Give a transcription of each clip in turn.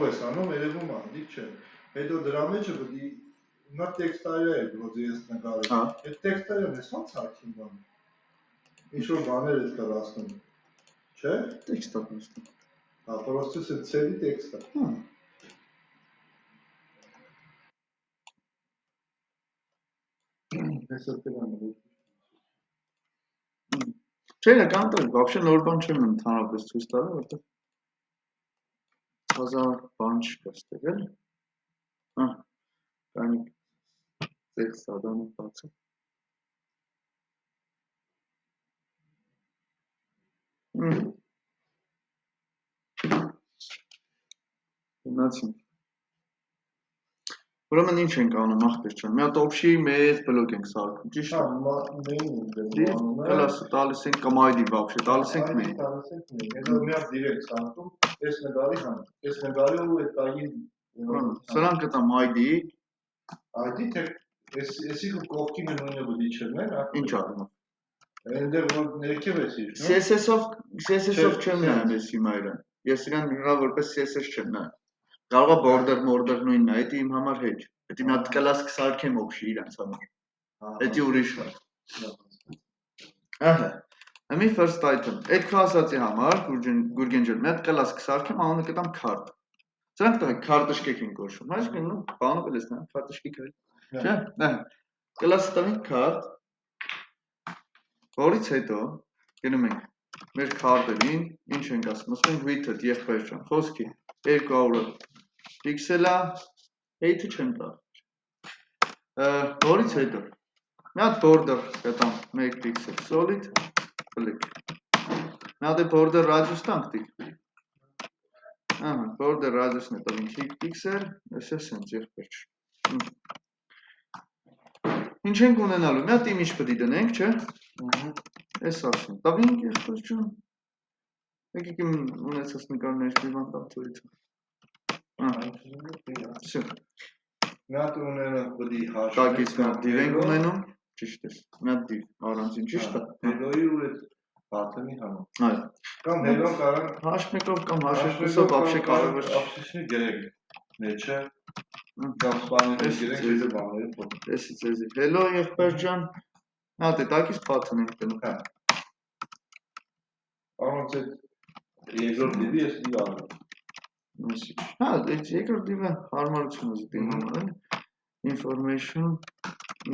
ես անում, երևում է, դիք չէ։ Հետո դրա մեջը պետք է նա տեքստարիա է, որ ես նկարել։ Այդ տեքստարիան ես ո՞նց հակին բան։ Ինչ-որ բաներ ես կրասնում։ Չէ՞։ Տեքստա просто. Հա, просто c'est целый текст։ Հա։ Ես էլ Չէ, կանտել, вообще նոր բան չեմ ընդհանրապես ցույց տալու, որտեղ հազար բան չկա ստեղել։ Հա, կանի տեքստ ադանը բացը։ Գնացին։ Ուրեմն ինչ ենք անում ախպեր ջան։ Մի հատ օփշի մեծ բլոկ ենք սարքում, ճիշտ է։ Հա, մենյու Կլասը տալիս ենք կամ ID вообще տալիս ենք մենք։ Տալիս ենք մենք։ Հետո մի հատ դիրեք սարքում, այս նկարի համ։ Այս նկարի ու այդ տագին Սրանք կտամ ID-ի։ ID թե էսի կողքի նույնը բդի չնեն, ինչ առնով։ Այնտեղ որ ներքև էսի, նո։ CSS-ով չեմ նայում էս հիմա իրան։ Ես իրան նրա որպես CSS չեմ նայում։ Կարող է border նույնն է, դա իմ համար հետ։ Դա մի հատ կլաս կսարքեմ օփշի իրանց համար։ Դա ուրիշ է։ Ահա։ Ամի first item։ Այդ քո ասացի համար Գուրգեն ջան, մի հատ կլաս կսարքեմ, անունը կտամ card։ Սրանք տա քարտշկեք են կոչվում։ Այսինքն նո, բանը պես նա քարտշկիկ է։ Չէ՞։ Ահա։ Կլասը տանք card։ Որից հետո գնում ենք մեր քարտերին, ինչ ենք ասում, ասում ենք width-ը եղբայր ջան, խոսքի 200 պիքսելա, height-ը չեմ տա։ Որից հետո մի հատ border կտամ 1 պիքսել solid black։ Մի հատ border radius տանք դիք։ Ահա, border radius-ն է տալին 5 պիքսել, էս է սենց եղբայր ջ։ Ինչ ենք ունենալու, մի հատ image պետք է դնենք, չէ՞։ Էս ասում։ Տավինք եղբայր ջան։ Եկեք իմ ունեցած նկարներ մի բան տամ ցույց։ Всё։ Մի հատ ունենանք բդի հաշվի։ Տակից մի հատ div ենք ունենում, ճիշտ է։ Մի հատ div առանցին, ճիշտ է։ Hello-ի ու այդ button-ի համար։ Այո։ Կամ hello կարող H1-ով կամ H2-ով вообще կարևոր չէ։ Ապսիսնի գրեք։ Մեջը կամ սպաները գրեք, հետո բաները փոխ։ Էսից էսի։ Hello եղբայր ջան։ Հա դե տակից button ենք դնում։ Հա։ Առանց այդ երկրորդ div-ի ես դի արել։ Հա, այդ երկրորդ div-ը հարմարություն ուզի դիմում, էլի։ Information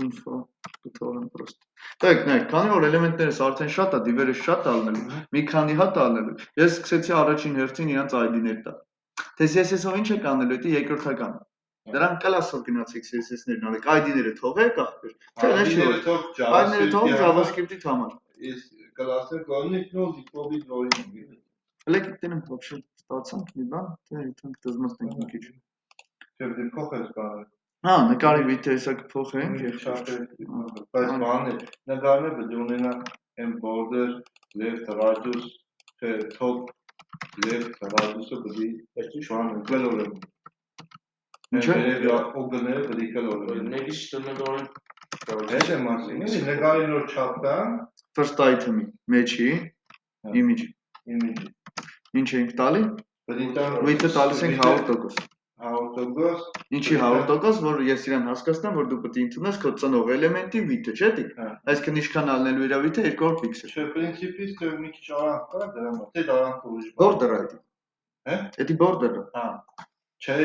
info կթողեմ պրոստ։ Դեք, նայեք, քանի որ էլեմենտներս արդեն շատ է, div-երը շատ ալնելու, մի քանի հատ ալնելու։ Ես սկսեցի առաջին հերթին իրանց ID-ներ տալ։ Թե CSS-ով ինչ եք անելու, դա երկրորդական։ Դրանք կլասով գնացիք CSS-ներն արեք, ID-ները թողեք ախպեր։ Չէ, ID-ները թող JavaScript-ի համար։ Ես կլասներ կողմից նոզի կոբի նորին։ Լեկ դենեմ вообще ստացանք մի բան, թե իրանք դզմստենք մի քիչ։ Չէ, դե փոխել կարող։ Հա, նկարի վիթեսը կփոխենք, բայց բանը նկարը պետք է ունենա այն border left radius, թե top left radius-ը պետք է շանը գլորը։ Ինչը օգները պետք է գլորը։ Նեգիշ տոնը Այդ է մասին։ Նկարի նոր չափը first item-ի մեջի image։ Ինչ ենք տալի։ Width-ը տալիս ենք 100%։ 100%։ Ինչի 100%, որ ես իրան հասկացնեմ, որ դու պետք է ընդունես քո ծնող էլեմենտի width-ը, չէ՞ դի։ Այսինքն ինչքան ալնելու իր width-ը 200 պիքսել։ Չէ, պրինցիպից թե մի քիչ արանք կա դրա մոտ, թե դրանք ուրիշ բան։ Border-ը դա։ Հա։ Դա border-ը։ Հա։ Չէ,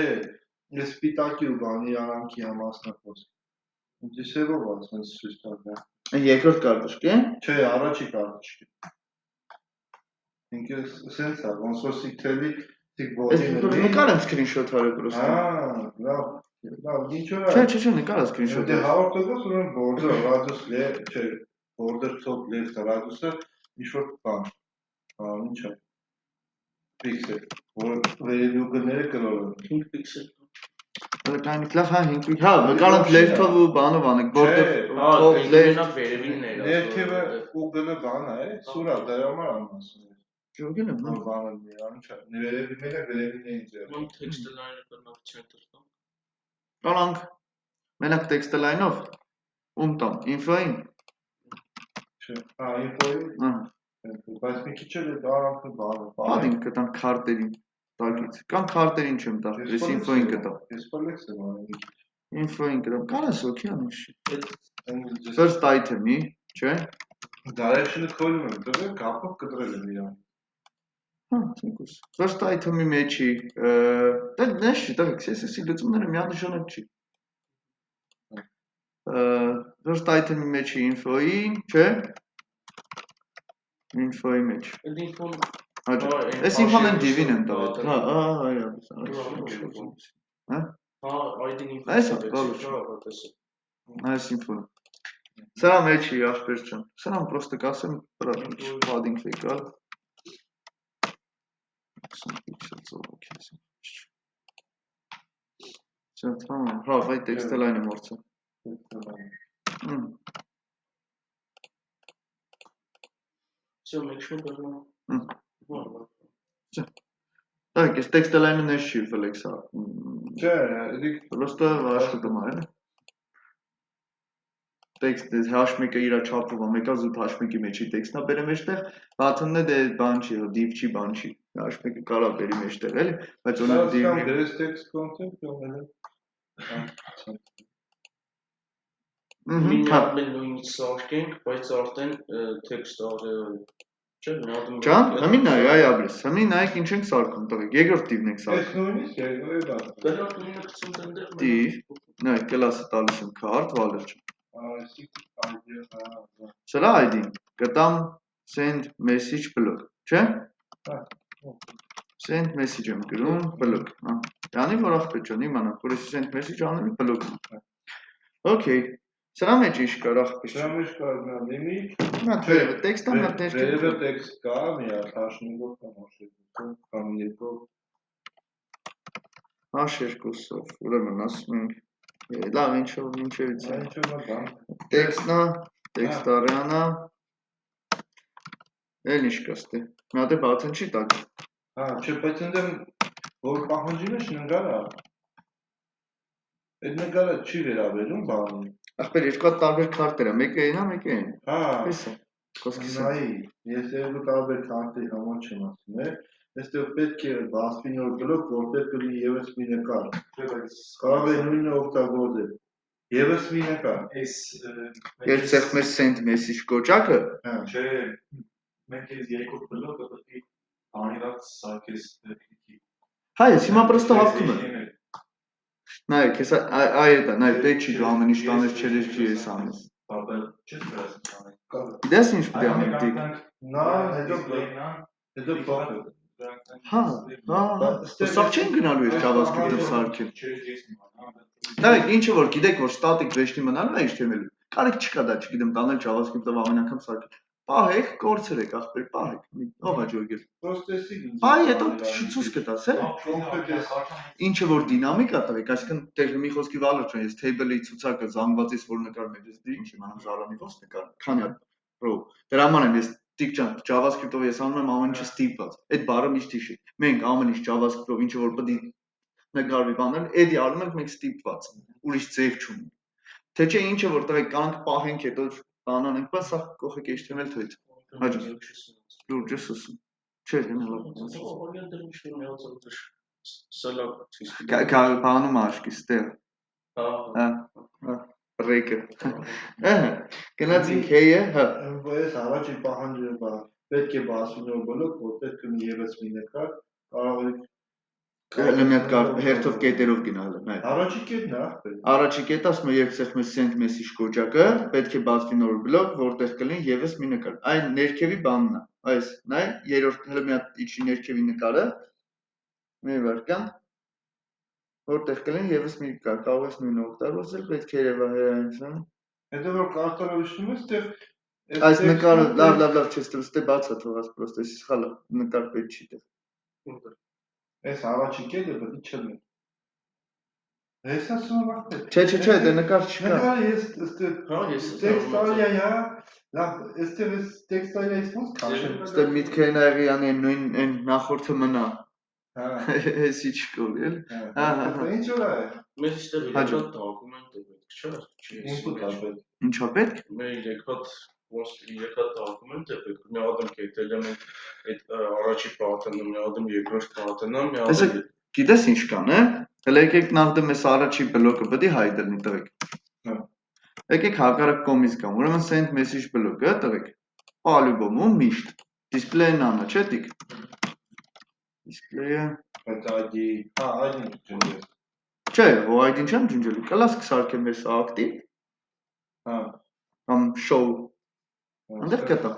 ես սպիտակի ու բանի արանքի համասնախոս։ Ինչ սևով ասում ես ցույց տալ։ Այն երկրորդ կարտոշկի է։ Չէ, առաջի կարտոշկի։ Ինքը սենց է, ոնց որ սիքթելի սիկ բոդին է։ Նկարեմ screenshot արել պրոստը։ Հա, լավ, ինչ որ է։ Չէ, նկարա screenshot։ Դե 100% ուրեմն border radius left, չէ, border top left radius-ը ինչ որ բան։ Հա, ինչ է։ Pixel, որ վերևի ուղղները կլորեն 5 պիքսել։ Կային լավ, հա 5 պիքսել։ Հա, նկարան left-ով ու բանով անեք, border top left վերևինն է։ Ներքևը ուղղը բան է, սուրա դրա համար անասում է։ Ճոգին եմ, որ բանը մի ինչ է։ Վերևի մեկը վերևին է ինձ։ Ոնց text line-ը կնավ center տամ։ Կանանք մենակ text line-ով ում տամ, info-ին։ Չէ, հա, info-ին։ Ահա։ Բայց մի քիչ էլ է դարանքը բանը։ Ադին կտամ քարտերին։ տակից։ Կամ քարտերին չեմ տա, ես ինֆոին կտա։ Ես պալեքս եմ անում։ Ինֆոին կտամ, կարաս օքեան ինչ։ First item-ի, չէ։ Direction-ը քոլում եմ, դրել կապը կտրել եմ իրան։ Հա, ցանկուս։ First item-ի մեջի, դա նշ չի, դա CSS-ի լուծումները միանշանակ չի։ First item-ի մեջի info-ի, չէ։ Info-ի մեջ։ Այդ ինֆոն Հաջա։ Այս ինֆոն են div-ին եմ տվել։ Հա, այո, Հա, ID-ն ինֆոն։ Այս է, բալուչ։ Այս ինֆոն։ Սրա մեջի ախպեր ջան։ Սրան պրոստը կասեմ, բրատ, padding եկալ։ 20 pixel ծովոք ես։ Չաթամ, հա, վայ տեքստը լայն եմ որցա։ Всё, make sure that Так, ես տեքստը լայնը նեշ չի ֆլեքսա։ Չէ, դիք Պրոստը աշխատում է, էլի։ Տեքստ H1-ը իր չափով է, մեկը զուտ H1-ի մեջի տեքստն է բերեմ մեջտեղ, բաթնն է դե բան չի, div չի, բան չի։ H1-ը կարա բերի մեջտեղ, էլի, բայց օրինակ div-ի դրես text content կողմել։ Մինյալ նույնիսկ սարքենք, բայց արդեն տեքստ արել։ Չէ՞, Ջան, հմին նայ, այ ապրես, հմին նայեք ինչ ենք սարքում, տղեկ, երկրորդ div-ն ենք Ես սարքում։ նույնիսկ երկրորդ բան։ Դրանք նույնը գցում դեռ։ Div, նայ, կլասը տալիս եմ card, Valor ջան։ Այսի idea հա։ Սրա ID-ն կտամ send message block, չէ՞։ Send message եմ գրում, block, հա։ Յանի որ ախպետ ջան, իմանանք, որ ես send message անելու block։ Okay, սրա մեջ ինչ կար ախպետ։ Սրա մեջ կար նա limit, Նա վերևը տեքստը, նա ներքևը։ վերևը text կա, մի հատ H5-ով կամ H2-ով կամ երկով։ H2-ով, ուրեմն ասում ենք, լավ, ինչով, ինչևից է։ Ինչու՞ բան։ Տեքստնա, տեքստարյանա, էլ ինչ կստե։ Մի հատ է բաթն չի տակ։ Հա, չէ, բայց ընդեմ որ պահանջի մեջ նկարը։ Այդ նկարը չի վերաբերում բանին։ Ախպեր երկու հատ տարբեր քարտեր է, մեկը այն է, մեկը այն։ Հա, Տեսա։ Խոսքիս է։ նայի, ես երկու տարբեր քարտերի համար չեմ ասում, այստեղ պետք է բացվի նոր բլոկ, որտեղ կլինի եւս մի նկար։ Կարող է նույնը օգտագործել։ Եվս մի նկար։ Երբեք մեր send message կոճակը, Հա, Չէ, մենք այս երկրորդ բլոկը պետք է անիրած սարքես դեպքի։ հա, ես հիմա պրոստը հավքում եմ։ Նայեք, հեսա այ դա, նայ պետք չի դու ամեն ինչ տանես չերես չի ես անես։ Բաբը չես վերածում անեք։ Գիտես ինչ պետք է անեմ դիք։ նա հետո փոխը։ Հա, սա չեն գնալու այս JavaScript-ով սարքել։ Չես ես իմանամ։ Նայեք, ինչը որ գիտեք, որ static վեճտի մնալու է HTML-ում, կարիք չկա դա, չգիտեմ, տանել JavaScript-ով ամեն անգամ սարքել։ Պահեք, կորցրեք, ախպեր, պահեք։ Ով է ջոգել։ Պրոստեսի։ Այ հետո շուտուց կտաս, է։ Ինչը որ դինամիկ է տվեք, այսինքն դեր մի խոսքի value չեն, ես table-ի ցուցակը զանգվածից որ նկարում եմ, ես դի ինչ իմանամ Zara-նի ոնց նկար, քանի հատ pro։ Դրա համար եմ ես տիկ ջան, JavaScript-ով ես անում եմ ամեն ինչը ստիպված։ Այդ բառը միշտ հիշի։ Մենք ամեն ինչ JavaScript-ով ինչը որ պետք է նկարվի բաներ, էդի արում ենք մենք ստիպված, ուրիշ ձև չունենք։ Թե չէ ինչը որ տվեք կանք պահենք հետո բանանենք, բայց սա կողեք HTML թույլ։ Հաջող։ Լուրջ ես ասում։ Չէ, գնալու։ Բանում աշկի ստեղ։ Հա։ Ռեկը։ Գնացինք հեյը, հա։ Ես առաջի պահանջը բա պետք է բացվի նոր բլոկ, որտեղ կլինի եւս մի նկար, կարող է Հələ մի հատ կար հերթով կետերով գնալ, նայ։ Առաջի կետն է, ախպեր։ Առաջի կետը ասում է երբ ցեխ մեր send message կոճակը, պետք է բացվի նոր բլոկ, որտեղ կլինի եւս մի նկար։ Այն ներքևի բանն է։ Այս, նայ, երրորդ հələ մի հատ իջի ներքևի նկարը։ Մի վարքան։ Որտեղ կլինի եւս մի նկար, կարող ես նույնը օգտագործել, պետք է երևա հերանցան։ Հետո որ կարտարով իջնում ես, այդտեղ Այս նկարը լավ, չես դե բացա թողած պրոստը, էսի սխալ է, նկար պետք չի դեռ։ Այս առաջի կետը պետք է չլինի։ Ես ասում եմ ախպեր։ Չէ, դե նկար չկա։ Նկարը ես այստեղ Հա, ես տեքստարիա, լավ, այստեղ ես տեքստարիա ես ոնց քաշեմ։ Ստե միտքը նա եղի անի նույն այն նախորդը մնա։ Հա։ Էսի չկորի էլ։ Հա։ Ինչ որ է։ Մեր ստեղ իրական դոկումենտ է պետք, չէ՞։ Ինպուտ է պետք։ Ինչա պետք։ Մեր եկած ոնց եկա document է պետք մի հատ այդ element այդ առաջի pattern-ը, մի հատ երկրորդ pattern-ը, մի հատ Տեսեք, գիտես ինչ կան, հələ եկեք նախ մեզ առաջի բլոկը պետք է hide լինի տղեկ։ Հա։ Եկեք հակառակ կողմից գամ, ուրեմն send message բլոկը տղեկ։ По-любому միշտ display-ն անա, չէ՞ դիք։ Display-ը Բայց ID, ID ջնջես։ Չէ, ո ID-ն չեմ ջնջելու, կլաս կսարքեմ ես active, Հա։ կամ show, այնտեղ կտա։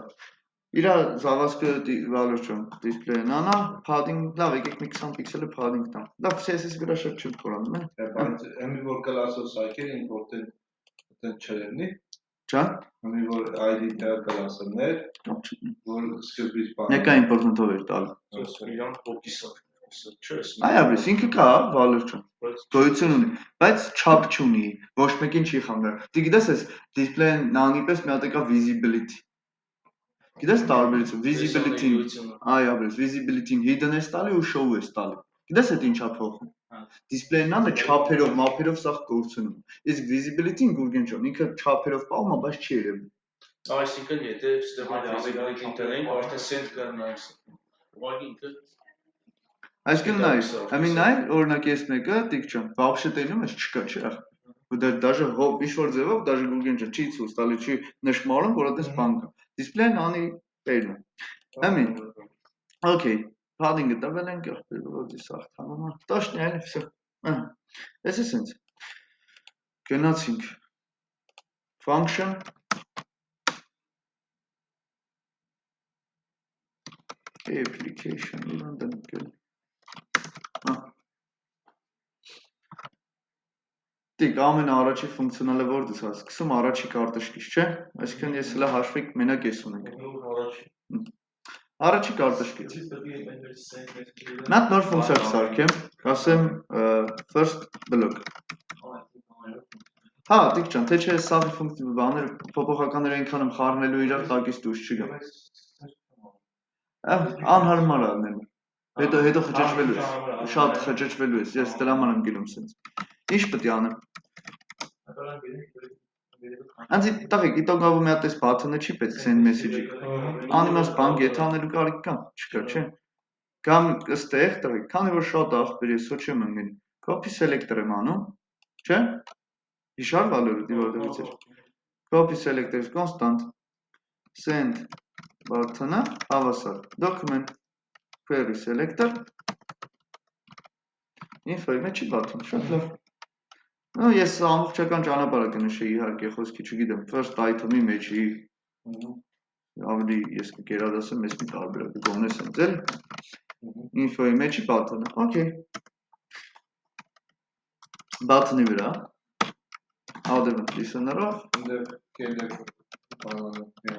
Իրա զավասկը վալուրջում display-ն անա, padding, լավ, եկեք մի 20 պիքսելը padding տամ։ Լավ, CSS վրա շատ չեմ խորանում, Բայց եմի որ կլասով սարքել important չերնի, Չէ՞։ եմի որ ID տեղ կլասներ, որ սկզբից բան։ Նեկա important-ով էր տալու։ իրան copy-սա չէ՞։ Այ ապրես, ինքը կա, վալուրջում։ Գոյություն ունի, բայց չափ չունի, ոչ մեկին չի խանգարում։ Դու գիտես, այս display-ն նանի պես մի հատ եկա visibility։ Գիտես տարբերությունը visibility-ն, այ ապրես, visibility-ն hidden ես տալի ու show ես տալի։ Գիտես այդ ինչա փոխում։ Display-ն անը չափերով, մափերով սա գործում։ Իսկ visibility-ն գուրգենջոն, ինքը չափերով պահում է, բայց չի երևում։ Այսինքն եթե ստեղ visibility-ին տնենք, արդեն send կրնայս։ Ուղղակի ինքը Այսինքն նայ, ամեն նայ, օրինակ ես մեկը դիք ջան, вообще տենում ես չկա, չէ՞։ Ու даже հոբ ինչ-որ ձևով даже Google-ն չի ցույց տալի, չի նշмарում, որ այդպես բան կա։ Display-ն անի տերն է։ Ամեն։ Okay, padding-ը տվել ենք, wrote this ախտանում է։ Точно, այլ всё։ Էս է sense։ Գնացինք։ Function application իրան դնկել։ Դիք ամենաառաջի ֆունկցիոնալը որտես է, սկսում առաջի կարտեշկից, չէ՞։ Այսինքն ես հələ հաշվիկ մենակ ես ունենք։ Առաջի կարտեշկից։ Նա նոր ֆունկցիա կսարքեմ, ասեմ first block։ Հա, դիք ջան, թե չէ սա ֆունկցիա բաները փոփոխականները այնքան եմ խառնելու իրար տակից դուրս չգա։ Անհարմար է անելու։ Հետո խճճվելու ես, շատ խճճվելու ես, ես դրա համար եմ գնում սենց։ Ինչ պետք է անեմ։ Անձի տղեկ, իտոգ գավու մի հատ էս բաթոնը չի պետք send message-ի։ Անիմաստ բան եթե անելու կարիք կա, չկա, չէ։ Կամ ըստեղ տղեկ, քանի որ շատ ախպեր ես ոչ եմ ընկել։ Copy selector եմ անում, չէ։ Հիշար վալորը դիվորդից էր։ Copy selector is constant send բաթոնը հավասար document query selector info-ի մեջ չի բաթոն, շատ լավ։ Ну, ես ամբողջական ճանապարհը կնշեի իհարկե, խոսքի չգիտեմ, first item-ի մեջի ավելի ես կգերադասեմ, ես մի տարբերակ կգոնես ընդ էլ info-ի մեջի բաթոնը, okay։ Բաթոնի վրա add-event listener-ով Այնտեղ կերդեք բանանը։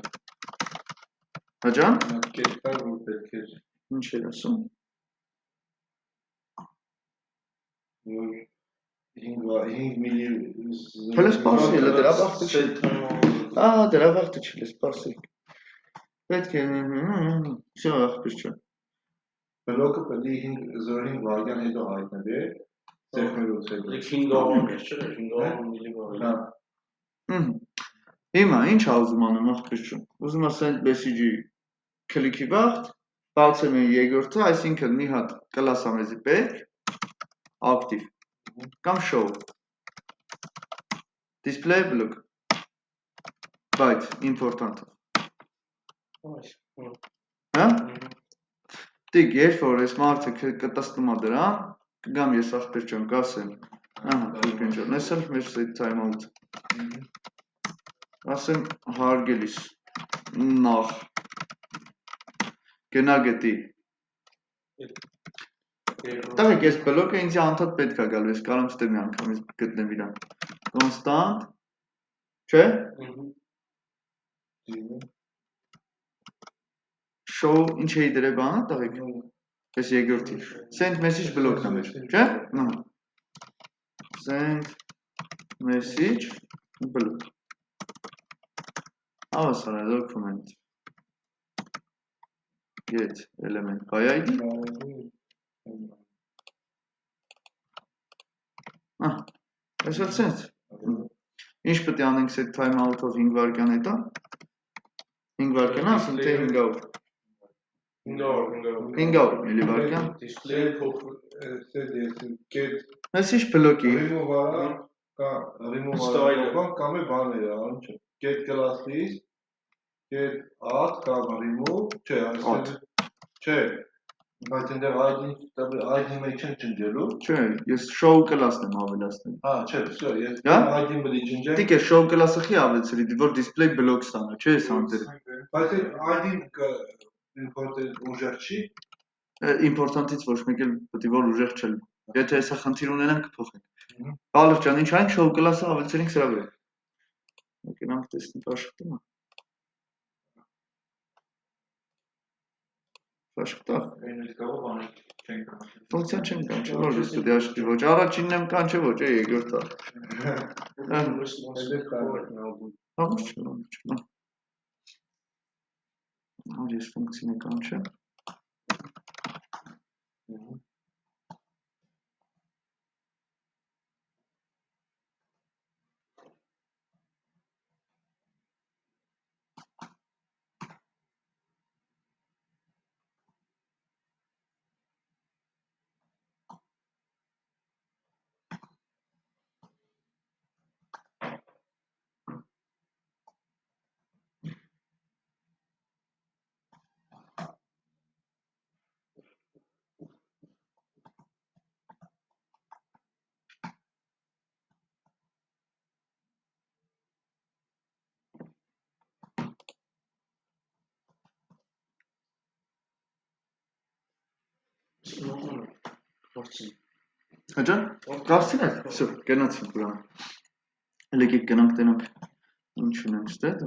Հաջան։ Կերդար որ պետք է Ինչ էր ասում։ որ 5 միլի Հələ սպասի, հələ դրա բախտը չի։ Դրա բախտը չի, հələ սպասի։ Պետք է, всё, ախպեր չէ։ բլոկը պետք է 5 վայրկյան հետո հայտնվի, տեխնոլոգիա հետո։ 5 դողոն է, չէ՞, 5 դողոն միլիվայր։ Հա։ Հիմա ինչ ուզում անեմ ախպեր չէ։ Ուզում եմ send message-ի քլիքի վաղտ, բացեմ երկրորդը, այսինքն մի հատ կլաս ամեզի պետք, active, կամ show, display block, byte, important։ Հա։ Դիք երբ որ այս մարդը կտստում է դրան, կգամ ես ախպեր չեմ կասեմ, կուրգենջոն, ես էլ մեր սեյտ time-out, ասեմ հարգելիս, նախ, գնագետի, տղեկ ես բլոկը ինձի անդադ պետք է գալու, ես կարամ ստեղ մի անգամից գտնեմ իրան, constant, չէ, show ինչ էի դրե բանը տղեկ, ես երկրորդի, send message բլոկն է մեր, չէ, send message block, հավասար է document, get element by ID, այսօր սենց, ինչ պետք է անենք set time out-ով 5 վարկյան հետո, 5 վայրկյան ասում թե 500 500 500 միլիվայրկյան display փոքր Get այս ինչ բլոկի remove-ը remove-ը կամ է բաները, անում չէ։ Get class list, get add կամ remove, չէ, այստեղ չէ։ Բայց այնտեղ ID-ը մեջ չեն ջնջելու։ չէ ես show class-ն եմ ավելացնել Հա, չէ, всё, ես Հա? ID-ը բլի ջնջեմ։ դիք է show class-ը խի ավելցրի որ display block ստանա չէ ես անտեր Բայց ID-ն import-ը ուժեղ չի։ Important-ից ոչ մեկ էլ պետք է որ ուժեղ չել եթե հեսա խնդիր ունենանք կփոխենք Բալր ջան ինչ այն show class-ը ավելցրինք սրա վրա Եկնանք տեսնենք աշխատում է Աշխատա Այն իսկ կարող բանը չեն կարող։ Ֆունկցիա չեն կանչի որ ես պետք է աշխատի ոչ առաջինն եմ կանչի ոչ երկրորդը Ես ֆունկցիան կանչեմ Հաջան կարծին է всё գնացինք ուրեմն Եկեք գնանք տենանք ինչ ունենք ստեղ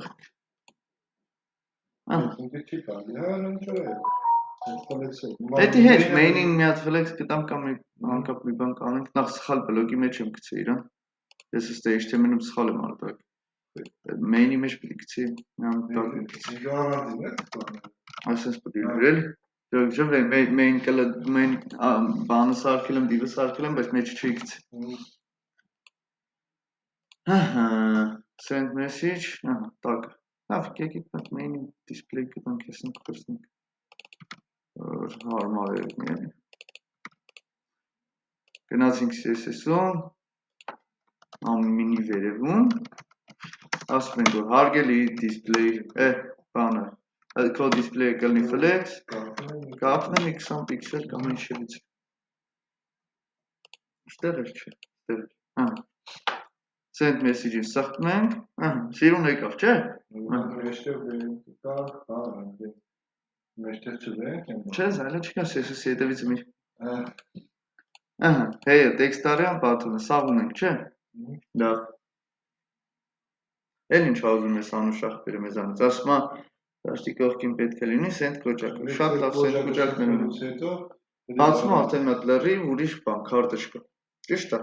Ինքը չի կարելի, հա, ինչ է։ Պետի հետ main-ին մի հատ flex գտամ կամ անկապ մի բան կանենք նախ սխալ բլոկի մեջ եմ գցի իրան ես ըստ HTML-ում սխալ եմ արտակ main-ի մեջ պետք է գցի այսպես պետք է գրել main բանը սարքել եմ div-ը սարքել եմ բայց մեջ չի գցի send message տակ լավ եկեք main-ի display գտանք եսնենք խոսնենք հարմար է միայն գնացինք CSS-ում ամինի վերևում ասում ենք որ հարգելի display բանը քո display-ը կլինի flex կապնեմ 20 pixel կամ ինչևից Ստեղ էլ չէ send message-ին սխտում ենք սիրուն եկավ չէ Մեջտեղ չվենք եմ Չէ զայլը չկա CSS-ի հետևից մի Հեյը տեքստարյան պատունը սաղ ունենք չէ լավ Էլ ինչ ուզում ես անուշախ բերեմ մեզանից ասում է դաշտի կողքին պետք է լինի send կոճակը շատ լավ send կոճակներ ունենք բացում արդեն մատ լրիվ ուրիշ բան քարտեչկա ճիշտ է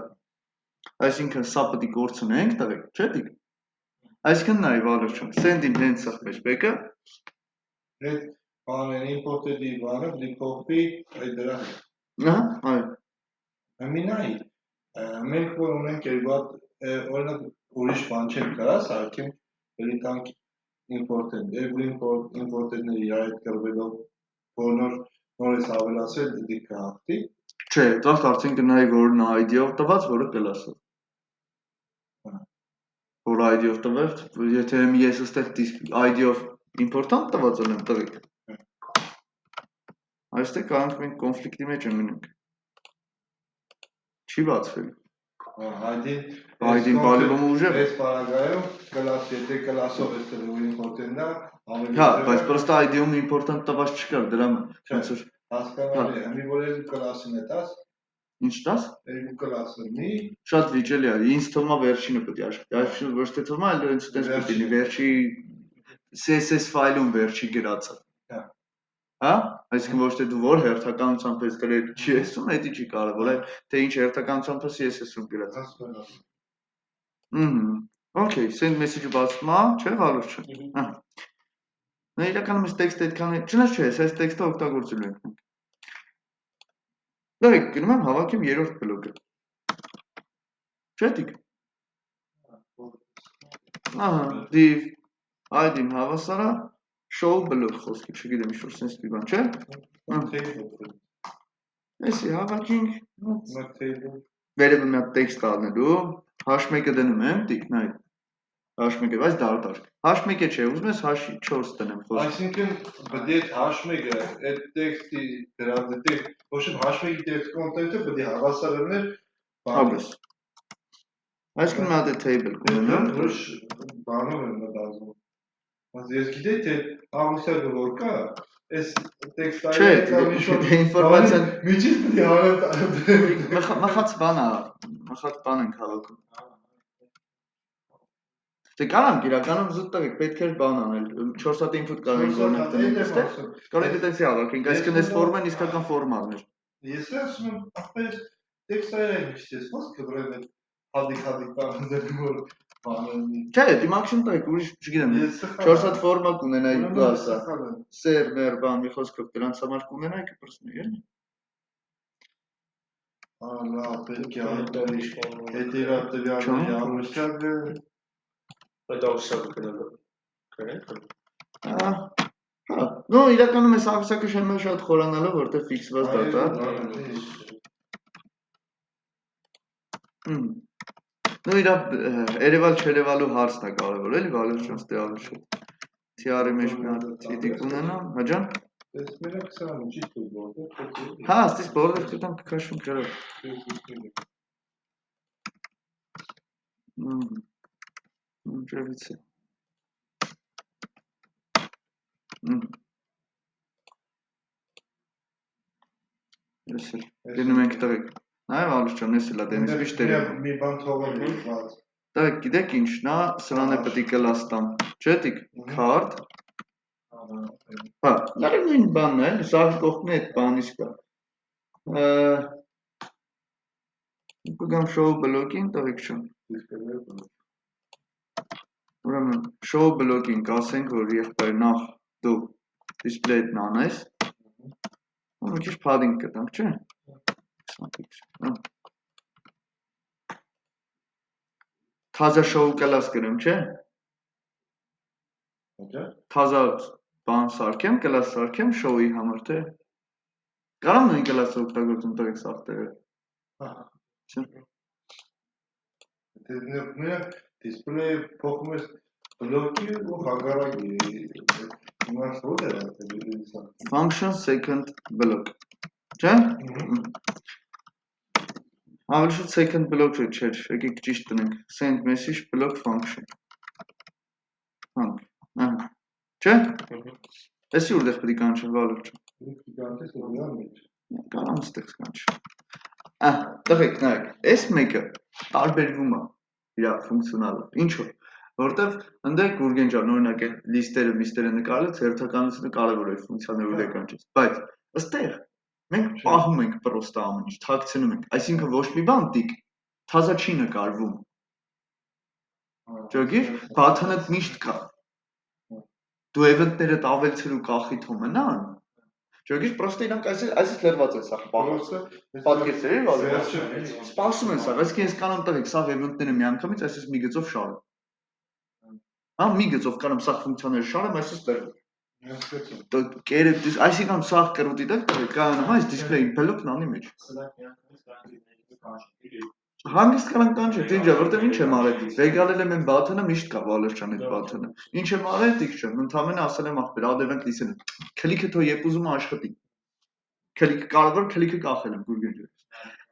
այսինքն սա պետք է կորցնենք տղեկ չէ դիք այսինքն նայ վալեր չեմ send-ին հենց սա մեջ բեկը Այդ բանը import-ի բանը դիփոփի այդ դրա այո Ամինայի մենք որ ունենք երկու օրինակ ուրիշ բան չենք կարա սարքենք էլի տանք import-ն import-ները իր այդ կրվելով բոլոր նորից ավելացել դիք կհաղթի Չէ, դրանք արդեն կնայի որ նա ID-ով տված, որը կլասը որ ID-ով տված, եթե ես այստեղ ID-ով important տված ունեմ տղեկ այստեղ կարանք մենք կոնֆլիկտի մեջ ենք Չի բացվել ID-ն բալիվում ուժեղ Այս պարագայում կլաս եթե կլասով ես տրվում import-ն դա Հա, բայց պրոստը ID-ում important տված չկար, դրա հասկանալի է, մի որ երկու կլասին է տաս Ինչ տաս? Երկու կլաս լինի Շատ վիճելի է, ինձ թվում է վերջինը պետք է աշխատի, այսինքն ոչ թե թվում է, այլ հենց այդպես պետք է լինի, վերջի CSS ֆայլում վերջի գրածը Հա, այսինքն ոչ թե դու որ հերթականությամբ ես գրել GS-ում, դա չի կարևոր, այլ թե ինչ հերթականությամբ ես CSS-ում գրած Okay, send message-ը բացում է, չէ, վալուր չէ Նա իրականում ես տեքստ այդքան է, չնայած չէ, այս տեքստը օգտագործելու ենք Դարեք, գնում եմ հավաքեմ երրորդ բլոկը Չէ դիք div ID-ն հավասարա show block խոսքի, չգիտեմ ինչ որ sense մի բան, չէ։ Էսի հավաքինք, վերևը մի հատ տեքստ առնելու, h1-ը դնում եմ, տիկնայ, h1-ը, բայց դարձար։ h1-ը չէ, ուզում ես h4 դնեմ խոսքը։ Այսինքն պետք է h1-ը այդ տեքստի գրադետի, ոչ թե h1-ի տեքստ կոնտենտը պետք է հավասար լիներ Աբս։ Այսինքն մի հատ table կունենամ։ Ուրիշ բանով եմ մտածում։ Ես գիտեի թե աղյուսակը որ կա, այս տեքստը Չէ, ինֆորմացիան միջից պետք է հարած մխած բան ենք հավաքում։ Դե կարամ իրականում զուտ տղեկ պետք էր բան անել 4 հատ input կարող ենք օրինակ տնենք այստեղ կարող ենք այդպես հավաքենք այսինքն այս ֆորման իսկական ֆորմալն էր Ես ասում եմ ապես տեքստը ինչպես խոսքը վրան հադիկ տանձեր որ բանալի Չէ, դի մաքսիմում տղեկ ուրիշ չգիտեմ 4 հատ ֆորմա կունենայի դու ասա սեր մեր բան մի խոսքով դրանց համար կունենայի կպրսնի էլի Լավ, պետք է հետևյալների ամուսյակը Այդ աղյուսակը կնենք։ նո իրականում այս աղյուսակը շեմը շատ խորանալով որտեղ ֆիքսված դատա նո իրա երևալ չերևալու հարցն է կարևոր էլի Վալեր ջան ստե ավելի շատ TR-ի մեջ մի հատ թիթիկ ունենամ հաջան Ես մենակ սրան ճիշտ ու որտեղ Հա, ստիս բոլոր դիտամ կքաշում կրով Ջևիցի Ես էլ դնում ենք տղեկ Նայ Վալեր ջան, ես էլ դենից միշտ երևում Մի բան թողել եմ ված Տղեկ գիտեք ինչ, նա սրան է պետք է կլաս տամ Չէ տիկ, card Հա, լավ նույն բանն է, սաղ կողքն է այդ բանից կա Կգամ show block-ին, տղեկ չան Ուրեմն, show block-ին կասենք, որ եղբայր նախ դու display-ն անես Մի քիչ padding կտանք, չէ Թազա show կլաս գրեմ, չէ Թազա բան սարքեմ, կլաս սարքեմ show-ի համար, թե Կարամ նույն կլասը օգտագործում տղեկ սաղ տեղը Display փոխում ես բլոկի ու հագարակի Իմաց որ է Function second block Չէ Ավելի շուտ second block չէր, եկեք ճիշտ տնենք Send message block function Չէ Էսի ուրդեղ պետք կանչեմ Վալեր չեմ Կարամ ստեղ կանչեմ Տղեկ նայեք, այս մեկը տարբերվում է իր ֆունկցիոնալով Ինչով Որտև ընդեղ Գուրգեն ջան օրինակ է լիստերը միստերը նկարելուց հերթականությունը կարևոր է ֆունկցիաները ու դեկանչից բայց ըստեղ մենք պահում ենք պրոստը ամեն ինչ թաքցնում ենք այսինքն ոչ մի բան տիկ թազա չի նկարվում ճոգիր բաթանը միշտ կա դու event-ները տավելցրու կախի թոմնան ճոգիր պրոստը իրանք այսպես լրված է սա պատկերցրի սպասում են սա այսինքն ես կանամ տղեկ սա event-ները միանգամից այսպես մի գծով շարեմ Հա մի գծով կարամ սաղ ֆունկցիաները շարեմ այսպես տեղում Այսինքն սաղ կրուտի տեղ կայանում այս display block-ն անի մեջ Հանգիստ կարան կանչել, ինչ է, որտեղ ինչ եմ արել Վեգալել եմ են բաթանը, միշտ կա Վալեր ջան այդ բաթանը Ինչ եմ արել, տիկ չեմ, ընդամենը ասել եմ աղբեր, add event listen Քլիքը թո երբ ուզում աշխատի Քլիքը կարևոր քլիքը կախել եմ Գուրգեն ջան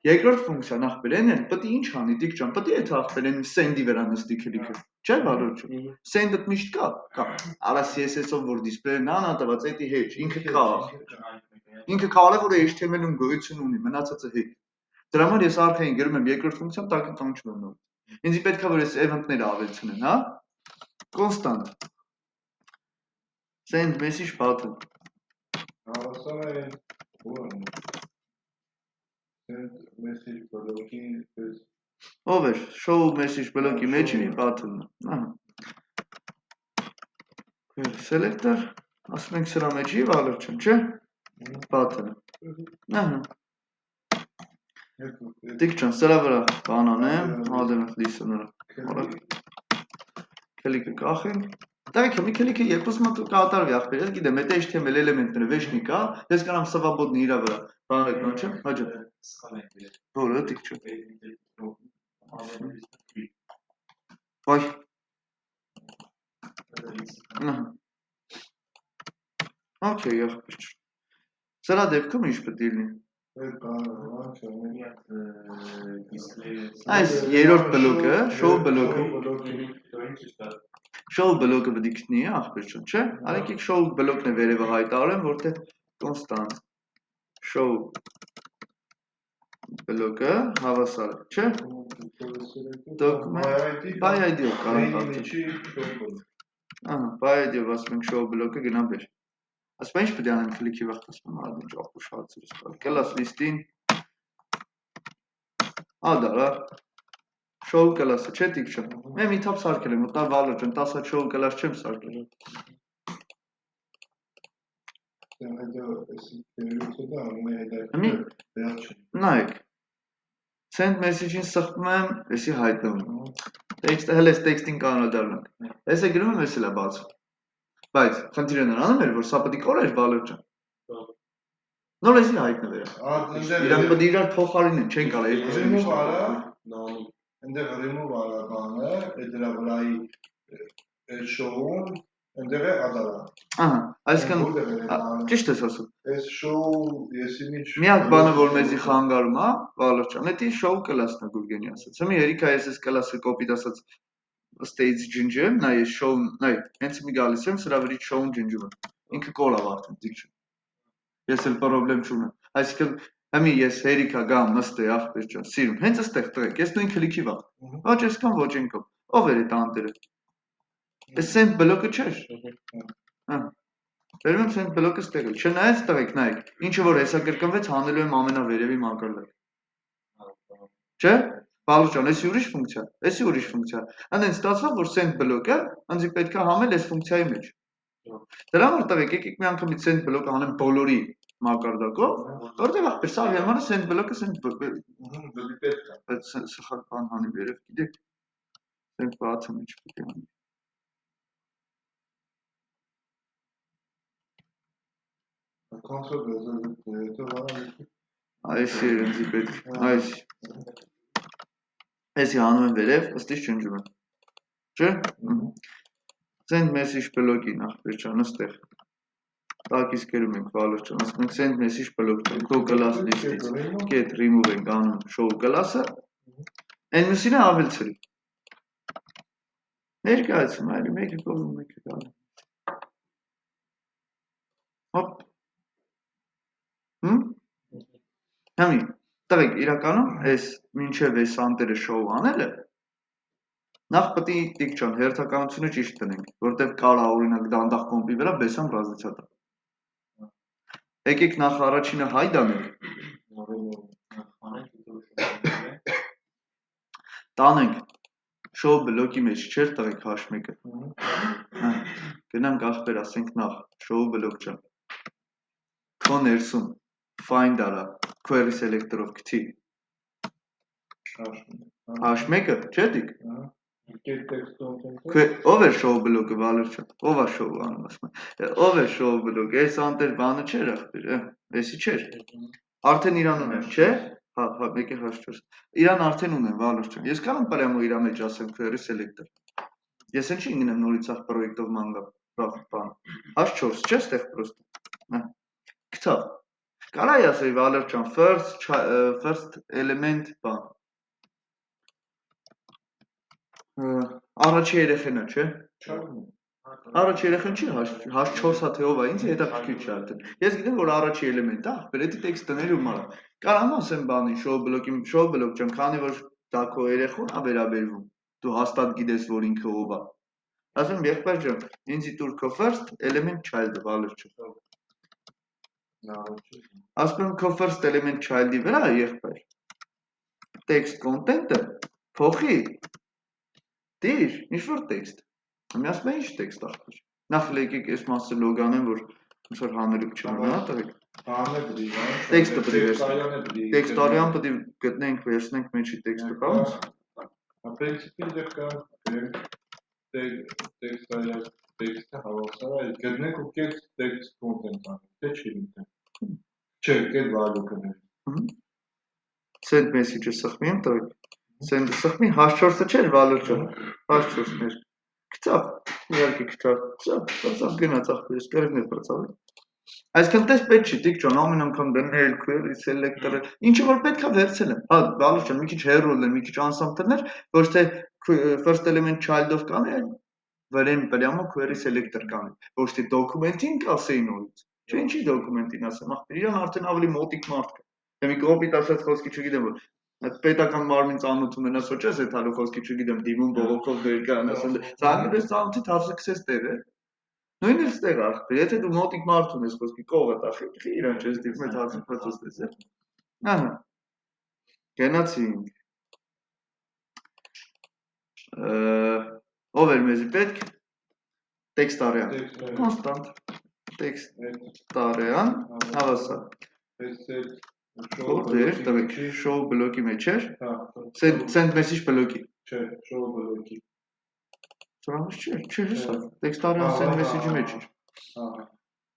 Երկրորդ ֆունկցիան աղբեր են պետք է ինչ անի տիկ ջան պետք է այդ աղբեր են send-ի վրա նստի քլիքը Չէ Վալեր ջան Send-ը միշտ կա Արա CSS-ով որ display-ն անա տված էդի հետ ինքը կա Ինքը կարևոր է HTML-ում գոյություն ունի մնացածը հետ Դրա համար ես արխային գրում եմ երկրորդ ֆունկցիան տակը կանչում եմ նոր Ինձ պետք է որ այս event-ները ավելցնեն հա Constant Send message button Հարասան է Send message block-ի Ով էր show message block-ի մեջի մի button-ը Selector ասում ենք սրա մեջի Վալեր չեմ չէ button-ը Տիկ չան սրա վրա բան անեմ add event listen-ը Քլիկը կախենք Так, մի քիչ երկուս մոտ կատարվի ախպեր, ես գիտեմ, այդ HTML էլեմենտները վեճնի կա, ես կանամ սվաբոդնի իրա վրա, բաներ կան, չէ՞, հաջա։ Որը դիք չէ։ Ոյ։ Okay, ախպեր։ Սրա դեպքում ինչ պետք է լինի։ Այս երրորդ բլոկը, show բլոկը պետք է գտնի ախպեր ջան, չէ՞։ Արեք եք show բլոկն է վերևը հայտարարեմ, որտեղ constant show բլոկը հավասար է, չէ՞։ Document by ID-ով կարող կարծես։ Ահա, by ID-ով ասում ենք show բլոկը գնա բեր։ Ասում ինչ պետք է անեմ քլիքի վաղ ասում եմ, ադի ճապուշ հարցերս կար։ Class list-ին ադարա show class-ը չէ՞ տիպ չէ։ Մեմ իթափ սարքել եմ, ուտա վալը ջան, 10 հատ show class չեմ սարքել։ Նայեք։ Send message-ին սխտում եմ, էսի հայտնվում։ Տեքստը հենց տեքստին կանոնադառնանք։ Էսը գրում եմ, էսի լա բացում։ Բայց խնդիրը նրանում էր, որ սա պետք է կորեր բալոճ ջան։ Նոր էսի հայտնվել է։ Իրանք պետք է իրար փոխարինեն, չեն կարող երկուսը միշտ։ Այնտեղ remove արա բանը, այդ դրա վրայի show-ում, այնտեղ է ադարա։ Ահա, այսինքն ճիշտ ես ասում։ Այս show եսին ինչ Միակ բանը, որ մեզի խանգարում է, բալոճ ջան, դա show class-ն է Գուրգենի ասած։ Հիմա երիքա ես այս class-ը կոպիտ ասած stage ջնջեմ, նայ ես show-ն, նայ, հենց մի գալիս եմ, սրա վրի show-ն ջնջում եմ։ Ինքը կորավ արդեն, դիք չէ։ Ես էլ պրոբլեմ չունեմ։ Այսինքն Հիմի ես հերիքա գամ նստե ախպեր ջան, սիրում, հենց այստեղ տղեկ, ես նույն քլիքի վաղ։ Ոչ այսքան ոչ ենքով։ Ով էր այդ անտերը։ Այս send բլոկը չէր։ Հա։ Վերում send բլոկը ստեղ է։ Չնայած տղեկ, նայեք, ինչը որ հեսա կրկնվեց, հանելու եմ ամենավերևի մակարդակ։ Չէ՞։ Բալու ջան, էսի ուրիշ ֆունկցիա, էսի ուրիշ ֆունկցիա։ Այնտեղ ստացավ, որ send բլոկը ինձ պետք է համել այս ֆունկցիայի մեջ։ Դրա համար տղեկ, եկեք մի անգամից send բլոկը հանեմ բոլորի մակարդակով, որտեղ ախպեր սա ժամանակ send բլոկը send այդ սխալ բան հանի վերև, գիտեք։ Send բացում ինչ պետք է անի։ Այս երենցի պետք, այս էսի հանում եմ վերև, ըստիշ չնջում եմ, չէ։ Send message բլոկին ախպեր ջան, ըստեղ տակից կերում ենք վալոր ջան, ասում ենք send message բլոկ, go class list-ից, get remove ենք անում show class-ը, այն մյուսինը ավելցրի։ Ներկայացում, այլի մեկը կողում, մեկը գալու։ Հոպ։ Համի, տղեկ, իրականում այս մինչև այս անտերը show անելը, նախ պետք է տիկ ջան, հերթականությունը ճիշտ տնենք, որտեղ կարա օրինակ դանդաղ կոմպի վրա բեսամ ռազացիա տա։ Եկեք նախ առաջինը հայտ անենք։ Տանենք show բլոկի մեջ չէր տղեկ H1-ը։ Գնանք ախպեր ասենք նախ show բլոկ ջան։ Քո ներսում find արա query selector-ով գցի H1-ը, չէ՞ դիք։ Ով է show բլոկը վալեր ջան։ Ով է show անում ասում։ Ով է show բլոկը։ Այս անտեր բանը չէր ախպեր, էսի չէր։ Արդեն իրան ունեմ, չէ՞։ Հա, մեկը H4։ Իրան արդեն ունեմ վալեր ջան։ Ես կանեմ պրյամո իրա մեջ ասեմ query selector։ Ես ինչի ինգնեմ նորից ախ պրոյեկտով մանգա բան։ H4 չէ՞ ստեղ պրոստը։ Գցավ։ Կարայի ասեի վալեր ջան, first element բան։ Առաջի երեխենա, չէ՞։ Առաջի երեխեն չի H4-ա թե ով է, ինձ հետաքրքիր չի արդեն։ Ես գիտեմ, որ առաջի էլեմենտը, ախպեր, դա տեքստը ներում արա։ Կարամ ասեմ բանի, show բլոկ ջան, քանի որ դա քո երեխուն է վերաբերվում։ Դու հաստատ գիտես, որ ինքը ով է։ Ասում եմ, եղբայր ջան, ինձի տուր քո first element child-ը, վալեր ջան։ Ասում եմ, քո first element child-ի վրա, եղբայր։ Text content-ը փոխի։ Դիր, ինչ-որ տեքստ։ Մի ասում եմ, ինչ տեքստ ախպեր։ Նախ եկեք այս մասը լոգանեմ, որ ինչ-որ հանելուկ չմնա, տղեկ։ Տեքստը պետք է վերցնենք։ Տեքստարյան պետք է գտնենք, վերցնենք մեջի տեքստը, բանց։ Principin դեռ կա։ տեքստը հավասար է, գտնեք ու կետ տեքստ կոնտենտ անեք, թե չի ինտեն։ Չէ, կետ value կներ։ Send message-ը սխմի եմ տվեք։ Send-ը սխմի, H4-ը չէր value ջան։ H4-ներ։ Գցավ, իհարկե գցավ, գնաց ախպերս, կերևներ բրծավ։ Այսինքն տես պետք չի, դիք ջան, ամեն անգամ դնել query selector-ը, ինչը որ պետքա վերցել եմ։ Հա, value ջան, մի քիչ հեռու լեն, մի քիչ անսամթերներ, ոչ թե first element child-ով կանի, այլ վրեն պրյամո query selector կանի, ոչ թե document-ին կասեի նորից։ Չէ, ինչի document-ին ասեմ, ախպեր, իրան արդեն ավելի մոտիկ մարդ կա։ Դե մի կոպիտ ասած խոսքի չգիտեմ որ այդ պետական մարմին ծանոթ ունենաս ոչ ես այդ հալու խոսքի չգիտեմ դիմում բողոքով դերկան ասեն ցանկես ծանոթի թավսքսես տերը նույնն էլ ստեղ ախպեր եթե դու մոտիկ մարդ ունես խոսքի կողը տախի իրան չես դիմում այդ հարցը տեսես ահա գնացինք ով էր մեզի պետք տեքստարյան կոնստանտ տեքստարյան հավասար Որտեր, տվեք, show բլոկի մեջ էր, send message բլոկի։ Չէ, show բլոկի։ Սրանց չէ հեսա, տեքստարյան send message-ի մեջ էր։ Ահա։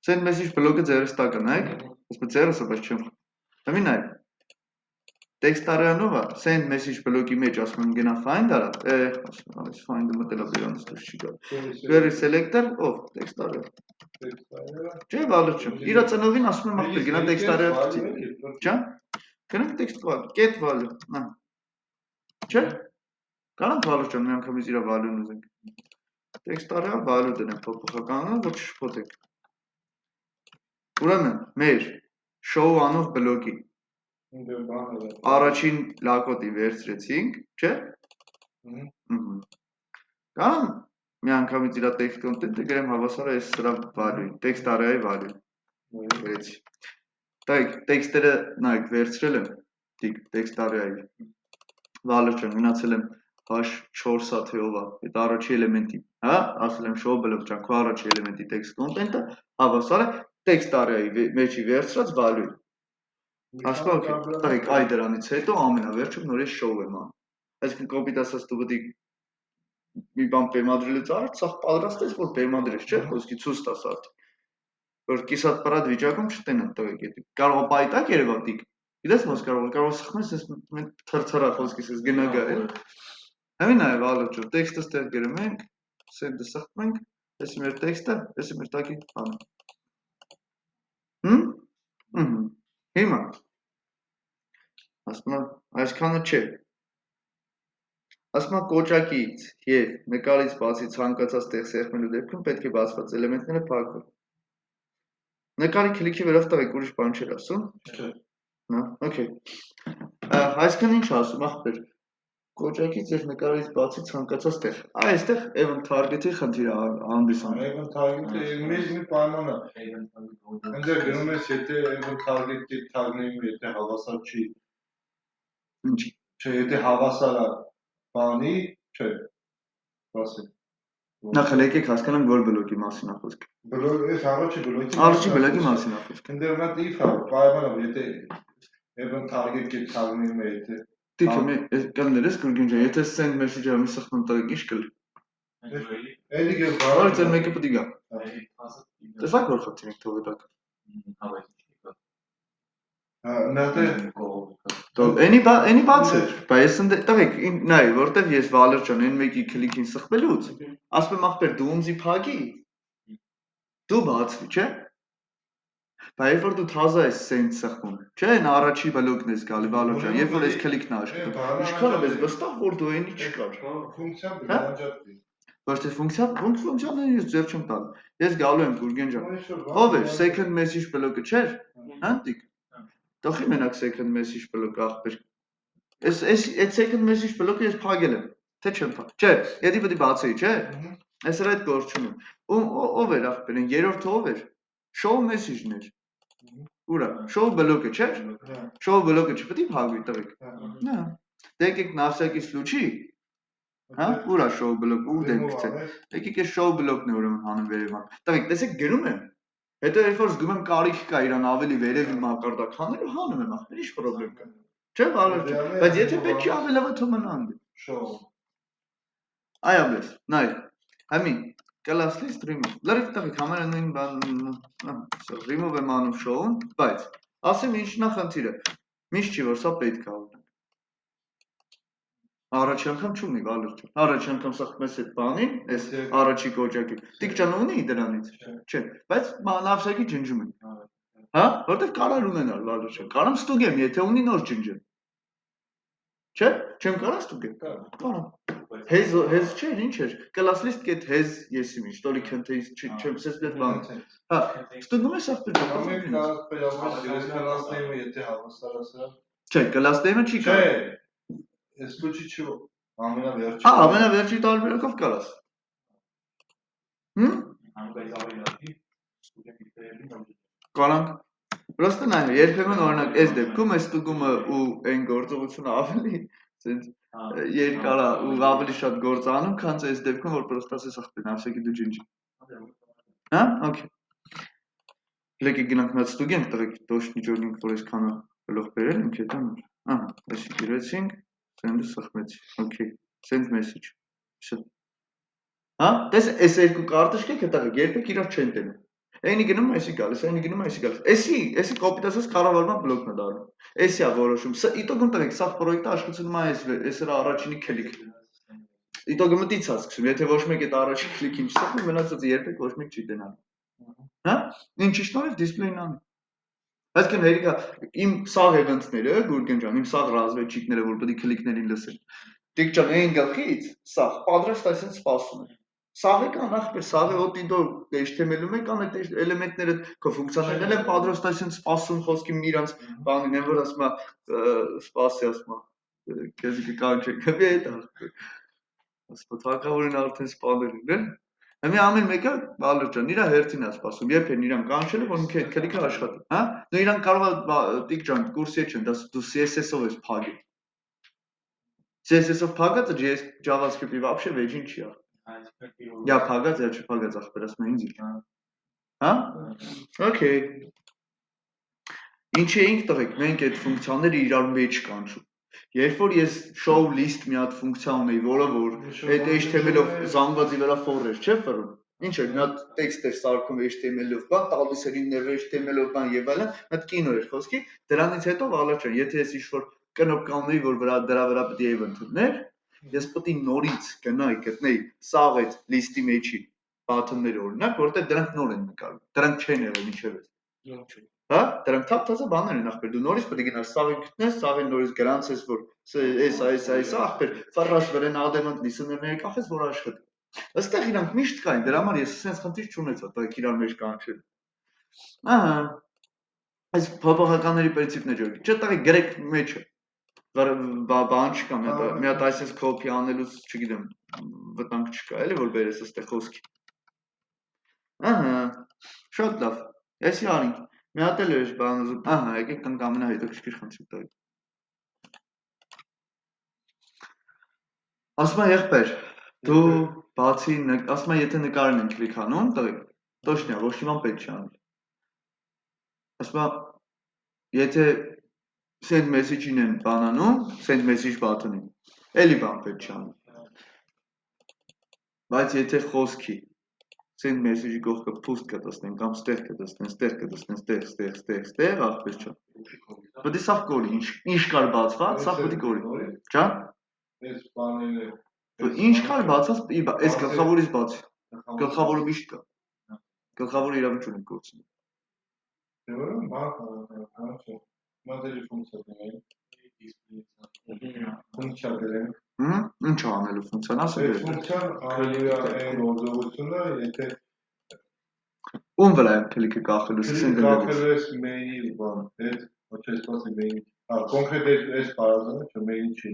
Send message բլոկը ձերս տակը նայեք, ասպես ձերսը բայց չեմ։ Դեմի նայեք։ Տեքստարյանով է send message բլոկի մեջ ասում եմ գնա find արա, այս find-ը մտելա բերանից դուրս չի գա։ Query selector, ով, տեքստարյան։ Չէ, value չեմ։ Իրա ծնողին ասում եմ ախպեր գնա տեքստարյան գցի։ Ջան։ Գնանք text value, get value, նա։ Չէ։ Կանանք value ջան, մի անգամից իրա value-ն ուզենք։ Տեքստարյան value դնենք փոփոխականանը, ոչ շփոթեք։ Ուրեմն, մեր show անող բլոկի առաջին լակոտի վերցրեցինք, չէ։ Կամ մի անգամից իրա text content-ը գրեմ հավասար է սրա value-ին, տեքստարյայի value-ին։ Գրեցի։ Տայք, տեքստերը նայեք վերցրել եմ, դիք տեքստարյայի value ջան, գնացել եմ H4-ա թե ով է, այդ առաջի էլեմենտի, հա, ասել եմ show block ջան, քո առաջի էլեմենտի text content-ը հավասար է տեքստարյայի մեջի վերցրած value-ին։ Ասում եմ, տայք, այ դրանից հետո ամենավերջում նորից show եմ անում։ Այսինքն կոպիտ ասած դու պետք է մի բան բեմադրելուց առաջ սա պատրաստես, որ բեմադրես, չէ՞, խոսքի ցույց տաս արդեն։ Որ կիսատ պրատ վիճակում չտենան տղեկ էդի։ Կարող է պայտակ երևա դիք։ Գիտես ոնց կարող սխմես, ես թրթրա խոսքիս ես գնա գա է։ Համին այ value ջան, տեքստը ստեղ գրում ենք, send-ը սխմում ենք, էսի մեր տեքստը, էսի մեր տակի բանը։ Հիմա ասում եմ, այսքանը չէ։ Ասում եմ կոճակից եւ նկարից բացի ցանկացած տեղ սեղմելու դեպքում պետք է բացված էլեմենտները փակվեն։ Նկարի քլիքի վրով տվեք ուրիշ բան չէր ասում։ Չէ։ Հա, okay։ Այսքան ինչ ասում ախպեր։ Կոճակից եւ նկարից բացի ցանկացած տեղ։ Այստեղ even target-ի խնդիրը հանդիսանում է։ Even target-ը մի պայման է։ Այնտեղ գնում ես, եթե even target-ի tag-ը եթե հավասար չի։ Ինչի։ Չէ, եթե հավասար է բանի, չէ։ Ասեք։ Նախ եկեք հասկանանք որ բլոկի մասին է խոսքը։ Բլոկ, այս առաջի բլոկի։ Առաջի բլոկի մասին է խոսքը։ Այնտեղ նա if է, պայմանը, եթե even target-ի tag-ը եթե Դիքը մի կներես Գուրգեն ջան, եթե send message-ը մի սխմում տակ ինչ կլի։ Էլի գեր Բարի ձեր մեկը պետք է գա։ Տեսակ որ խնդիր ենք թողի տակ։ Էնի բաց է, բայց ես տղեկ նայ, որտեվ ես value ջան այն մեկի քլիքին սխմելուց, ասում եմ ախպեր դու ումզի փակի։ Դու բացվի, չէ՞։ Բայց երբ որ դու թազա ես send սխմում, չէ՞, այն առաջի բլոկն ես գալի value ջան, երբ որ ես քլիքն աշխատում։ Ինչքան եմ ես վստահ որ դու այնի չկար։ Ֆունկցիան բնաջատվի։ Ոչ թե ֆունկցիաները ես ձեր չեմ տալու։ Ես գալու եմ Գուրգեն ջան։ Ով է second message բլոկը չէ՞։ Հանդիկ։ Տոխի մենակ second message բլոկը ախպեր։ Այս այդ second message բլոկը ես փակել եմ, թե չեմ փակ։ Չէ, եթե պետք է բացեի, չէ՞։ Այս էր այդ գործում եմ։ Ով էր ախպեր, երրորդը ով էր։ Show message-ն էր։ Ուրա, show բլոկը չէ՞։ Show բլոկը չպետք է փակվի տղեկ։ Հա։ Դե եկեք նավսակի սլուչի։ Հա, ուրա show բլոկ ու դենք գցել։ Եկեք այս show բլոկն է ուրեմն հանում վերևան։ Տղեկ, տեսեք գրում եմ։ Հետո երբ որ զգում եմ կարիք կա իրան ավելի վերևի մակարդակ հանելու, հանում եմ ախպեր, ի՞նչ խնդրեմ կա։ Չէ, բարոյ, բայց եթե պետք չի ավելավա թող մնա անդի։ Show։ Այ ամես, նայ, Համի class list remove։ Լրիվ տղեկ համենայն բան remove եմ անում show-ն, բայց ասեմ ինչն է խնդիրը։ Միշտ չի որ սա պետք է օրինակ։ Առաջի անգամ չունի Վալեր ջան։ Առաջի անգամ սա մեզ այդ բանին, այս առաջի կոճակի։ Տիկճան ունի դրանից։ Չէ, բայց նավսակի ջնջում են։ Հա, որտեվ կարող ունենալ Վալեր ջան։ Կարամ ստուգեմ, եթե ունի նոր ջնջեմ։ Չէ, չեմ կարող ստուգեմ։ Կարամ։ Հեզ չէ, ինչ էր։ Class list get has եսի միշտ, տոլի քնթեից չեմ սես դե բան։ Հա, ստուգում ես ախպեր ջան։ Ամեն կար պերամոս ես կլասնեյը եթե հավասարասրա։ Չէ, class name-ը չի Չէ։ կարող։ Ես քուչի չի ամենավերջին։ Հա, ամենավերջի տարբերակով կարաս։ Կարանք։ Պրոստը նայ, երբեմն օրինակ այս դեպքում այս ստուգումը ու այն գործողությունը ավելի ցենց երկար է ու ավելի շատ գործ անում, քան այս դեպքում որ պրոստը ասես ախպեր, ասեկի դու ջնջի։ Հա? Okay։ Լեկի գնանք նա ստուգենք, տղեկ դոշնի ջորնինք, որ այսքանը գլուխ բերել ենք, հետո ահա, այսի գրեցինք, send-ը սխմեցի։ Okay, send message։ Շա։ Հա? Տես այս երկու կարտուշկը տղեկ երբեք իրար չեն տենում։ Այնի գնում այսի գալիս, այնի գնում այսի գալիս։ Էսի կոպիտասած կառավարման բլոկն է դառնում։ Էսի է որոշում։ Սա իտոգում տղեկ, սա պրոյեկտը աշխատում է այս էրա առաջինի քլիկ։ Իտոգը մտից է սկսում, եթե ոչ մեկ այդ առաջին քլիկին չսխմի, մնացածը երբեք ոչ մեկ չի տենալու։ Հա? Ինչի շնորհիվ դիսպլեյն անում։ Այսինքն հերիքա իմ սաղ էվենտները, Գուրգեն ջան, իմ սաղ ռազվեջիկները, որ պետք է քլիկներին լսեն։ Տիկ ջան, այն գլխից սաղ պատրաստ այսպես սպասում է։ Սաղը կան ախպեր, սաղը օտիդո HTML-ում է կան այդ էլեմենտները, քո ֆունկցիաներն են պատրաստ այսպես սպասում խոսքի իրանց բանին են, որ ասում է սպասի ասում է, քեզ կկանչի, կվի այդ ախպեր։ Ասում թակավորին արդեն սպանել են, Հիմա ամեն մեկը Վալեր ջան, իրա հերթին է սպասում, երբ են իրան կանչել, որ ինքը այդ քլիկը աշխատի, հա? Նո իրան կարող է տիկ ջան, կուրսի չեն, դու CSS-ով ես փագել։ CSS-ով փագածը JavaScript-ի вообще վեճին չի ա։ Я փագած, я չփագած ախպեր, ասում են ինձ։ Հա? Okay։ Ինչ էինք տղեկ, մենք այդ ֆունկցիաները իրար մեջ կանչում։ Երբ որ ես show list մի հատ ֆունկցիա ունեի, որը որ այդ HTML-ով զանգվածի վրա for էր, չէ՞ ֆռում։ Ինչ էր, մի հատ տեքստ էր սարքում HTML-ով, բան, տալիս էր իններ HTML-ով բան եւ այլն, մի հատ կինո էր խոսքի, դրանից հետո Վալեր ջան, եթե ես ինչ-որ կնոպկա ունեի, որ դրա վրա պետք է event ուներ, ես պետք է նորից գնայի գտնեի սաղ այդ list-ի մեջի button-ները օրինակ, որտեղ դրանք նոր են նկարվում։ Դրանք չեն եղել ինչեւս։ Հա, դրանք թափ-թազա բաներ են ախպեր, դու նորից պետք է գնաս սաղին գտնես, սաղին նորից գրանցես, որ այս ախպեր, ֆարրաշ վրեն ադեմանտ լիսներները կախես, որ աշխատի։ Այստեղ իրանք միշտ կային, դրա համար ես sense խնդիր չունեցա, տակ իրար մեջ կանչել։ Ահա։ Այս փոփոխականների պրինցիպն է ջոկի։ Չէ՞ տղեկ գրեք մեջը։ Բան չկա, մի հատ այսպես copy անելուց, չգիտեմ, վտանգ չկա, էլի որ բերես այստեղ խոսքի։ Ահա։ Շատ լավ։ Էսի արինք։ Մի հատ էլ էր բան ուզում, ահա, եկեք կանք ամենահետաքրքիր խնդիր տալի։ Ասում եմ եղբայր, դու բացի, ասում եմ եթե նկարել են կլիկ անում, տղեկ, точно, ոչ մի բան պետք չի անել։ Ասում եմ, եթե send message-ին են բան անում, send message button-ին, էլի բան պետք չի անել։ Բայց եթե խոսքի send message-ի կողքը post կտեսնեն կամ ստեղ կտեսնեն, ստեղ կտեսնեն, ստեղ, ախպեր չա։ Պետք է սա կորի, ինչ կար բացված, սա պետք է կորի։ Ճա։ Այս բաները Ինչ կար բացած, այս գլխավորից բացի։ Գլխավորը միշտ կա։ Գլխավորը իրավունք չունի գործում։ Դե որը բան, մոդելի ֆունկցիաներ ֆունկցիա դերեն։ Ինչ անելու ֆունկցիան, ասել Այս ֆունկցիան այն գործողությունը, եթե ում վրա է քլիկը կախելու, Քլիկ կախելու ես main-ի բան, այդ ոչ ես սպասի main-ի։ Կոնկրետ այս parallel-ը չէ main-ի չի։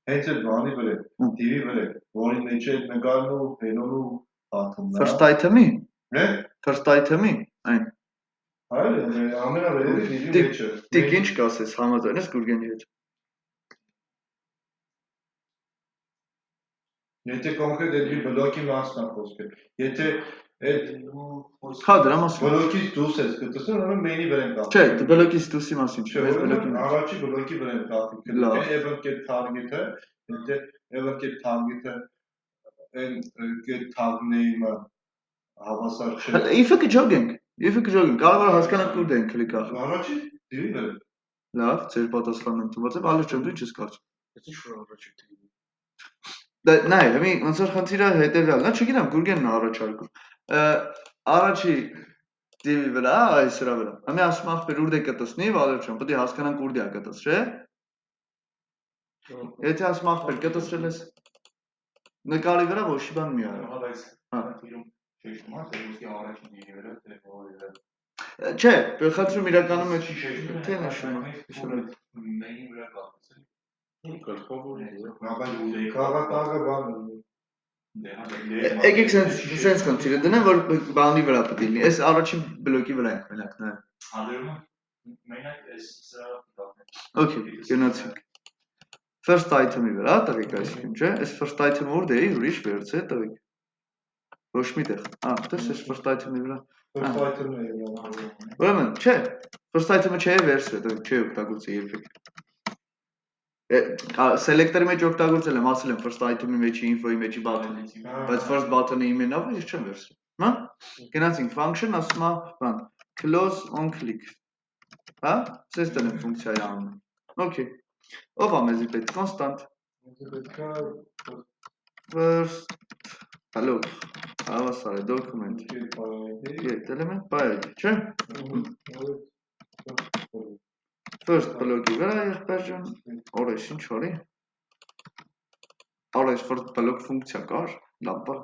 Հենց այդ բանի վրա, div-ի վրա, որի մեջ է նկարելու, հենելու բաթոնը։ First item-ի։ Հե? First item-ի, այն։ Այո, ամենավերևի div-ի մեջը։ Տիկ ինչ կասես, համաձայն ես Գուրգենի հետ։ Եթե կոնկրետ այդ բլոկի մասն է խոսքը, եթե այդ Հա, դրա մասին։ բլոկից դուրս ես գտնում, ուրեմն main-ի վրա են կախվում։ Չէ, բլոկից դուրսի մասին չէ, այս բլոկի մեջ։ Առաջի բլոկի վրա են կախվում։ Ever get target-ը, եթե ever get target-ը այն get tag-ը հավասար չէ։ If-ը կջոգենք, կարող է հասկանանք ուր դեն կլիկախ։ Առաջի դիվի վեր։ Լավ, ձեր պատասխանն ընդունված է, Վալեր ջան, դու ինչ ես կարծում։ Ես ինչ որ առաջի թիվի։ Նայ, հիմի ոնց որ խնդիրը հետևյալն է, չգիտեմ, Գուրգենն է առաջարկում։ Առաջի դիվի վրա, այս սրա վրա։ Հիմի ասում ախպեր ուր դե կտեսնի, Վալեր ջան, պետք է հասկանանք ուր դե է կտես, չէ՞։ Եթե ասում ախպեր կտեսրել ես նկարի վրա ոչ մի բան մի արա։ Հələ այս Հա։ խնդիրում շեշտում է, թե ոսկի առաջին դիվի վրա, թե որի վրա։ Չէ, խնդրում իրականում է թե նշում է։ Մենի վրա կապեցել։ Գլխավոր Քաղաքը բան Եկեք sense խնդիրը դնեմ, որ բանի վրա պետք է լինի։ Այս առաջին բլոկի վրա ենք մենակ նայ։ Հադրում մենակ այս սրա կապն է։ Okay, գնացինք։ First item-ի վրա տվեք այսինքն, չէ՞։ Այս first item-ը որտե է, ուրիշ վերց է տվեք։ Ոչ մի տեղ։ Տես այս first item-ի վրա։ Ֆայթերն է։ Ուրեմն, չէ, first item-ը չէ, վերցրել, տվեք, չէ օգտագործել երբեք։ Selector-ի մեջ օգտագործել եմ, ասել եմ first item-ի մեջի info-ի մեջի button-ը, բայց first button-ը իմենավ է, ես չեմ վերցրել։ Հա? Գնացինք function, ասում է, բան, close on click։ Հա? Սենց դնեմ ֆունկցիայի անունը։ Okay։ Ով է մեզի պետք constant։ First hello հավասար է document get element file, չէ՞։ First block-ի վրա եղբայր ջան, օրես ինչ արի։ Օրես first block ֆունկցիա կար, լավ բա։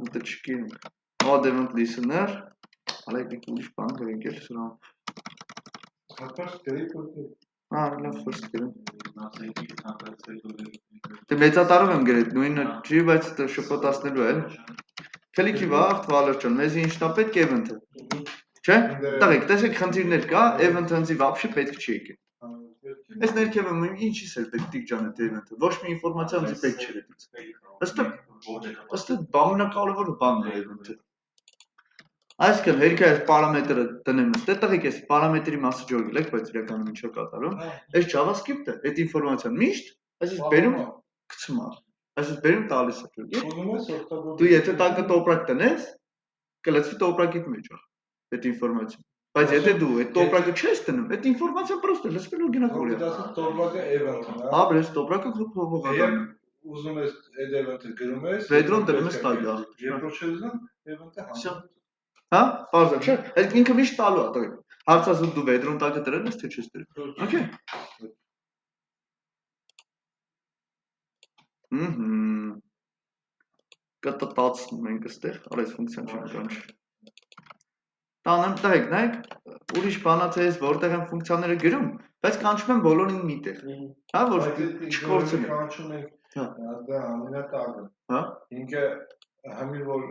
Ուտը չգիտենք։ Add event listener, հալեք ուրիշ բան գրենք էլ սրա։ Հակաշ դերի կոդի։ Լավ first գրեմ։ Դե մեծատարով եմ գրել, նույնը չի, բայց շփոթացնելու է։ Քլիքի վաղ, Վալեր ջան, մեզ ինչն է պետք event-ը։ Չէ՞։ Տղեկ, տեսեք խնդիրներ կա, event-ը ինձ вообще պետք չի եկել։ Այս ներքևը ինչի՞ս էր պետք տիկ ջան այդ event-ը։ Ոչ մի ինֆորմացիա ինձ պետք չէր այդից։ Ըստ բամնակալավոր բանն է event-ը։ Այսինքն հերիք այս պարամետրը դնեմ ըստե, տղեկ այս պարամետրի մասը ջոգել եք, բայց իրականում ինչա կատարում։ Այս JavaScript-ը, այդ ինֆորմացիան միշտ, այսպես բերում գցում է։ Այսպես բերում տալիս է ջոգի։ Դու եթե տակը տոպրակ տնես, կլցվի տոպրակիդ մեջ այդ ինֆորմացիան։ Բայց եթե դու այդ տոպրակը չես տնում, այդ ինֆորմացիան պրոստը լցվել ու գնա կորյա։ Տոպրակը event-ն է։ Հա, բրես տոպրակը փոխողական է։ Ուզում ես այդ event-ը գրում ես, Vedron դնում ես տագա։ Երբ որ չես ուզում, event-ը Всё։ Հա, բարձր չէ։ Այդ ինքը միշտ տալու է, տղեկ։ Հարցազու դու Vedron տակը դրել ես թե չես դրել։ Okay։ Կտտացնում ենք այստեղ, արես ֆունկցիան չենք կանչ։ Տանեմ, տղեկ, նայեք, ուրիշ բանա թե ես որտեղ եմ ֆունկցիաները գրում, բայց կանչում եմ բոլորին միտեղ։ Հա, որ չկորցնեմ։ Կանչում ենք դա ամենակարգը։ Հա։ Ինքը համին որ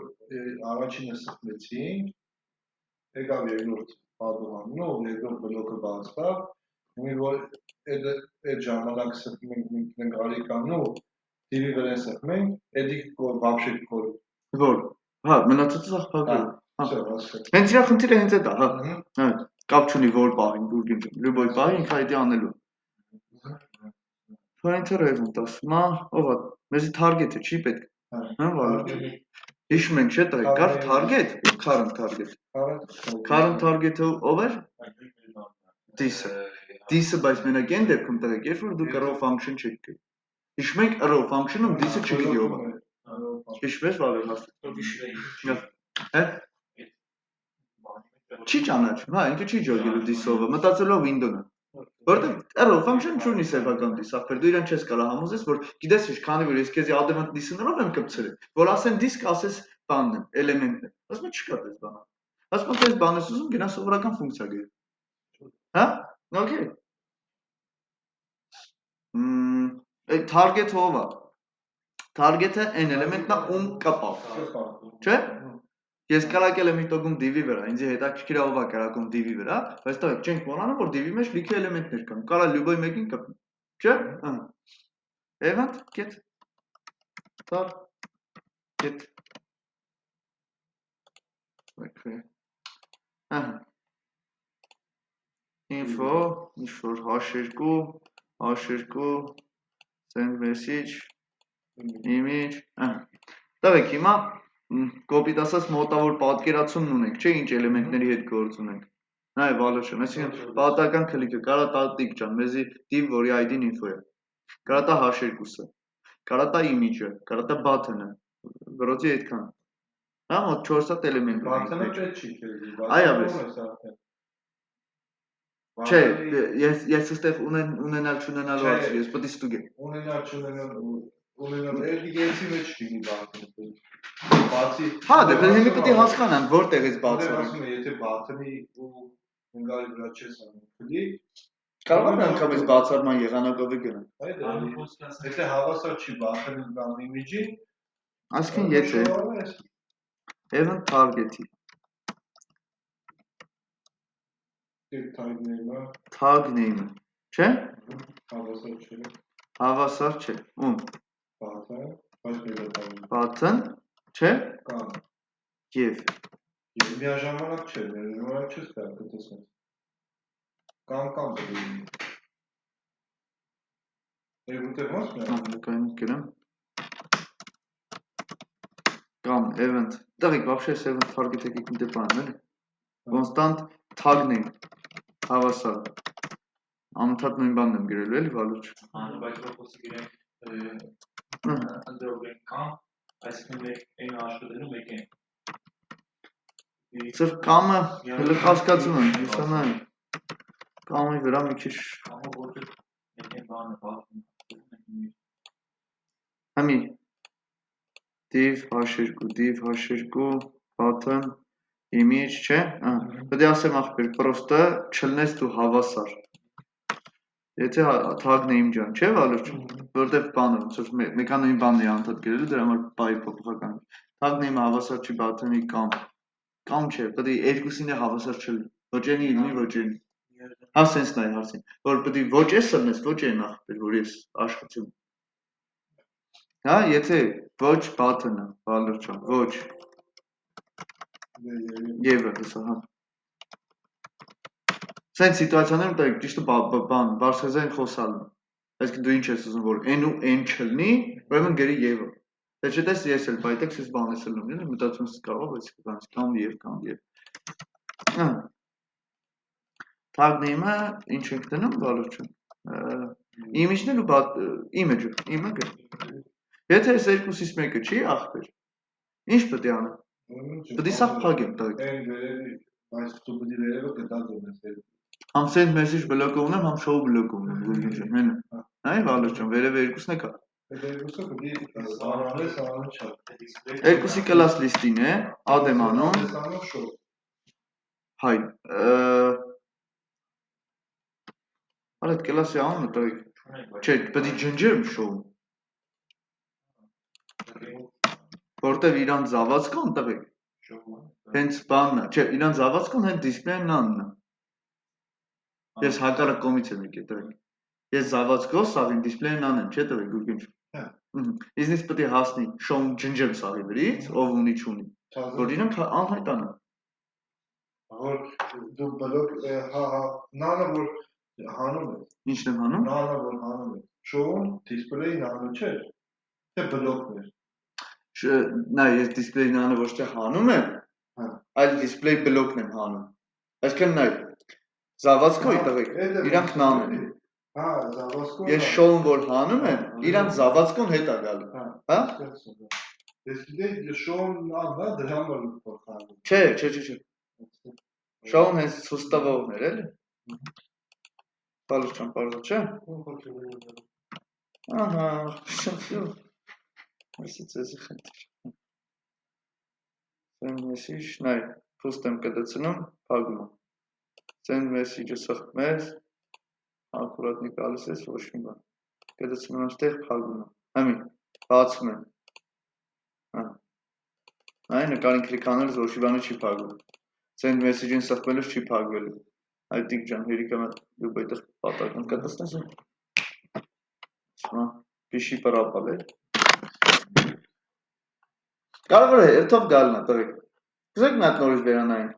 առաջինը սխմեցինք, եկավ երկրորդ պատողանն ու երկրորդ բլոկը բացավ, համին որ այդ ժամանակ սխմում ենք նկարի կանու, դիվի վրա սխմենք, էդի вообще կոր։ Որ։ Հա, մնացածը սաղ փակել։ Всё, հասկացա։ Հենց իրա խնդիրը հենց այդ է, հա։ Հա, կապ չունի որ պահին, Գուրգեն ջան, լյուբոյ պահի ինքը այդ է անելու։ Pointer event ասում է, ով է, մեզի target-ը չի պետք։ Հա, Վալեր։ Հիշում ենք չէ՞ տղեկ, կար target, current target։ Current target-ը ով էր։ This-ը։ This-ը բայց մենակ այն դեպքում տղեկ, երբ որ դուք arrow function չեք գրում։ Հիշում եք arrow function-ում this-ը չգիտի ով է։ Հիշում ես Վալեր հաստատ։ Հա։ Չի ճանաչում, հա, ինքը չի ջոգելու this-ով, մտածելու window-ն է։ Որտեղ arrow function չունի սեփական this, ախպեր դու իրան չես կարող համոզես, որ գիտես ինչ, քանի որ ես քեզի add event listener-ով եմ կպցրել, որ ասեն disk, ասես բանն է, էլեմենտն է։ Ասում եմ չկա դες բանը։ Ասում եմ դες բան ես ուզում, գնա սովորական ֆունկցիա գրի։ Հա? Okay։ Այդ target-ը ով է։ Target-ը այն էլեմենտն է, ում կապավ։ Չէ՞։ Ես կարակել եմ իտոգում div-ի վրա, ինձ հետաքրքիր է ով է կարակում div-ի վրա, բայց տղեկ չենք մոռանում, որ div-ի մեջ լիքը էլեմենտներ կան։ Կարա լյուբոյ մեկին կպնի։ Չէ՞։ Event get target։ Okay։ Info, ինչ-որ h2 send message image, տվեք հիմա կոպիտ ասած մոտավոր պատկերացումն ունենք, չէ, ինչ էլեմենտների հետ գործ ունենք։ Նայ վալուշն, այսինքն պատահական քլիկը կարա տա տիկ ջան, մեզի div, որի ID-ն info է։ Կարա տա h2-ը, կարա տա image-ը, կարա տա button-ը, վրոցի այդքան։ Հա, մոտ 4 հատ էլեմենտ Բաթանը ունենք։ պետք չի քեզի, Այո, բաթանը Չէ, ես այստեղ ունենալ չունենալու Չէ։ հարցը, ես պետք է ստուգեմ։ ունենալ էդիգենցի մեջ լինի բաթանը։ Բացի Հա, դե հիմա պետք է հասկանան որտեղից Դե բացառենք։ ասում եմ, եթե բաթանի ու ընկալի վրա չես անում քլիկ, Կարող է անգամից բացառման եղանակով գնա։ Եթե հավասար չի բաթանի կամ image-ի, Այսինքն եթե event target-ի tag name-ը tag name-ը, չէ՞։ հավասար չէ, Հավասար չէ։ Ում։ բաթը, բայց վերադառնում Button, չէ՞։ կամ Եվ եւ միաժամանակ չէ, միաժամանակ չես կարող տեսնել։ Կամ պետք է։ Որտեղ ոնց մնա։ Անկայն գրեմ։ Կամ event, դեռ вообще event target-ը գիտի բանն էլի։ Constant tag name հավասար։ Ամթատ նույն բանն եմ գրելու էլի վալուչ։ Բայց ոքոսի գրենք ընդրոգեն կամ այսինքն մեկ այն աշխատելու մեկ են։ Սր կամը հələ հասկացում եմ, հուսանայում։ Կամի վրա մի քիչ Կամը որտեղ մեկ են բանը բացում։ Համի div h2 button image չէ։ Պետք է ասեմ ախպեր, պրոստը չլնես դու հավասար։ Եթե tag name ջան, չէ՞ վալուչ, որտեղ բանը, ոնց որ մեկանոյի բանն է անդադ գրելու, դրա համար բայ փոփոխական։ Tag name-ը հավասար չի button-ի կամ չէ, պետք է երկուսին է հավասար չլինի։ Ոչ այնի լինի, ոչ այնի։ Հա, սենց նայ հարցին, որ պետք է ոչ էս լնես, ոչ այն ախպեր, որ ես աշխատում։ Հա, եթե ոչ button-ը, վալուչ ջան, ոչ Եվը, հեսա, հա։ Սենց սիտուացիաներում տակ ճիշտը բան, բարձրազայն խոսալն է։ Այսինքն դու ինչ ես ուզում, որ n ու n չլինի, ուրեմն գրի Եվը։ Դե չտես ես էլ բայտեքս ես բան ես լնում, էլի մտածում ես կարող ես բանից կամ եւ։ Tag name-ը ինչ ենք դնում վալուչը։ Image-ն ու image-ը։ Եթե այս երկուսից մեկը չի ախպեր, ինչ պետք է անեմ։ Պետք է սա փակեմ տակ։ Այն վերևի, բայց դու պետք է վերևը գտած ունես։ Համ send message բլոկը ունեմ, համ show բլոկը ունեմ, գուրգին ջան, հենա։ Նայ վալուչ ջան, վերևը երկուսն է կա։ Այդ երկուսը պետք է անանես, անանը չա։ Երկուսի class list-ին է, add եմ անում։ Անանես show։ Հայ, Արա այդ class-ի անունը տղեկ։ Չէ, պետք է ջնջեմ show։ Որտեվ իրան զավացք կան տղեկ։ Հենց բանն է, չէ, իրան զավացք կան հենց display-ն անունն է։ Ես հակառակ կողմից եմ եկել տղեկ։ Ես զավացքով սաղին display-ն անեմ, չէ տղեկ գուրգին։ Իզնից պետք է հասնի show-ն ջնջեմ սաղի վրից, ով ունի չունի։ Որ իրանք անհայտ անեն։ Որ դու բլոկ, հա, նանը որ հանում է։ Ինչն եմ հանում։ Նանը որ հանում է։ Show-ն display-ն անում չէ։ Թե բլոկն է։ Նա ես display-ն անը ոչ թե հանում եմ, այլ display բլոկն եմ հանում։ Այսինքն նայ, զավացքով տղեկ, իրանք նան են։ Հա, զավացքով։ Ես show-ն որ հանում եմ, իրանք զավացքով հետ է գալու։ Հա։ Ես գիտեի show-ն նանն է, դրա համար փոխանում։ Չէ։ Show-ն հենց ցույց տվողն էր, էլի։ Բալուչ ջան, բարձր չէ։ Ահա, շփյու։ Այսի ծեզի խնդիր։ Send message, նայ, post եմ կդցնում, փակում եմ։ Send message-ը սխտում ես, ակուրատնի գալիս ես, ոչ մի բան։ Կդցնում եմ ստեղ, փակում եմ։ Համի, բացում եմ։ Հա։ Նայ, նկարին կլիկ անելուց ոչ մի բանը չի փակվում։ Send message-ին սխտվելուց չի փակվելու։ Այ տիկ ջան, հերիքա մատ դու այդտեղ պատական կտեսնես։ Հա, պիշի պրապալ է։ Կարող է երթով գալն է, տղեկ։ Կուզեք մի հատ նորից վերանայենք։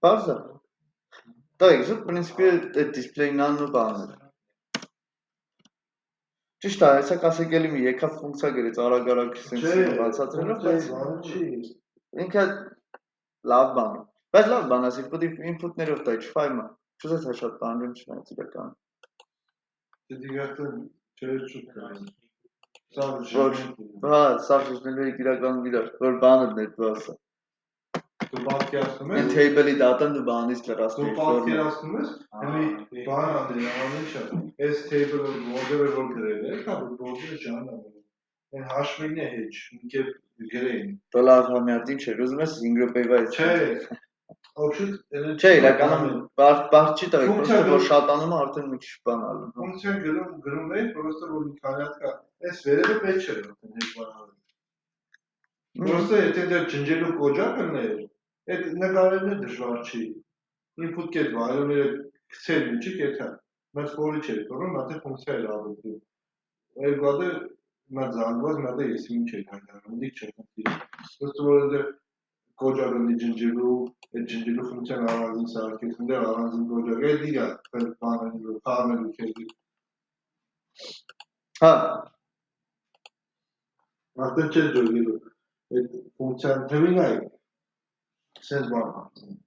Բարձա։ Տղեկ, զուտ պրինցիպի այդ դիսպլեյն անն ու բանն է։ ճիշտ է, հեսա կասեք էլի մի եկավ ֆունկցիա գրեց արագ-արագ sense բացատրելով, բայց չի։ ինքը լավ բան է։ Բայց լավ բան է, պետք է input-ներով տա, չփայմա։ Չուզես հա շատ բանջում չնայած իրական։ Դե դիգարտը չէր չուտ։ Սա Ոչ, հա, սա շուտների իրականում իրար, որ բանը ներդրած է։ դու պատկերացնում Այն ես։ table-ի data-ն դու բանից լրացնի Դու պատկերացնում ես, մի բան անդրի անիշը, այս table-ը model-ը որ գրել է, հա model-ը ջանա։ Այն հաշվին է հեչ, մի կերպ գրեին։ Դա լավ համյատին չէր, ուզում ես 5 րոպեվայից։ Չէ, օգուտ, Չէ, իրականում բարդ չի տվել, Ֆունկցիա պրոստը որ շատանում է արդեն մի քիչ բան ալու։ ֆունկցիան գրում է, պրոստը որ մի քանի հատ կա, այս վերևը պետք չէ արդեն հետ բանալու։ Պրոստը եթե դեռ ջնջելու կոջակ կներ, այդ նկարելն է դժվար չի։ Input կետ վայրումները քցել ինչի կեթա։ Մեծ խորի չէ, որում մատը ֆունկցիա էր ավելտի։ Երկու հատ մատ զանգված, մատը ես ինչ չէ հայտարարում, դիք չէ։ Պրոստը որ դեռ կոջակը ջնջելու, այդ ջնջելու ֆունկցիան առանձին սարքես, դեռ առանձին կոջակ է դիգա, բանալու, խառնելու քեզի։ Հա, Արդեն չէ ջոգելու, այդ ֆունկցիան թվին այ, սենց բան հատում։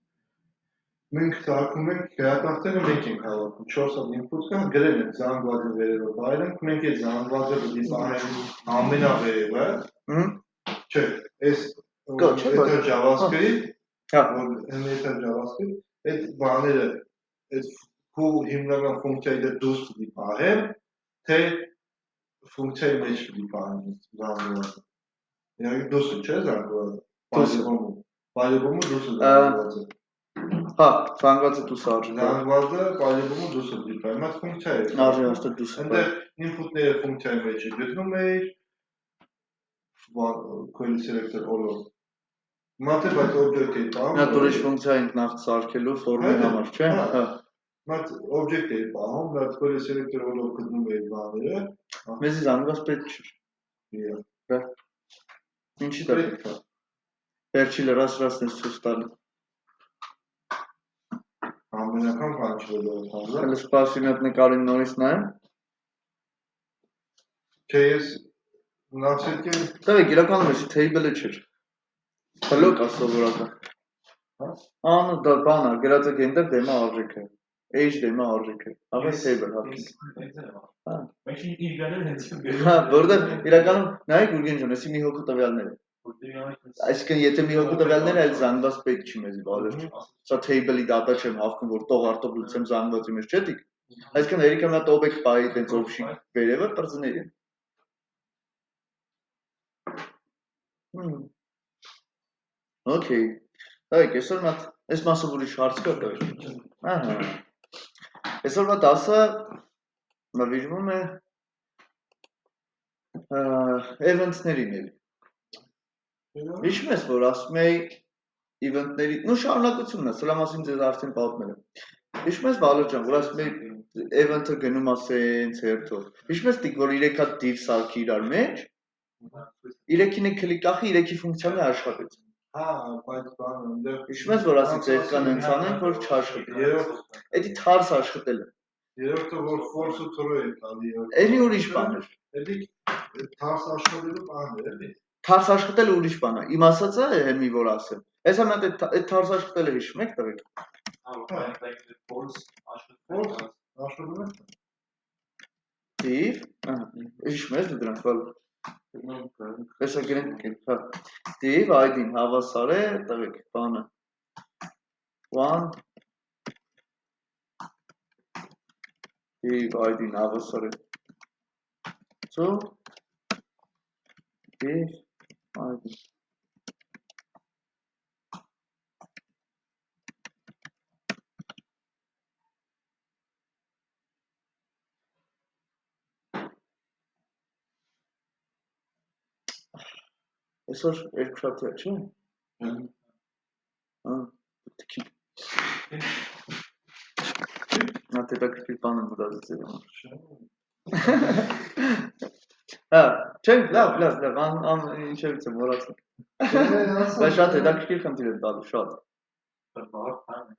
Մենք սարքում ենք, գրատախտերը մենք ենք հավաքում, 4 հատ input կա, գրել ենք զանգվածը վերևը բայրենք, մենք այդ զանգվածը բդի պահենք ամենավերևը, չէ, այս հետը JavaScript, հետը JavaScript, այդ բաները, այդ քու հիմնական ֆունկցիայի դե դուս բդի պահեմ, թե ֆունկցիայի մեջ բդի պահեմ զանգվածը։ Իհարկե դուսը չէ զանգվածը, պայլոբոմը դուսը զանգվածը։ հա, զանգվածը դուս արժի։ Զանգվածը պայլոբոմը դուսը բդի պահեմ, այդ ֆունկցիա է։ Արժի հաստատ դուսը։ Այնտեղ input-ները ֆունկցիայի մեջ է գտնում էիր, query selector all-ով։ Մատը բայց object էի պահում։ Նա ուրիշ ֆունկցիա ենք նախ սարքելու ֆորմի համար, չէ՞։ Հա։ Մատ object էի պահում, դա query selector all-ով գտնում էի բաները։ Մեզի զանգված պետք չէր։ Իա։ Ինչի դա պետք է։ Վերջի լրացրածն ես ցույց տալու։ Ամենական կանչվելու է հազար։ Հələ սպասյունատ նկարին նորից նայեմ։ Չէ, ես նացետի Տվեք, իրականում էսի table-ը չէր։ Բլոկ է սովորական։ Անու դա բան է, գրած է գենդեր դեմա արժեքը։ Age դեմա արժեքը։ Ահա table հատկից։ Հա։ Մենք իր գանել հենց Հա, որտեղ իրականում նայեք Ուրգեն ջան, էսի մի հոգու տվյալներ է։ Այսինքն եթե մի հոգու տվյալներ այլ զանգված պետք չի մեզ բալեր չի։ Սա table-ի data չեմ հավքում, որ տող արտով լուծեմ զանգվածի մեջ, չէ՞ դիք։ Այսինքն երիկա մի հատ object բայ տենց option վերևը բրձների են։ Okay։ Այ այսօր մատ այս մասը ուրիշ հարց կա դա։ Ահա։ Այսօր մատ ասա նվիրվում է event-ներին էլի։ Հիշում ես, որ ասում էի event-ների, նու շարունակությունն է, սրա մասին ձեզ արդեն պատմել եմ։ Հիշում ես Վալեր ջան, որ ասում էի event-ը գնում ասենց հերթով։ Հիշում ես դիք, որ 3 հատ div սարքի իրար մեջ, 3-ին է քլիկ ախի 3-ի ֆունկցիան է աշխատեց։ Հա, բայց բանը այնտեղ Հիշում ես, որ ասից երկան հենց անենք, որ չաշխատի։ Էդի թարս աշխատել է։ Երրորդը որ false-ը true է տալի։ Էլի ուրիշ բան է։ Էդի թարս աշխատելու բան է, էլի։ Թարս աշխատելը ուրիշ բան է։ Իմ ասածը հեմի որ ասեմ։ Այս ամենը այդ թարս աշխատելը հիշում եք տվեք։ Աշխատում է։ Div, հիշում ես դու դրանք բալ։ Հեսա գրենք, հա։ Div ID-ն հավասար է, տվեք բանը։ 1 Div ID-ն հավասար է 2 Div ID Այսօր երկուշաբթի է, չէ՞։ Հա, դուք Նա հետաքրքիր բան եմ մտածել ձեր համար։ Հա, չէ, լավ, ինչևից եմ մոռացել։ Բայց շատ հետաքրքիր խնդիր եմ տալու, շատ։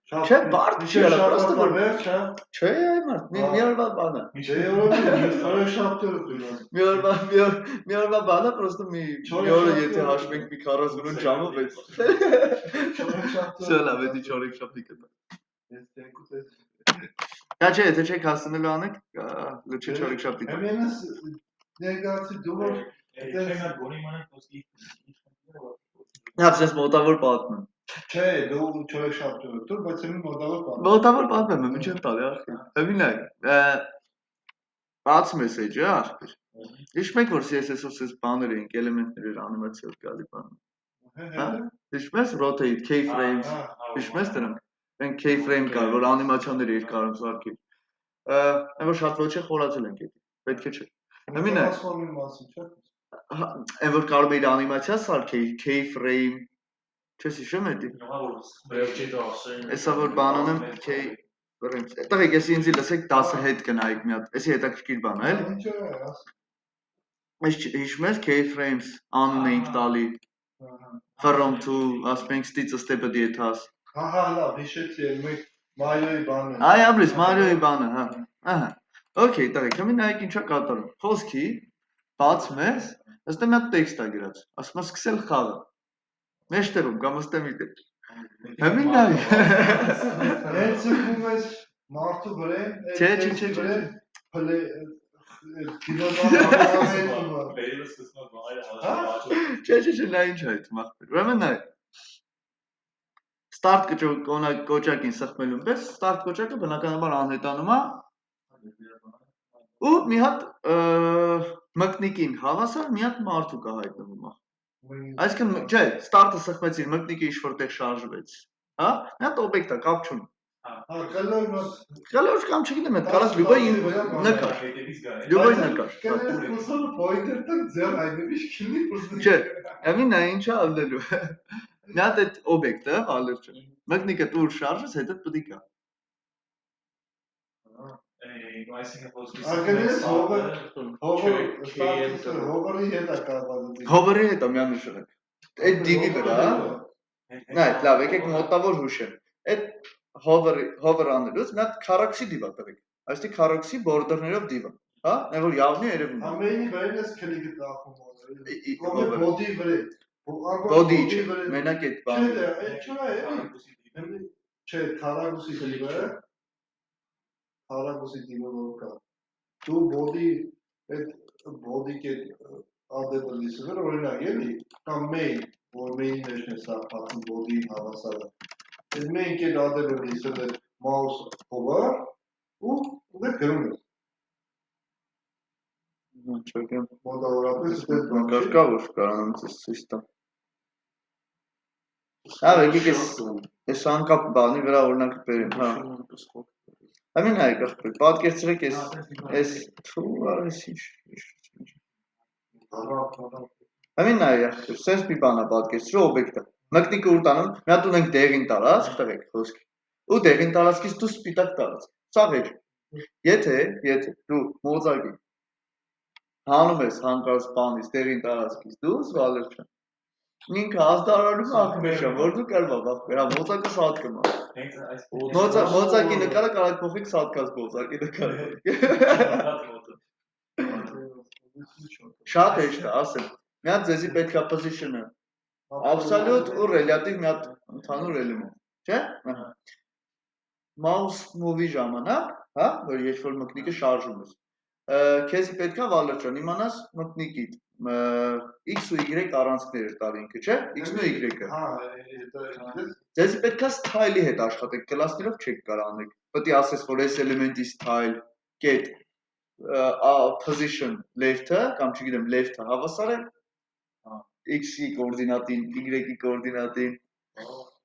Չէ, բարդ չի, Միշտ հələ պրոստը որ վերջ, հա։ չէ, այ մարդ, մի օրվա բան է։ Դե ուրեմն չորեքշաբթի օրը Մի օրվա բան է, պրոստը մի օրը եթե հաշվենք մի 48 ժամը, բայց չորեքշաբթի Շո լավ, էդի չորեքշաբթի կտա։ Ես դենքուց Դա չէ, եթե չեք հասնելու անեք, լուչի չորեքշաբթի։ Ամենս ներգացի դու որ Չեմա գոնի մանակ ոսկի Նա ասես մոտավոր պատմեմ։ չէ, դու չորեքշաբթի օրը դու բայց ինձ մոտավոր բան։ Մոտավոր պատմեմ, մինչև տալի արխի։ Հəmինակ, բաց մեսեջը արխի։ Հիշում եք որ CSS-ով սես բաներ էինք, էլեմենտներ էր անիմացիա գալի բան։ Հա։ Հիշում ես rotate, keyframes, հիշում ես դրանք։ Մենք keyframe կար, որ անիմացիաներ էր կարում սարքել։ Այն որ շատ ոչ է խորացել ենք էդի։ Պետք է չէ։ Հəmինակ, Transform-ի մասին չէ։ այն որ կարող էիր անիմացիա սարքել, keyframe, չես հիշում էդի։ Վերջի դասին։ Էսա որ բանանեմ keyframes։ Այդտեղ եկես ինձի լսեք 10 հետ գնայիք մի հատ։ Էսի հետաքրքիր բան է, էլի։ Ինչ է, աս։ Այս հիշում ես keyframes անուն էինք տալի from to ասում ենք ստիծը ստեպը դիեթաս։ Հա, լավ, հիշեցի, մենք Mario-ի բանն։ Այ ապրես Mario-ի բանը, հա։ Ահա։ Okay, տղեկ, հիմա նայեք ինչա կատարում։ Խոսքի բացում ես, ըստ մի հատ տեքստ է գրած։ Ասում ես սկսել խաղը։ Մեջտեղում կամ ըստ մի տեղ։ Հիմա նայեք։ Հենց զգում ես մարդու վրա, Չէ։ փլե դինոզավրը Չէ, նա ինչ այդ մախբեր։ Ուրեմն նայ։ Start կոճակին սխմելուն պես, start կոճակը բնականաբար անհետանում է ու մի հատ մկնիկին հավասար մի հատ մարդու կա հայտնվում է։ Այսինքն, չէ, start-ը սխմեցիր, մկնիկը ինչ որտեղ շարժվեց, հա? Մի հատ օբյեկտ է, կապ չունի։ Հա, կլոր Կլոր կամ չգիտեմ, այդ կարած լյուբոյ նկար։ Լյուբոյ նկար։ Կլոր կուսանը պոինտեր տակ ձեր այդնվիշ քինի կուսնի։ Չէ, ամին նա ինչա ավլելու։ Մի հատ այդ օբյեկտը, ալերչը։ Մկնիկը դուր շարժես, հետը պետք է գա։ Արգենես հովորի հետ է կապված։ Հովերի հետ է միանշանակ։ Այդ դիվի վրա, նայ, լավ, եկեք մոտավոր հուշեմ։ Այդ հովեր անելուց մի հատ քարոքսի դիվ է տվեք։ Այսինքն քարոքսի բորդերներով դիվ է, հա? Այն որ явно երևում է։ Ամենի վրան էս քլիկը դախում։ Կոմե բոդի վրա։ Բոդի չէ, մենակ այդ բանը։ Չէ, քարոքսի դիվը։ Քարոքսի դիվը որ կա։ Դու բոդի այդ բոդի կետ ադեպլիսը վրա օրինակ էլի կամ main, որ main մեջն է սա բացում բոդի հավասարը։ Այդ main կետ ադեպլիսը դե mouse over ու դե գրում ես։ Չգիտեմ։ Մոտավորապես այդ բան Կար կա որ կարանամ ցույց տամ։ Ահա եկեք այս անկապ բանի վրա օրինակը բերեմ, հա։ Ամեն հայ կախբեր, պատկերացրեք այս թու արես ինչ։ Ամեն հայ ախբեր, սենց մի բան է պատկերացրու օբյեկտը։ Մկնիկը ուր տանում, մի հատ ունենք դեղին տարածք, տվեք խոսքի։ Ու դեղին տարածքից դու սպիտակ տարածք։ Սա վեճ։ Եթե դու մոծակի հանում ես հանկարծ բանից դեղին տարածքից դուրս վալերչը։ Ինքը ազդարարում է ախմեշը, որ դու կարվա բախվեր, հա մոծակը սատկում է։ Մոծակի նկարը կարակ փոխիկ սատկած մոծակի նկարը։ Շատ հեշտ է, ասեմ։ Մի հատ ձեզի պետք է position-ը absolute ու relative մի հատ ընդհանուր էլեմենտ, չէ՞։ Mouse move-ի ժամանակ, հա, որ երբ որ մկնիկը շարժում ես։ Քեզ պետք է վալրջան իմանաս մկնիկիդ x ու y առանցքներ տալ ինքը, չէ՞։ X-ն ու y-ը։ Հա, դա Ձեզ պետք է style-ի հետ աշխատեք, կլասներով չեք կարող անել։ Պետք է ասես, որ այս էլեմենտի style get position left-ը կամ չգիտեմ left-ը հավասար է x-ի կոորդինատին, y-ի կոորդինատին։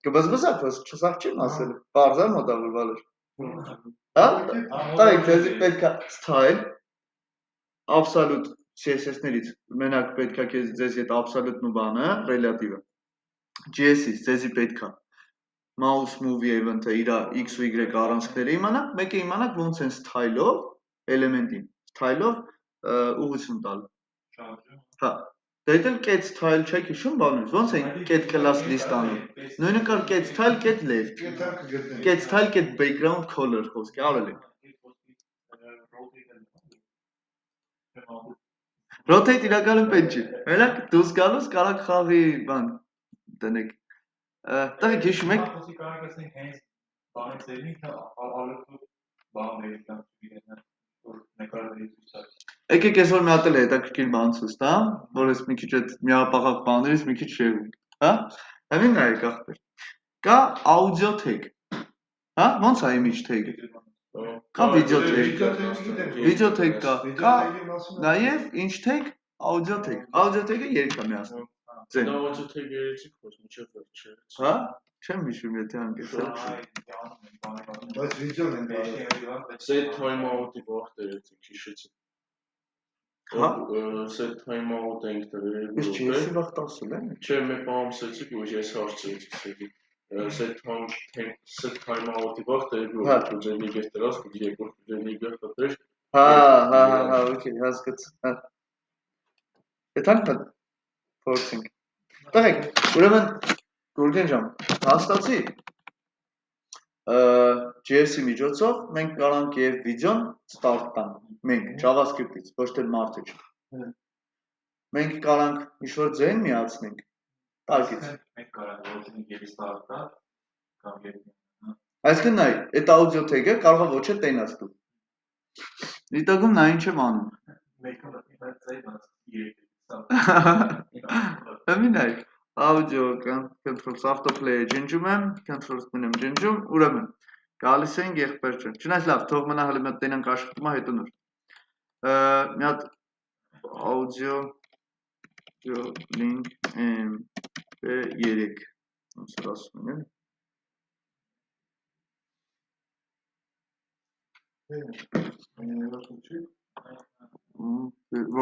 Կբզբզա, չսաղ չեմ ասել։ Բարձր մոտավոր վալեր։ Հա? Տայք ձեզ պետք է style absolute CSS-ներից մենակ պետք է ձեզ հետ absolute-ն ու բանը, relative-ը։ JS-ից ձեզի պետք է mouse move event-ը իր x ու y առանցքները իմանաք, մեկը իմանաք ոնց են style-ով էլեմենտին, style-ով ուղղություն տալ։ Հա, Դա էլ get style չեք հիշում բանից, ոնց է get class list անում։ Նույնը կար get style get left, Կետանքը գտնենք։ get style get background color խոսքի արել ենք։ Rotate իրականում պետք չի։ Մենակ դուրս գալուց կարող խաղի բան տնեք։ Տղեկ հիշում եք։ Եկեք այսօր մի հատ էլ հետաքրքիր բան ցույց տամ, որ ես մի քիչ այդ միապաղաղ բաներից մի քիչ շեղում, հա։ Հəmin նայեք ախպեր։ Կա audio tag, հա, ոնց է image tag-ը։ Կա video tag, video tag կա, նաև ինչ tag, audio tag։ Audio tag-ը երկա միացնում։ Ձեն։ Դա audio tag-ը երեցիք խոս միջև վերջը։ Հա, չեմ հիշում եթե անկեսել։ Բայց վիդեոն են դարել։ Set time out-ի վաղ երեցիք հիշեցի։ Հա։ Set time out ենք դրել։ Ես չեսի վաղ 10-ը լեն։ Չէ, մեկ բան ասեցիք, որ ես հարցրեցի սեդի։ Set time out-ի վաղ դրել Հա։ որ ձեր լիգը դրած, որ երկրորդ ձեր լիգը խփեր։ Հա, okay, հասկաց։ Հա։ Եթանք փորձենք։ Տղեկ, ուրեմն Գուրգեն ջան, հաստացի JS-ի միջոցով մենք կարանք եւ վիդեոն start տանք։ Մենք JavaScript-ից, ոչ թե մարդուց։ Մենք կարանք ինչ-որ ձեն միացնենք։ Տակից։ Մենք կարող ենք եւ start տալ կամ եւ Այսինքն նայ, այդ audio tag-ը կարող է ոչ է տենաս դու։ Դիտակում նա ինչ եմ անում։ մեկը մտի ծայրած Հəmin նայ, audio controls autoplay ջնջում եմ, controls մենեմ ջնջում, ուրեմն գալիս են եղբայր ջան։ Չնայած լավ, թող մնա հələ մի հատ տենանք աշխատում է հետո նոր։ Մի հատ audio link mp3 ոնց որ ասում են,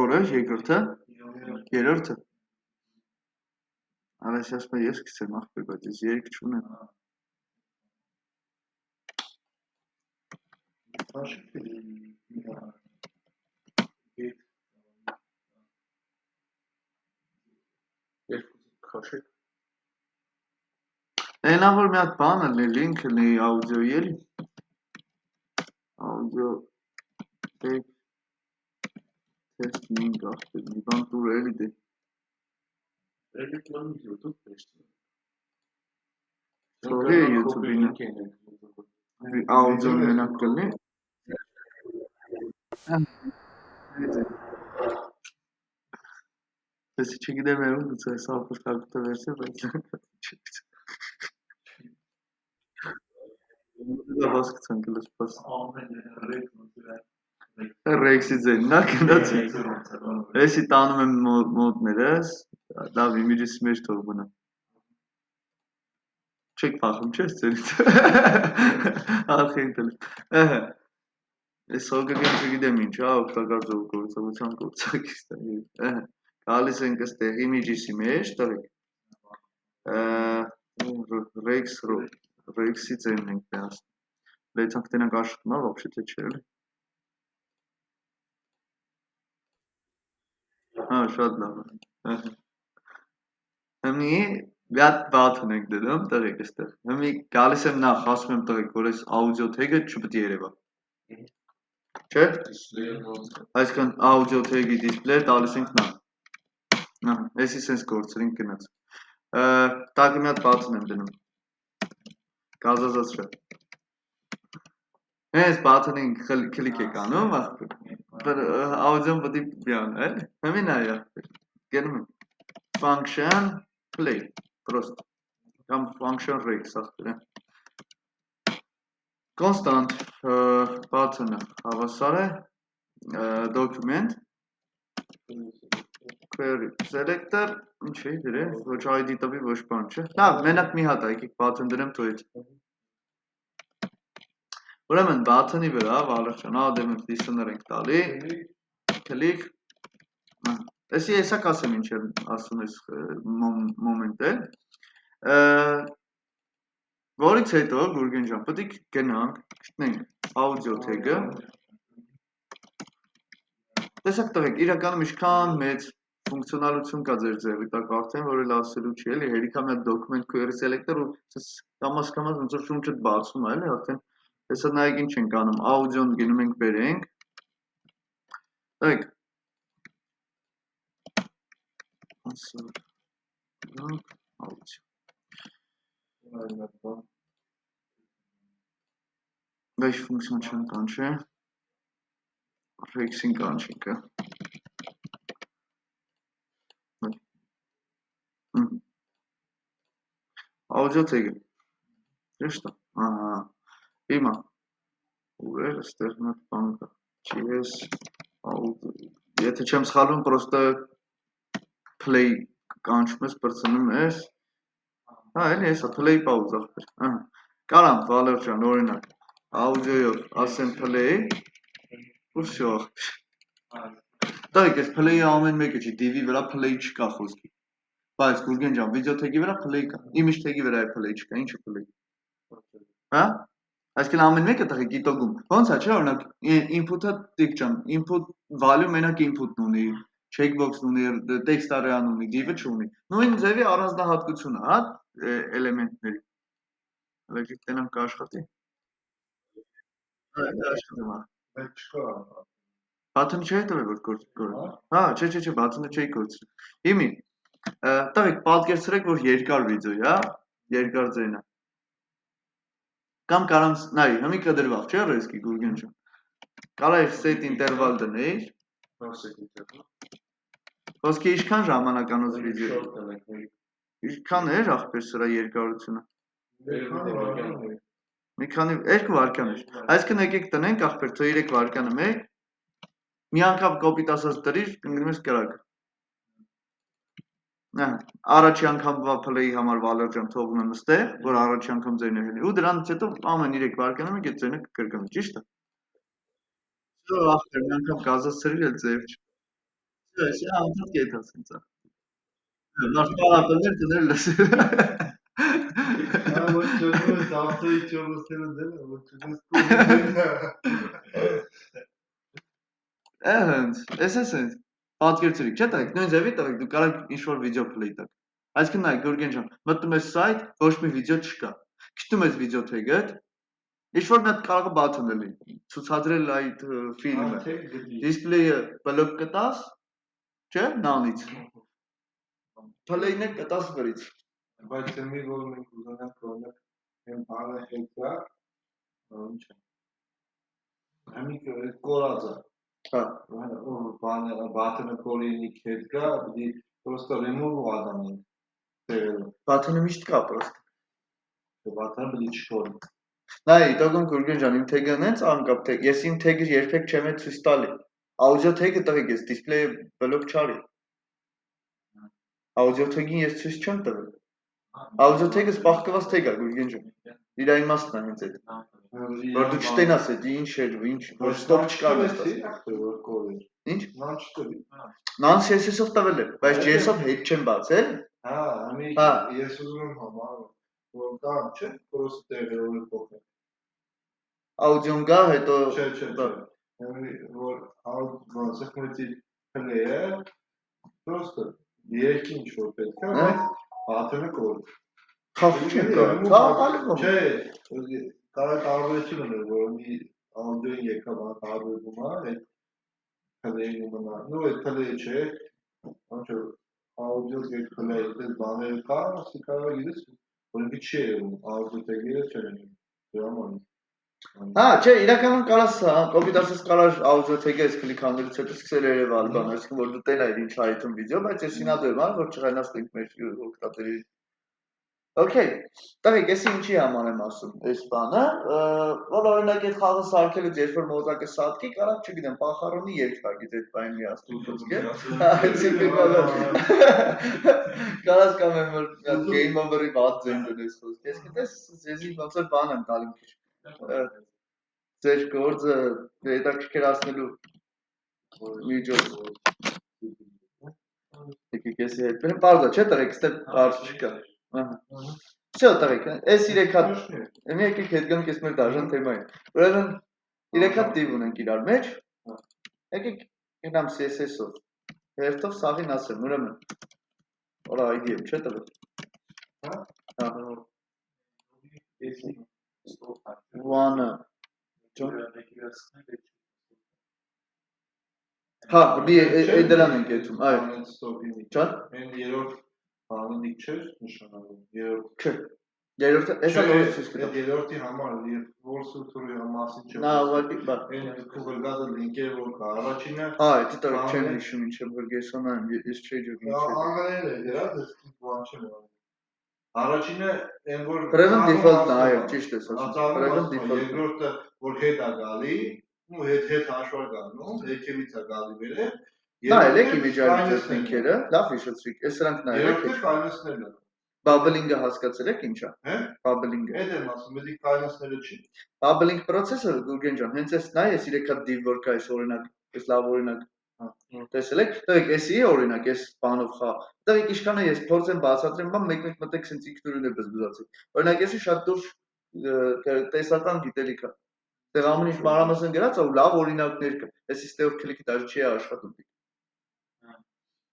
Որը երկրորդը, երրորդը։ Արես ասում եմ ես գցեմ ախպեր, բայց ես երեք չունեմ։ Քաշեք։ Այնա որ մի հատ բան է, link-ը լի audio-ի էլի։ Audio test link ախպեր, մի բան տուր էլի դե։ Էլի կլան YouTube տեսնի։ Թողի YouTube-ին audio-ն մենակ կլինի։ Ես չգիտեմ ում դու ես ապստակուտը վերցել, բայց դա հասկացան գլուխ պաս։ Ռեքսի ձեննա գնաց։ Էսի տանում եմ մոդներս, լավ իմիջից մեջ թող մնա։ Չեք փախում, չէ՞, ձերից։ Արխին տել։ Ահա։ Ես հոգեգեն չգիտեմ ինչ, հա, օգտակար ձով գործողության գործակից դա։ Ահա։ Գալիս ենք այստեղ իմիջի մեջ, տվեք։ Ռեքսի ձենն ենք միացնում։ Լեցանք տենանք աշխատում է, вообще թե չէ։ Հա, շատ լավ է։ Ահա։ Հիմի մի հատ բաթն ենք դնում, տղեկ այստեղ։ Հիմի գալիս եմ նախ, ասում եմ տղեկ, որ այս audio tag-ը չպետք է երևա։ Չէ՞։ Այսինքն audio tag-ի display տալիս ենք նա։ Նա, էսի sense գործերին գնաց։ Տակը մի հատ բաթն եմ դնում։ Գազազացրել։ Հենց բաթնին կլիկ եք անում, audio-ն պետք է բյան, էլի։ Հիմի նայ, գնում ենք function play, просто կամ function rex ախպերը։ Constant button-ը հավասար է document query selector, ինչ է դրել, ոչ ID տվի, ոչ բան, չէ։ Լավ, մենակ մի հատ եկեք button դրեմ թույլ։ Ուրեմն button-ի վրա վալրջան, ադեմ listener ենք տալի, click, էսի հեսա կասեմ ինչ եմ ասում ես moment է, որից հետո Գուրգեն ջան, պետք է գնանք, գտնենք audio tag-ը, տեսակ տղեկ, իրականում ինչքան մեծ ֆունկցիոնալություն կա ձեր ձևի տակ արդեն, որ էլ ասելու չի, էլի, հերիքա մի հատ document query selector ու կամաց ոնց որ շունչդ բացում է, էլի, արդեն հեսա նայեք ինչ ենք անում, audio-ն գնում ենք բերենք, տայք, audio, վեջ ֆունկցիոն չեն կանչե, Rex-ին կանչինք, audio tag-ը, ճիշտ է, ահա, հիմա, ուր էր, ստեղ մի հատ բան կա, GS, audio, եթե չեմ սխալվում, պրոստը play կանչում ես, պրծնում ես, հա, էլի հեսա, play pause աղբեր, ահա, կարամ, Վալեր ջան, օրինակ, audio-ով ասեմ play, ու շո աղբեր, տայք, ես play-ը ամեն մեկը չի, div-ի վրա play չկա խոսքի, բայց Գուրգեն ջան, video tag-ի վրա play կա, image tag-ի վրա է play չկա, ինչը play, հա, այսքան ամեն մեկը տղի գիտոգում, ոնց է, չէ, օրինակ, input-ը տիք ջան, input value մենակ input-ն ունի, checkbox-ն ունի, text area-ն ունի, div-ը չունի, նույն ձևի առանձնահատկությունը, հա, էլեմենտների, լեգի տենամ կաշխատի, աշխատում է, Բայց չկա։ բաթոնը չէ հետև է, որ կորցր, հա, չէ, բաթոնը չէի կորցր, հիմի, տղիք, պատկերցրեք, որ երկար վիդեո, հա, երկար ձայնը, կամ կարամ, նայ, հմի կդրվաղ, չէ, ռեսկի, Գուրգեն ջան, կարա էր set interval դնեիր, ոսկի իշքան ժամանականոց վիդեո, իշքան էր աղբեր սրա երկարությունը, մի քանի, 2 վարկյան էր, այսքան եկեք տնենք աղբեր, թո 3 վարկյանը մեկ, մի անգամ կոպիտ ասած տրիր, կնգրում ես կրակ, առաջի անգամ play-ի համար Վալեր ջան թողում եմ ստեղ, որ առաջի անգամ ձայնը հելի, ու դրանից հետո ամեն 3 վարկյանը մեկ այդ ձայնը կկրկնվի, ճիշտ է, սո աղբեր, մի անգամ կազած ծրիր էլ ձև չի, սո ես անդադ կետաս ինձ աղ, նարդ պարատոներ տներ լսել, Ոչ չոնում ես ավտոյի չորոսները դել, ոչ չոնում ես հենց, պատկերցրիք, չէ տայք, նույն ձևի տայք, դու կարակ ինչ-որ վիդեո play տակ, այսքան նայք, Գուրգեն ջան, մտնում ես сайт, ոչ մի վիդեո չկա, քշտում ես վիդեո tag-ըդ, ինչ-որ մի հատ կարող է բաթոն էլի, ցուցադրել այդ ֆիլմը, display-ը բլոկ կտաս, չէ, նանից, play-ն է կտաս վրից, Բայց մի որ մենք ուզենանք օրինակ այն բանը հետքա, ինչ է։ Համիկը կորածը։ հա, բանը բաթոնը կորինի հետքա, պիտի պրոստը remove ադամին։ բաթոնը միշտ կա պրոստը, Բաթոնը պիտի չկորի։ նայ, տագում Գուրգեն ջան, իմ tag-ը նենց անկապ tag, ես իմ tag-ը երբեք չեմ է ցույց տալի, audio tag-ը տղեկ ես, display-ը բլոկ չարի, audio tag-ին ես ցույց չեմ տվել, audio tag-ը սպաղկված tag-ա, Գուրգեն ջան, իրա իմաստն է հենց այդ, որ դու չտենաս էդ ինչ էր, ինչ, որ stop չկար ինչ, նանց ես եսով տվել եմ, բայց JS-ով հետ չեմ բացել, Հա, ամի ես ուզում եմ համար, որ կամ չէ, պրոստը տեղը որ փոխել։ audio-ն գա, հետո Չէ, որ ոնց է քնեցի play-ը, պրոստը երկին ինչ-որ պետք է, բայց բաթոնը կոր։ խախ չեմ կա, խաղալում եմ, Չէ, տարբերություն ուներ, որ մի audio-ին եկավ տարբերվում է, այդ play-ին ու մնա, նո այդ play-ը չէ, ոնց է audio get play, այդ բաները կա, ասի կարող գիտես, որ ինքը չի եղում, audio tag-երը չեն եղում, դրա համար։ հա, չէ, իրականում կարաս, կոպիտ ասես կարար audio tag-ը ես կլիկ անելուց հետո սկսել երևալ բան, այսինքն որ դու տենայր ինչ հայթում վիդեո, բայց ես ինադեմ, որ չղենացնենք մեր օգտատերի Okay, տղեկ, ես ինչի համար եմ ասում այս բանը, որ օրինակ այդ խաղը սարքելուց երբ որ մոզակը սատկի, կարակ չգիտեմ, պախարոնի երկ տակից այդ բային միացնում խոսքը, կարաս կամ եմ որ game over-ի վատ ձեն դնես խոսքը, ես գիտես ձեզի ոնց որ բան եմ տալիմ քիչ, ձեր գործը հետաքրքրացնելու միջոց, եկեք եսի հետ բերեմ, պարզա չէ տղեկ, ստեղ պարզ չկա, Всё, տղեկ, այս 3 հատ, մի եկեք հետ գանք ես մեր դաժան թեմային, ուրեմն 3 հատ տիվ ունենք իրար մեջ, եկեք գնամ CSS-ով, հերթով սաղին ասեմ, ուրեմն, օրա ID եմ, չէ տվել։ One-ը, հա, բի դրան ենք եթում, այո, ճան, Են երորդ բանը չէր նշանավորում, երորդ։ չէ, երորդը, էսա նորից ցույց Այդ կտամ։ երորդի համար եւ որսը թուրի մասին չէ։ Նա ուղղակի, բա, Այն կուղրգածը լինքերը որ կա, առաջինը դիտա չեմ հիշում ինչ եմ վրգեսոնայում, ես չէի ջոգ ինչ է։ անգաներն է դրա, դες բան չեմ անում։ Առաջինը այն որ Present default-ն է, այո, ճիշտ ես ասում։ Present Present default-ն։ երկրորդը որ հետ է գալի, ու հետ հաշվար գալու, եկելից է գալի վերև։ Նայել եք իմիջարի լինքերը, լավ հիշեցրիք, այս սրանք նայել եք։ Երրորդը կայնացնելն է։ Bubbling-ը հասկացել եք ինչա։ Հե? Bubbling-ը։ Այդ եմ ասում, դի կայնացնելը չի։ Bubbling process-ը Գուրգեն ջան, հենց այս նայ, ես 3 հատ div որ կա, այս օրինակ, այս լավ օրինակ տեսել եք, տղեկ, էսի է օրինակ, այս բանով խա։ Տղեկ ինչքան է ես փորձեմ բացատրեմ, բան մեկ-մեկ մտեք սենց ինքնուրույն է բզբզացեք։ Օրինակ էսի շատ դուրս տեսական գիտելիք է։ Դեռ ամեն ինչ մանրամասն գրած է ու լավ օրինակներ կա։ Էսի ստեով քլիկի դաժե չի աշխատում։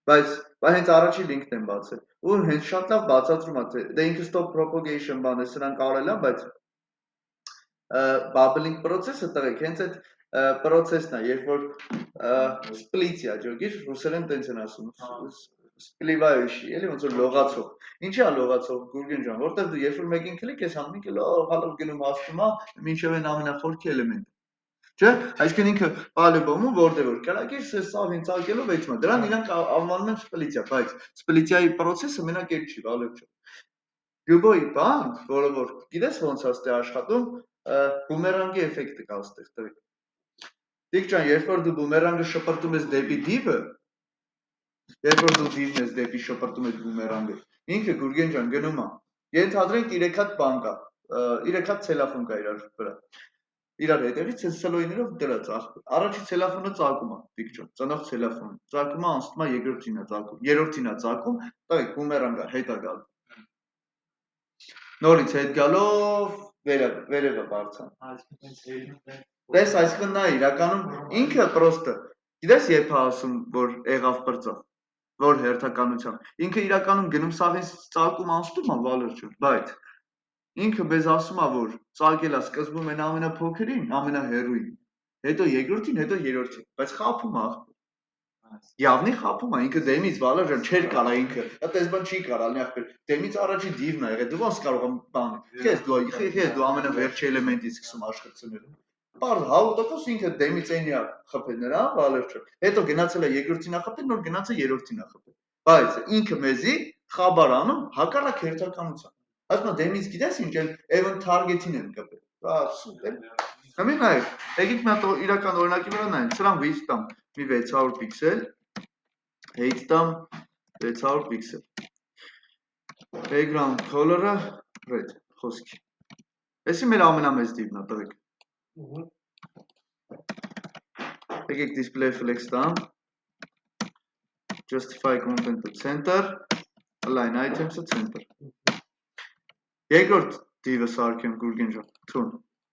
Բայց հենց առաջի լինքն եմ բացել։ Ու հենց շատ լավ բացատրում է, թե դե ինքը stop propagation բան է, սրանք արել են, բայց bubbling process-ը տղեկ, հենց այդ process-ն է, երբ որ split-յա, ջոգիր, ռուսերեն տենց են ասում, spливающий, էլի ոնց որ լողացող։ Ինչի է լողացող Գուրգեն ջան, որտեղ դու երբ որ մեկին քլիկ ես անում, ինքը լավ գնում հասնում է, մինչև այն ամենախորքի էլեմենտը։ Չէ՞, այսինքն ինքը պալեբոմում որտեղ որ կարակի սավ ինցակելով էջում է։ Դրան իրանք անվանում են split-յա, բայց split-յայի process-ը մենակ էլ չի, վալև չէ։ Լյուբոյի բան, որը որ գիտես ոնց է ստե աշխատում, բումերանգի էֆեկտը կա ստեղ տղեկ։ Տիկ ջան, երբ որ դու բումերանգը շպրտում ես դեպի դիվը, երբ որ դու դիվն ես դեպի շպրտում ես բումերանգը, ինքը Գուրգեն ջան գնում է։ Ենթադրենք 3 հատ բան կա, 3 հատ ցելոֆան կա իրար վրա։ Իրար հետևից ցելոյներով դրած առաջի ցելոֆանը ծակում է, տիկ ջան, ծնող ցելոֆանը։ Ծակում է անցնում է երկրորդին է ծակում, երրորդին է ծակում, տղեկ բումերանգը հետ է գալու։ Նորից հետ գալով վերևը բարձան։ Դες այսինքն նա իրականում ինքը պրոստը, գիտես երբ է ասում, որ եղավ բրծավ, որ հերթականությամբ, ինքը իրականում գնում սաղին ծակում անցնում է վալր չէ, բայց ինքը մեզ ասում է, որ ծակել է սկզբում են ամենափոքրին, ամենահեռուին, հետո երկրորդին, հետո երրորդին, բայց խափում է աղբոր։ Явնի խափում է, ինքը դեմից վալը ջան չէր կարա ինքը, այդպես բան չի կարա, լի ախպեր, դեմից առաջի դիվն է եղել, դու ոնց կարող եմ բան, քեզ դու ամենավերջի էլեմենտից սկսում աշխատությունները։ Պարզ 100% ինքը դեմից այնի է խփել նրա, վալը չէ։ Հետո գնացել է երկրորդին է խփել, նոր գնացել երրորդին է խփել։ Բայց ինքը մեզի խաբար անում հակառակ հերթականության։ Ասում է դեմից գիտես ինչ են even target-ին են կպել։ Բա սուպեր։ Համին այ, եկեք մի հատ իրական օրինակի վրա նայենք, սրան width տամ մի 600 պիքսել, height տամ 600 պիքսել։ Background color-ը red, խոսքի։ Էսի մեր ամենամեծ դիվն է, տղեկ։ Եկեք display flex տամ, justify content-ը center, align items-ը center։ Երկրորդ դիվը սարքեմ Գուրգեն ջան, թուն։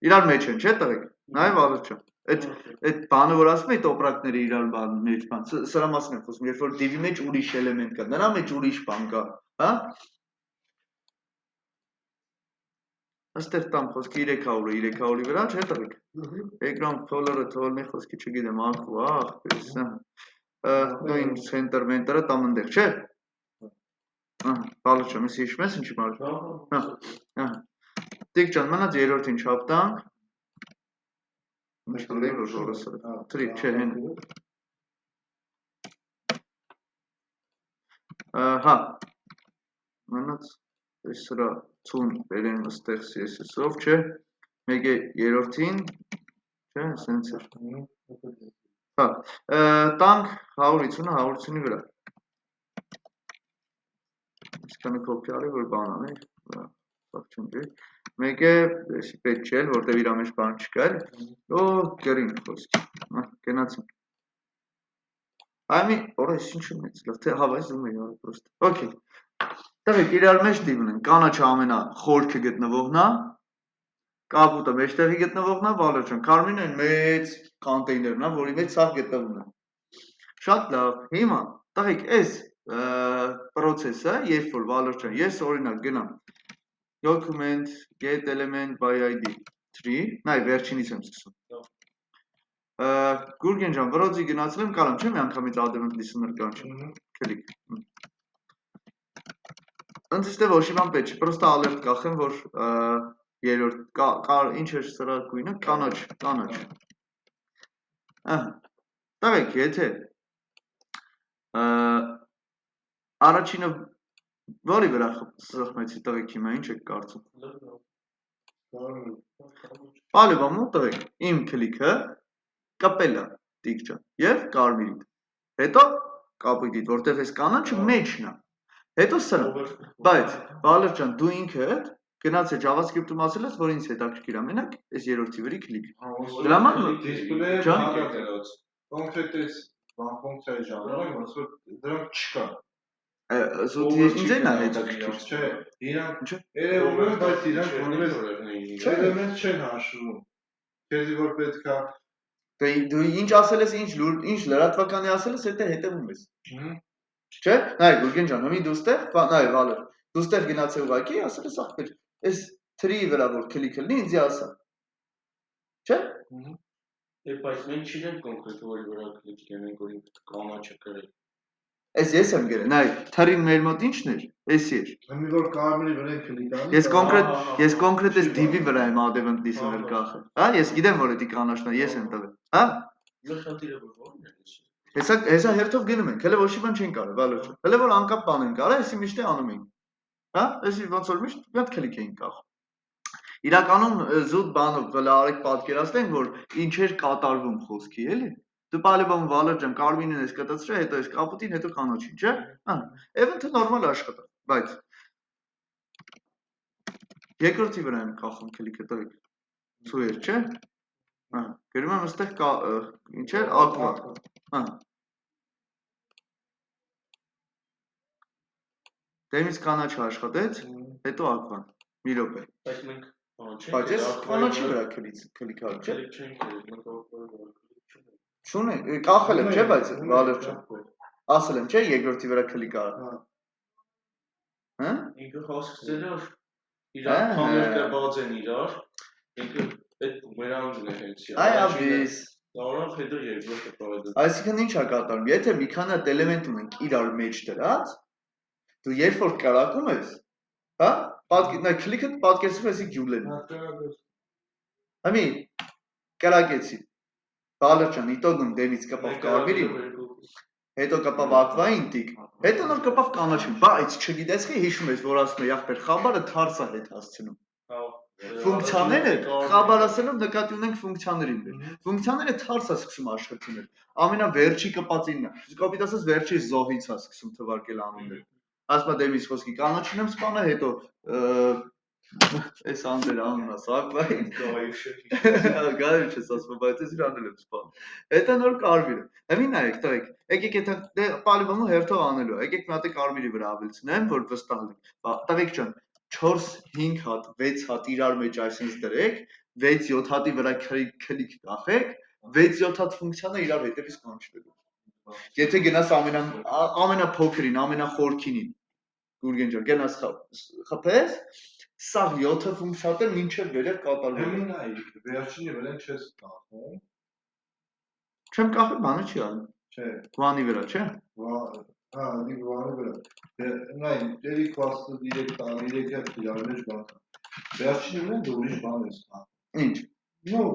Իրար մեջ են, չէ՞ տղեկ։ Նայ վալը չէ։ Այդ բանը որ ասում է տոպրակները իրար մեջ բան, սրա մասին եմ խոսում, երբ որ դիվի մեջ ուրիշ էլեմենտ կա, նրա մեջ ուրիշ բան կա, հա։ Այստեղ տամ խոսքի 300-ը 300-ի վրա, չէ՞ տղեկ։ Background color-ը թողնի խոսքի, չգիտեմ, ակու, ախպերս, հա։ Նույն center mentor-ը տամ ընդեղ, չէ՞։ Ահա, բալը չեմ, ես հիշում ես ինչի մարդ։ Հա, հա։ Տիկ ջան, մնաց երրորդին չափ տանք։ Ինչ կլեի որ ժորսը։ Տրի, չէ, հեն։ Հա։ Մնաց այս սրա ցուն բերեմ այստեղ CSS-ով, չէ։ Մեկ է երրորդին, չէ, սենց էր։ Հա, տանք 150-ը 150-ի վրա։ Այսքանը կոպիալի որ բան անի, սաղ մեկ է, եսի պետք չէ, որտև իրա մեջ բան չկա, օ, կրին խոսքի, գնացին։ Այմի, որը ես ինչ եմ էց լավ, թե հավայ զում է յարը պրոստ, ոքի, տղեկ իրար մեջ դիվն են, կանաչը ամենա խորքը գտնվողն է, կապուտը մեջտեղի գտնվողն է, վալը չան, կարմին են մեծ կանտեյներն է, որի մեջ սաղ գտնվում է։ Շատ լավ, հիմա, տղեկ, այս process-ը, երբ որ վալորչան, ես օրինակ գնամ document get element by id 3, նայ վերջինից եմ սկսում։ Գուրգեն ջան, վրոձի գնացել եմ, կարամ չեմ անգամից advent listener կանչեմ, click։ Ընձեստե ոչ իման պետք չի, պրոստը alert կախեմ, որ երորդ, ինչ էր սրա գույնը, կանաչ։ Տղեկ, եթե առաջինը որի վրա սխմեցի տղեկ հիմա, ինչ եք կարծում։ Պալիվամ ու տղեկ, իմ քլիքը կպել է տիկ ջան և կարմիրիտ, հետո կապույտիտ, որտեղ ես կանաչը մեջն է, հետո սրա, բայց վալեր ջան դու ինքդ գնացե JavaScript-ում ասել ես, որ ինձ հետաքրքիր է մենակ այս երրորդի վրի քլիք։ Դրա համար display ջան կոնկրետ այս բան ֆունկցիայի ժամանակ ոնց որ դրանք չկա։ Ինձ այն է հետաքրքիր։ Չէ, իրանք երևում են, բայց իրանք որպես էլեմենտ չեն հաշվում։ Քեզի որ պետք է Դու ինչ ասել ես, ինչ լրատվականի ասել ես, հետևում ես։ Չէ՞, նայ Գուրգեն ջան, հիմա դու ստեղ, նայ Վալեր, դու ստեղ գնացել ուղակի, ասել ես ախպեր, այս 3-ի վրա որ քլիք լինի, ինձ ասա։ Չէ՞։ Բայց մենք չենք կոնկրետ որի վրա քլիք անենք, որ կանաչը գրել։ Այս ես եմ գրել, նայ, թրին մեր մոտ ինչն էր, էսի էր։ Հիմի որ կարմիրի վրա քլիք անի։ Ես կոնկրետ այս div-ի վրա եմ advent listener կախել։ Հա, ես գիտեմ, որ դա կանաչն է, ես եմ տվել։ Հա։ Խնդիրը ո՞րն է։ Հեսա հերթով գնում ենք, հələ ոչ մի բան չենք կարող, վալոչ։ Հələ որ անկապ բան ենք արել, էսի միշտ անում ենք։ Հա, էսի ոնց որ միշտ մի հատ քլիք էինք կախում։ Իրականում զուտ բանով գլա արեք պատկերացնենք, որ ինչեր կատարվում խոսքի, էլի։ Դու պալիբամ վալոչ ջան, կարմիրին ես կտացրել, հետո ես կապուտին, հետո կանաչին, չէ՞։ Հա, event-ը նորմալ աշխատա, բայց երկրորդի վրա եմ կախում քլիքը տվեք։ Սուեր, չէ՞։ Հա, գրում եմ այստեղ ինչ է, aqua։ Հա։ Դեմից կանաչը աշխատեց, հետո aqua։ Մի րոպե։ Բայց մենք Բայց ես կանաչի վրա քլիք արել, չէ՞։ Չունի, կախել եմ, չէ՞, բայց վալեր չէ։ Ասել եմ, չէ՞, երկրորդի վրա քլիք արա։ Հա։ Ինքը խոսքցել էր իրար կամերտը բաց են իրար, ինքը այդ մեր անձն է հենց։ Այ աբիս։ Դառնալ հետո երկրորդը պարադը։ Այսինքն ինչ է կատարում, եթե մի քանի հատ էլեմենտ ունենք իրար մեջ դրած, դու երբ որ կրակում ես, հա, նա քլիքը պատկերացնում ես գյուլեն։ Համի կրակեցի։ Բալեր ջան, իտոգում դեմից կպավ կարմիրին, հետո կպավ aqua-ին տիկ, հետո նոր կպավ կանաչին, բայց չգիտես թե հիշում ես, որ ասում է ախպեր խաբարը թարսա հետ հասցնում։ Ֆունկցիաները խաբար ասելով նկատի ունենք ֆունկցիաներին։ Ֆունկցիաները թարսա սկսում աշխատել։ Ամենավերջի կպածինն է։ Կոպիտ ասած վերջի զոհից է սկսում թվարկել անունները։ Ասում է դեմից խոսքի կանաչին եմ սպանը, հետո այս անձեր անունը սակվային գայր չես ասում, բայց ես իր անել եմ սպան։ Հետո նոր կարմիրը։ Հիմա նայեք, տղեկ, եկեք եթե պալիբամը հերթով անելու, եկեք մի հատ կարմիրի վրա ավելցնեմ, որ վստահ լինի։ Տղեկ ջան, 4-5 հատ, 6 հատ իրար մեջ այսպես դրեք, 6-7 հատի վրա քլիք կախեք, 6-7 հատ ֆունկցիաները իրար հետևից կանչվելու։ Եթե գնաս ամենափոքրին, ամենախորքինին, Գուրգեն ջան, գնաս խփես, սա 7 ֆունկցիաներ մինչև վերև կատարվում։ Հիմի նայ, վերջինի վրա չես կախում։ Չեմ կախել, բանը չի անում։ Չէ։ Վանի վրա, չէ։ Հա, դի վանի վրա։ Նայ, դերի կվաստը 3 հատ իրար մեջ բան։ Վերջինի վրա դու ուրիշ բան ես կախում։ Ինչ։ Նո։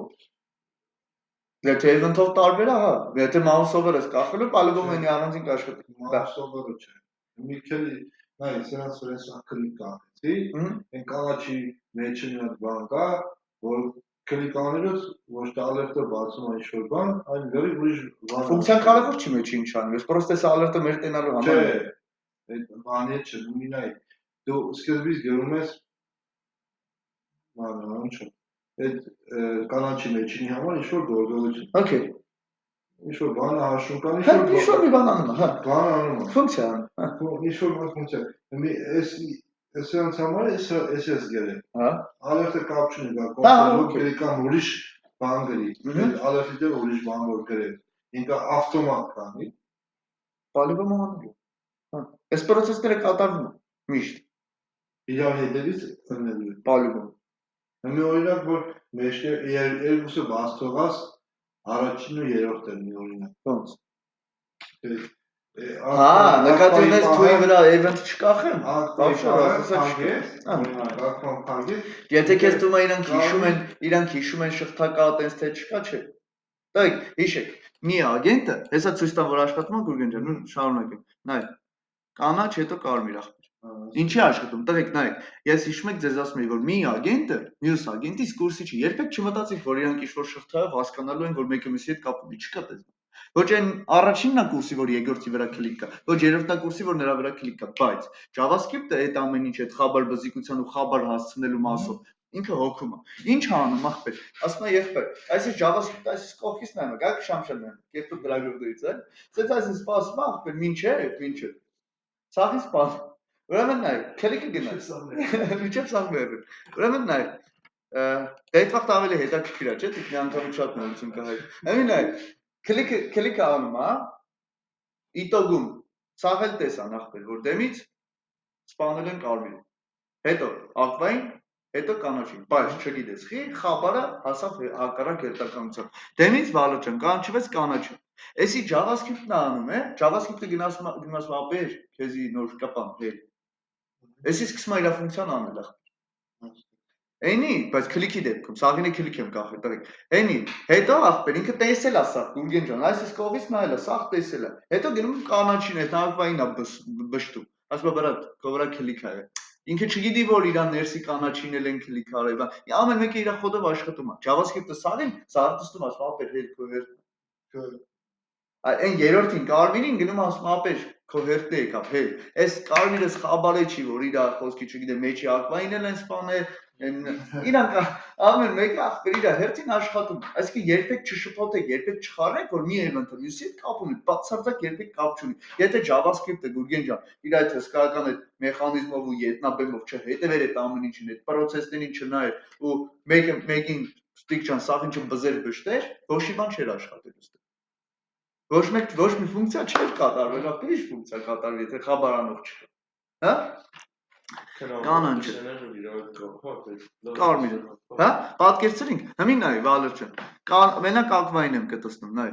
Եթե event-ով տարբեր է, հա, եթե mouse-ով ես կախելու, պալիբոմ էնի առանձին կաշխատի։ Mouse-ով չէ։ Մի քանի, նայ, սրանց վրա սա քլիք կախեցի, այն կանաչի մեջը մի հատ բան կա, որ քլիք անելուց ոչ թե alert-ը բացում է ինչ-որ բան, այլ լրի ուրիշ բան։ Ֆունկցիան կարևոր չի մեջի ինչ անում, ես պրոստը այս alert-ը մեր տենալու համար։ Չէ, այդ բանի հետ չէ, մի նայ, դու սկզբից գրում ես մանա, չէ։ Այդ կանաչի մեջինի համար ինչ-որ գործողություն։ Okay։ Ինչ-որ բանը հաշվում կան, ինչ-որ մի բան անում է, հա։ Բան անում է։ Ֆունկցիա անում, հա։ Ինչ-որ բան ֆունկցիա։ Մի էսենց համար էս գրել։ Հա։ Alert-ը կապ չունի, դա կոնսոլը կլիկան ուրիշ բան գրի։ Alert-ը ուրիշ բան որ գրել։ Ինքը ավտոմատ կանի։ Պալիբոմը հանելու։ Հա, այս process-ները կատարվում են միշտ, իրար հետևից ընելու։ պալիբոմ։ Մի օրինակ, որ մեջտեղ երկուսը բաց թողած, առաջինը երրորդը մի օրինակ։ Ոնց։ Հա, Հա, նկատի ունես թույի վրա event չկախեմ։ Եթե քեզ թվում է իրանք հիշում են շղթակա տես թե չկա, չէ։ Տայք, հիշեք, մի ագենտը, հեսա ցույց տամ, որ աշխատում է Գուրգեն ջան, ու շարունակենք։ Նայ, կանաչ հետո կարմիր աղբյուր։ Ինչի աշխատում, տղեկ, նայեք, ես հիշում եք ձեզ ասում եմ, որ մի ագենտը, մյուս ագենտից կուրսի չի, երբեք չմտածիր, որ իրանք ինչ-որ շղթայով հասկանալու են, որ մեկը մյուսի հետ կապ ունի, չկա դες։ Ոչ այն առաջինն է կուրսի, որ երկրորդի վրա քլիկ կա, ոչ երրորդն է կուրսի, որ նրա վրա քլիկ կա, բայց JavaScript-ը այդ ամեն ինչ այդ խաբար բզիկության ու խաբար հասցնելու մասով ինքը հոգում է։ Ինչ անում ախպեր։ Ասում է եղբայր, այսինքն JavaScript-ը այս կողքից նայում եք, ակ շամշանն, երբ դու լրագրողից է, սենց այսինքն սպասում ախպեր, ինչ։ Սաղի սպաս։ Ուրեմն նայ, քլիկը գնաց։ Միջև սաղ մերը։ Ուրեմն նայ, այդ վաղտ ավելի հետաքրքիր է, չէ՞, դուք մի անգամ շատ նորություն կհայ։ Ամեն նայ, քլիկը անում, հա։ Իտոգում սաղել տեսան ախպեր, որ դեմից սպանել են կարմիրը։ Հետո ակվային, հետո կանաչին, բայց չգիտես, խի խաբարը հասավ հակառակ երթականության։ Դեմից վալոճան, կանչվեց կանաչին։ Էսի JavaScript-ն անում է, JavaScript-ը գնացում ապեր, քեզի նոր կապան հել։ Էսի սկսում է իր ֆունկցիան անել ախպեր։ Էնի, բայց քլիքի դեպքում, սաղինը քլիք եմ կախել, տղեկ։ Էնի, հետո ախպեր, ինքը տեսել է սաղ, Գուրգեն ջան, այս կողից նայել է, սաղ տեսել է։ Հետո գնում կանաչին, այդ ակվային է բշտում։ Ասում է, բրատ, քո վրա քլիք ա։ Ինքը չգիտի, որ իր ներսի կանաչին էլ են քլիք արել, ամեն մեկը իր խոդով աշխատում է։ JavaScript-ը սաղին, սաղտստում ասում ապեր հեր քո հեր։ Այն երրորդին կարմիրին գնում ասում ապեր քո հերթը եկավ, հեր։ Այս կարմիրը խաբարը չի, որ իր խոսքի չգիտեմ, մեջի ակվային էլ են սպանել, իրանք ամեն մեկը ախպեր իր հերթին աշխատում։ Այսինքն երբեք չշփոթեք, երբեք չխառնեք, որ մի event-ը մյուսի հետ կապ ունի, բացարձակ երբեք կապ չունի։ Եթե JavaScript-ը Գուրգեն ջան, իր այդ հսկայական այդ մեխանիզմով ու ետնաբեմով չհետևեր այդ ամեն ինչին, այդ process-ներին չնայեր ու մեկին ստիկ ջան, սաղ ինչը բզեր բշտեր, ոչ մի բան չէր աշխատել ուստի։ Ոչ մի ֆունկցիա չէր կատարվել, ախպեր ինչ ֆունկցիա կատարվի, եթե խաբարանող չկա։ Հա? Կանանչը։ Կարմիրը։ Հա? Պատկերացրինք, հմին նայ, Վալեր ջան։ Մենակ ակվային եմ կտցնում, նայ։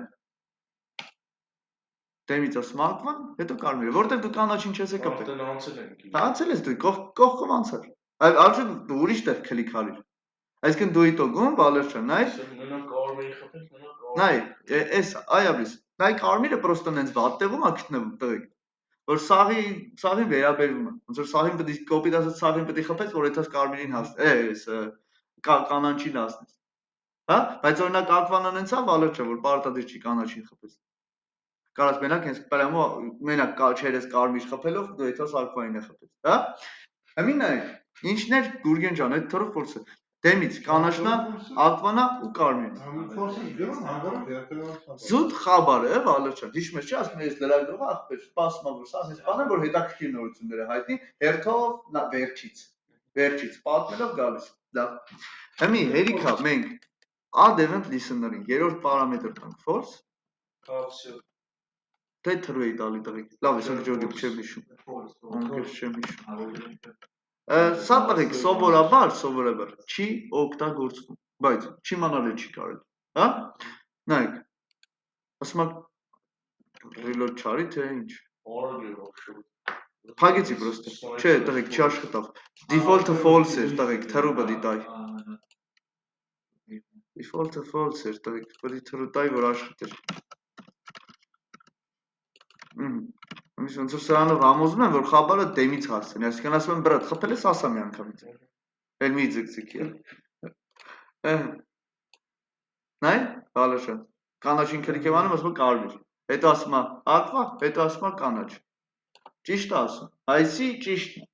Դեմից ասում ակվան, հետո կարմիրը, որտեղ դու կանաչին չես եկապել։ Արդեն անցել ենք։ Անցել ես դու, կողքով անցել։ Արդեն դու ուրիշ տեղ քլիք արիր։ Այսինքն դու իտոգում, Վալեր ջան, նայ։ Մենակ կարմիրի խփես, մենակ կարմիր։ Նայ, էս այաբիս։ Նայ կարմիրը պրոստը նենց վատտեղում է գտնվում, տղեկ։ Որ սաղին վերաբերվում է։ Ոնց որ սաղին պետք է կոպիտ ասած սաղին պետք է խփես, որ այդպես կարմիրին հասնես, կանաչին հասնես։ Հա, բայց օրինակ ակվանան հենց է Վալեր ջան, որ պարտադիր չի կանաչին խփես։ Կարաս մենակ հենց պրամո մենակ չերես կարմիր խփելով դու այդպես ակվային է խփես, հա։ Ամին նայ, ինչներ Գուրգեն ջան, այդ թորը ֆորսը։ Դեմից կանաչնա, ակվանա ու կարմիրն։ Զուտ խաբարը, Վալեր ջան, հիշում ես, չէ՞, ասում ես լրագրողը ախպեր, սպասում որ սա հենց բանը, որ հետաքրքիր նորություններ է հայտնի, հերթով վերջից պատմելով գալիս։ Լավ։ Հիմի հերիքա մենք add event listener-ին երրորդ պարամետր տանք false։ Կապսյո։ Դե true էի տալի տղեկ։ Լավ, ես ջոջոկ չեմ հիշում։ Անկեր չեմ հիշում։ Սա տղեկ սովորաբար չի օգտագործվում, բայց չիմանալ չի կարելի, հա։ Նայեք։ Ասում եք reload չարի թե ինչ։ Փակեցի պրոստը։ Չէ, տղեկ չաշխատավ։ Default-ը false էր, տղեկ, true պետք է տայ։ Default-ը false էր, տղեկ, պետք է true տայ, որ աշխատեր։ Ոնց որ սրանով համոզում եմ, որ խաբարը դեմից հասցնի, այսինքն ասում եմ, բրատ, խփել ես ասա մի անգամից։ Էլ մի ձգձգի։ Նայ, Վալեշան։ Կանաչին քլիք եմ անում, ասում եմ կարմիր։ Հետո ասում է ակվա, հետո ասում է կանաչ։ Ճիշտ է ասում։ Այսի ճիշտն է։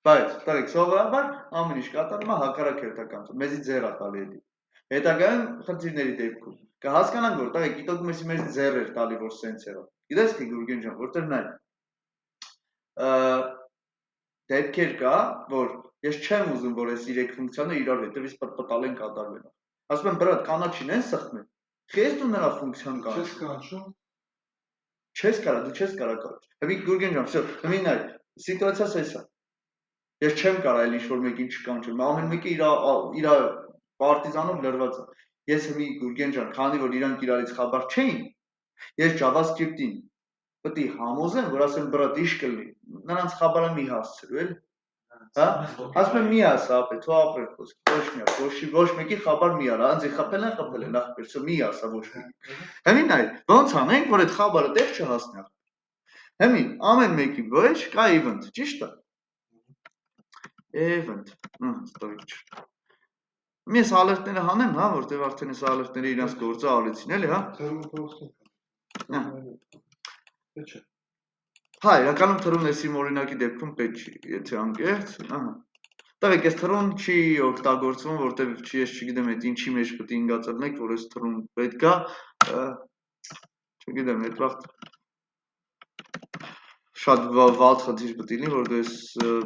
Բայց, տղեկ, սովորաբար ամեն ինչ կատարվում է հակառակ հերթականությամբ։ Մեզի ձեռ է տալի էդի։ Հետագայում խնդիրների դեպքում կհասկանանք, որ տղեկ, իտոգում էսի մեզ ձեռ էր տալի, որ սենց եղավ։ Գիտես թե Գուրգեն ջան, որտեղ նայ։ Դեպքեր կա, որ ես չեմ ուզում, որ այս 3 ֆունկցիաները իրար հետևից պտպտալ են կատարվել։ Ասում եմ, բրատ, կանաչին են սխմել։ Խես դու նրա ֆունկցիան կանչում։ չես կարա, դու չես կարա կարա։ Հիմա Գուրգեն ջան, всё, հիմա նայ, սիտուացիան էսա։ Ես չեմ կարա այլ ինչ-որ մեկին չկանչեմ, ամեն մեկը իր պարտիզանով լրված է։ Ես հիմա Գուրգեն ջան, քանի որ իրանք իրարից խաբար չէին, ես JavaScript-ին պետք է համոզեմ, որ ասեմ բրատ իշ կլինի, նրանց խաբարը մի հասցրու, էլ։ Հա? Ասում եմ մի ասա, ապե, թո ապրել խոսքի, ոչ մեկի խաբար մի արա, անձի խփել են, ախպեր, սո մի ասա ոչ մեկի։ Հիմա նայ, ոնց անենք, որ այդ խաբարը տեղ չհասնի։ Հիմա ամեն մեկի ոչ կա event, ճիշտ է։ Event, ստորիչ։ Ես ալերտները հանեմ, հա, որտեղ արդեն այս ալերտները իրանց գործը արեցին, էլի, հա։ Հա, իրականում թռուն էսի օրինակի դեպքում պետք չի, եթե անկեղծ, ահա։ Տղեկ, այս թռուն չի օգտագործվում, որտեղ ես չգիտեմ, այդ ինչի մեջ պետք է ինգացելնեք, որ այս թռուն պետք է, չգիտեմ, այդ վաղ շատ վատ խնդիր պետք է լինի, որ դու այս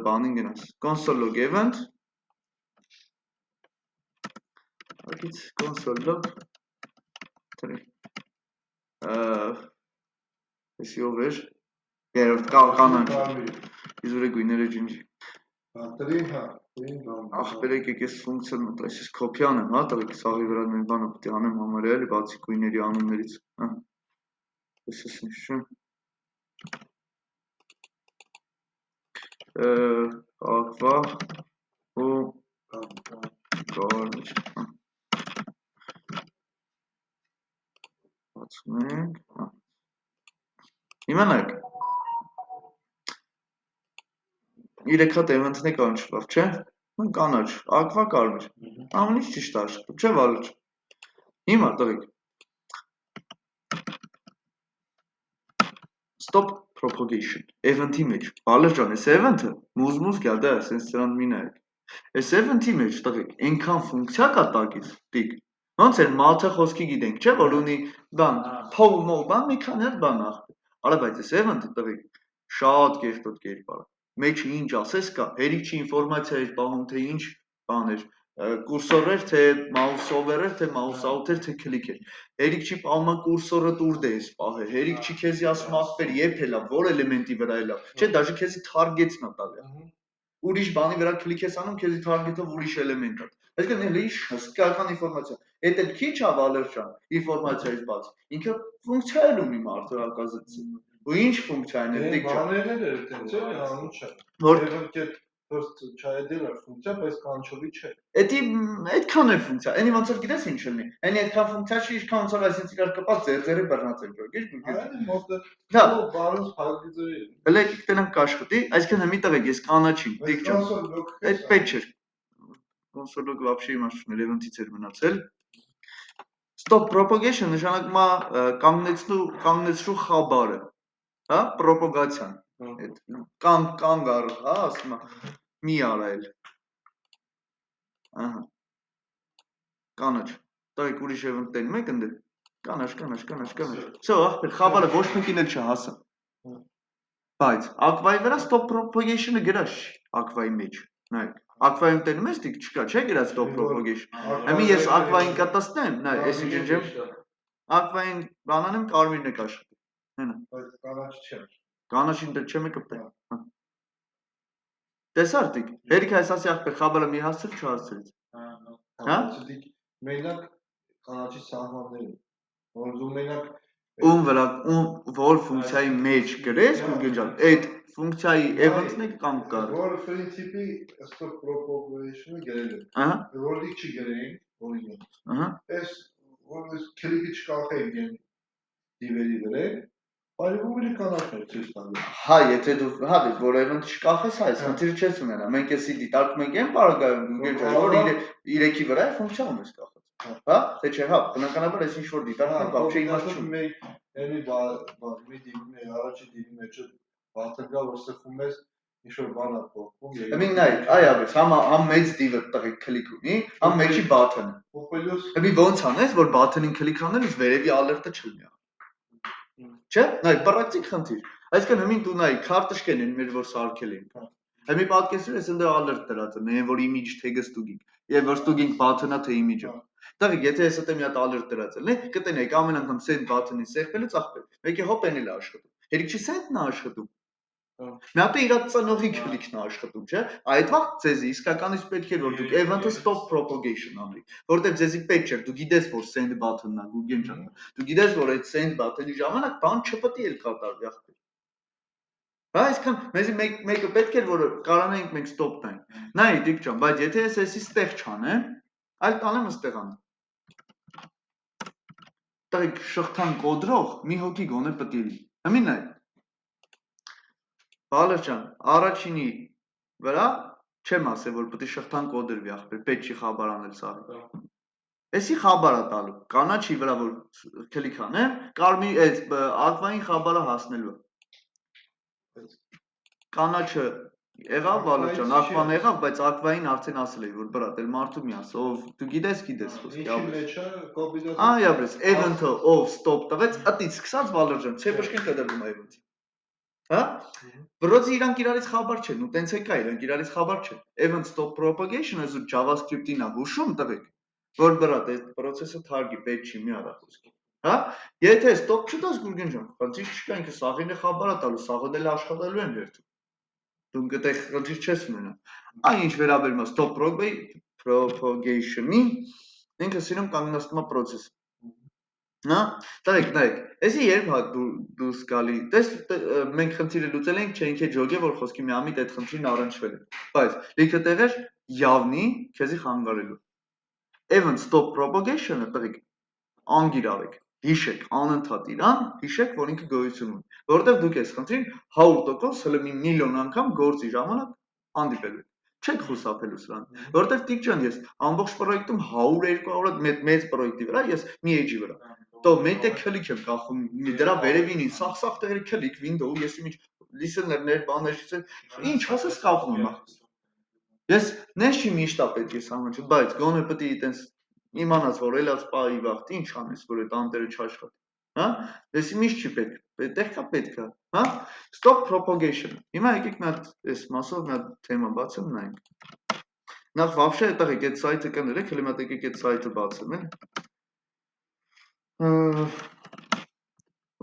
բանին գնաս։ Console log event Ակից console log տրի Էսի ով էր երորդ կանանչ իզուր է գույները ջինջի ախպերեք եք ես ֆունկցիան մտրես ես կոպի անեմ, հա, տղեկ սաղի վրա նույն բանը պետք է անեմ համարյա էլի բացի գույների անուններից, հա, ես ես նշում ակվա ու կարմիր, բացում ենք, հա, հիմա նայք, 3 հատ event-ն է կանչվավ, չէ, կանաչ, ակվա կարմիր, ամեն ինչ ճիշտ աշխատում, չէ վալուչ, հիմա տղեկ, stop propagation, event-ի մեջ, բալեր ջան, ես event-ը, մուզ գյալ, դա սենց սրան մի նայեք, ես event-ի մեջ, տղեկ, ենքան ֆունկցիա կա տակից, տիկ, ոնց էր մաթը խոսքի գիտենք, չէ, որ ունի, բան, փով ու մով, բան, մի քանի հատ բան ախպեր, արա բայց ես event-ը տղեկ, շատ կերտոտ կերպար, մեջը ինչ ասես կա, հերիք չի ինվորմացիա էր պահում, թե ինչ բան էր, կուրսոր էր, թե mouse over էր, թե mouse out էր, թե click էր, հերիք չի պահում կուրսորը տուրդ է ես պահել, հերիք չի քեզի ասում ախպեր եփ էլա, որ էլեմենտի վրա էլա, չէ, դաժե քեզի target-ն է տալի, ուրիշ բանի վրա click ես անում, քեզի target-ով ուրիշ էլեմենտ է, այսինքն էլի հսկայական ինվորմացիա, էդ էլ քիչ է Վալեր ջան, ինվորմացիայից բաց, ինքը ֆունկցիա էլ ունի մարդը հակազդեցին, ու ինչ ֆունկցիա են էլ դիք ջան, բաներն էլ տենց է, անում չէ, որ first չայդել է ֆունկցիա, բայց կանչովի չէ, Էդի այդքան է ֆունկցիա, այնի ոնց որ գիտես ինչ լինի, այնի այդքան ֆունկցիա չի, ինչքան ոնց որ այսինքն իրար կապած ձերը բռնած են ջոկ, գիշ այլ մոտը, Հա, բարոս փակիզերի, հələ եկեք կաշխատի, այսինքն հիմի տղեկ ես կանաչին, դիք ջան, այդ պետք չէր, կոնսոլը вообще իմաստ չուներ, event-ից էր մնացել, stop propagation նշանակում է կանգնեցրու խաբարը, հա, propagation, կանգ առ, հա, ասում է, մի արա էլ, ահա, կանաչ, տղեկ ուրիշ event-ն մեկ ընդ է, կանաչ, всё, ախպեր, խաբարը ոչ մեկին էլ չհասա, բայց ակվայի վրա stop propagation-ը գրած չի, ակվայի մեջ, նայեք, ակվայում տենում ես դիք չկա, չէ գրած stop propagation, հիմի ես ակվային կտստեմ, նայ, եսի ջնջեմ, ակվային բանանեմ կարմիրն է կաշխատի, հենա, բայց կանաչ չէ, կանաչին դեր չեմ է կպտել, տեսար դիք, հերիք այս ասի ախպեր, խաբարը մի հասցր չհասցրից, հա? Մենակ կանաչի սահմաններին, որ դու մենակ ում վրա, որ ֆունկցիայի մեջ գրես, Գուրգեն ջան, այդ ֆունկցիայի event-ն է կամ կար։ Որ պրինցիպի stop propagation-ը գրել է, Ահա, որ դիք չգրեին, օրինակ, ահա, այս որ ես քլիկի չկախեին են դիվերի վրա, բայց ուրի կանաչներ ցույց տալու։ հա, եթե դու, հա, որ event չկախես, այս խնդիրը չես ունենա, մենք էսի դիտարկում ենք այն պարագայում, Գուրգեն ջան, որ 3-ի վրա է ֆունկցիա ունես կախած, հա, թե չէ, հա, բնականաբար այս ինչ որ դիտարկում ենք, вообще իմաստ չունի։ Էլի մի դիվի առաջի դիվի մեջ բացակա որ սխում ես ինչ որ բան ափոխում։ Հիմա նայ, այ աբես, համ մեծ դիվը տղեկ քլիկ ունի, համ մեջի բաթոնը։ Փոխելուց Հիմա ոնց անես, որ բաթոնին քլիկ անելուց վերևի ալերտը չլինի։ Չէ՞, նայ, պրակտիկ խնդիր։ Այսինքն հիմա դու նայ, քարտշկեն են մեր որ սարքել ենք։ Հիմա պատկերացրու ես ընդ ալերտ դրած է, նեն որ image tag-ը ստուգինք, եւ որ ստուգինք բաթոնա թե image-ը։ Տղեկ, եթե ես այդեմ մի հատ alert դրածել է, կտենեք ամեն անգամ send button-ին սեղմելուց ախպեր։ Մեկը հոպ էնել է աշխատում։ Երիք չի send-ն է աշխատում։ Մի հատ է իր ծնողի քլիքն է աշխատում, չէ՞։ Այդ վաղ ձեզի իսկականից պետք է որ դուք event-ը stop propagation անեք, որտեղ ձեզի պետք չէ, դու գիտես որ send button-ն է, Google ջան։ Դու գիտես որ այդ send button-ի ժամանակ բան չպետք է կատարվի ախպեր։ Հա, այսքան մեզի մեկը պետք է որ կարողանանք մենք stop տանք։ Նայ, դիք ջան, բայց եթե ես էսի ստեղ չանեմ, այլ տանեմ ըստեղ անեմ։ Տղեկ շղթան կոդրող մի հոգի գոնե պետք է լինի։ Հիմա նայ։ Բալեր ջան, առաջինի վրա չեմ ասել որ պետք է շղթան կոդրվի ախպեր, պետք չի խաբար անել սա։ Էսի խաբար է տալու։ Կանաչի վրա որ քլիք անեմ, կարմիր այդ ակվային խաբարը հասնելու է։ Կանաչը եղավ Բալեր ջան, ակվան եղավ, բայց ակվային արդեն ասել էի որ բրատ, էլ մարդու մի ասա, ով դու գիտես Ինչի մեջ է կոբիդը։ Այաբրես, event-ը ով stop տվեց, ըտից սկսած Բալեր ջան, չէ բշկեն կդրվում է event-ի։ Հա? Բրոձի իրանք իրարից խաբար չեն, ու տենց է կա, իրանք իրարից խաբար չեն։ Event stop propagation-ը զուտ JavaScript-ին է հուշում տվեք, որ բրատ, այդ process-ը թարգի, պետք չի մի արա խոսքի։ Հա? Եթե stop չտաս Գուրգեն ջան, խնդիր չկա, ինքը սաղին է խաբար է տալու, սաղը դել աշխատելու են հերթում։ Դու գտեք խնդիր չես ունենա։ Այն ինչ վերաբերում է stop propagation-ին, ինքը սիրում կանգնացնում է process։ Հա? Տղեկ, նայեք, էսի երբ հա դու սկալի, տես մենք խնդիրը լուծել ենք, չենք է ջոգե, որ խոսքի մի ամիտ այդ խնդիրն առնչվել է, բայց լիքը տեղեր явնի քեզի խանգարելու։ Event stop propagation-ը տղեկ անգիր արեք, հիշեք, անընդհատ իրան, հիշեք, որ ինքը գոյություն ունի, որովհետև դուք այս խնդրին 100% հələ մի միլիոն անգամ գործի ժամանակ հանդիպելու եք։ Չեք խուսափելու սրան, որովհետև տիկ ջան, ես ամբողջ պրոյեկտում 100-200 մեծ պրոյեկտի վրա, ես մի էջի վրա То մեկ է քլիք եմ կախում դրա վերևինին սախ տեղերի քլիք window ես ինչ listener-ներ բաներ ինչ ասես կապում եմ ես նես չի միշտ է պետք է սահմանչի բայց գոնե պետք է այտենց իմանաս որ ելած պայի վախտ ինչ անես որ այդ անտերը չաշխատի հա ես միշտ չի պետք է հա stop propagation հիմա եկեք մի հատ այս մասով մի հատ թեմա բացեմ նայենք նախ вообще այդտեղ այդ սայթը կներեք հələ մատ եկեք այդ սայթը բացեմ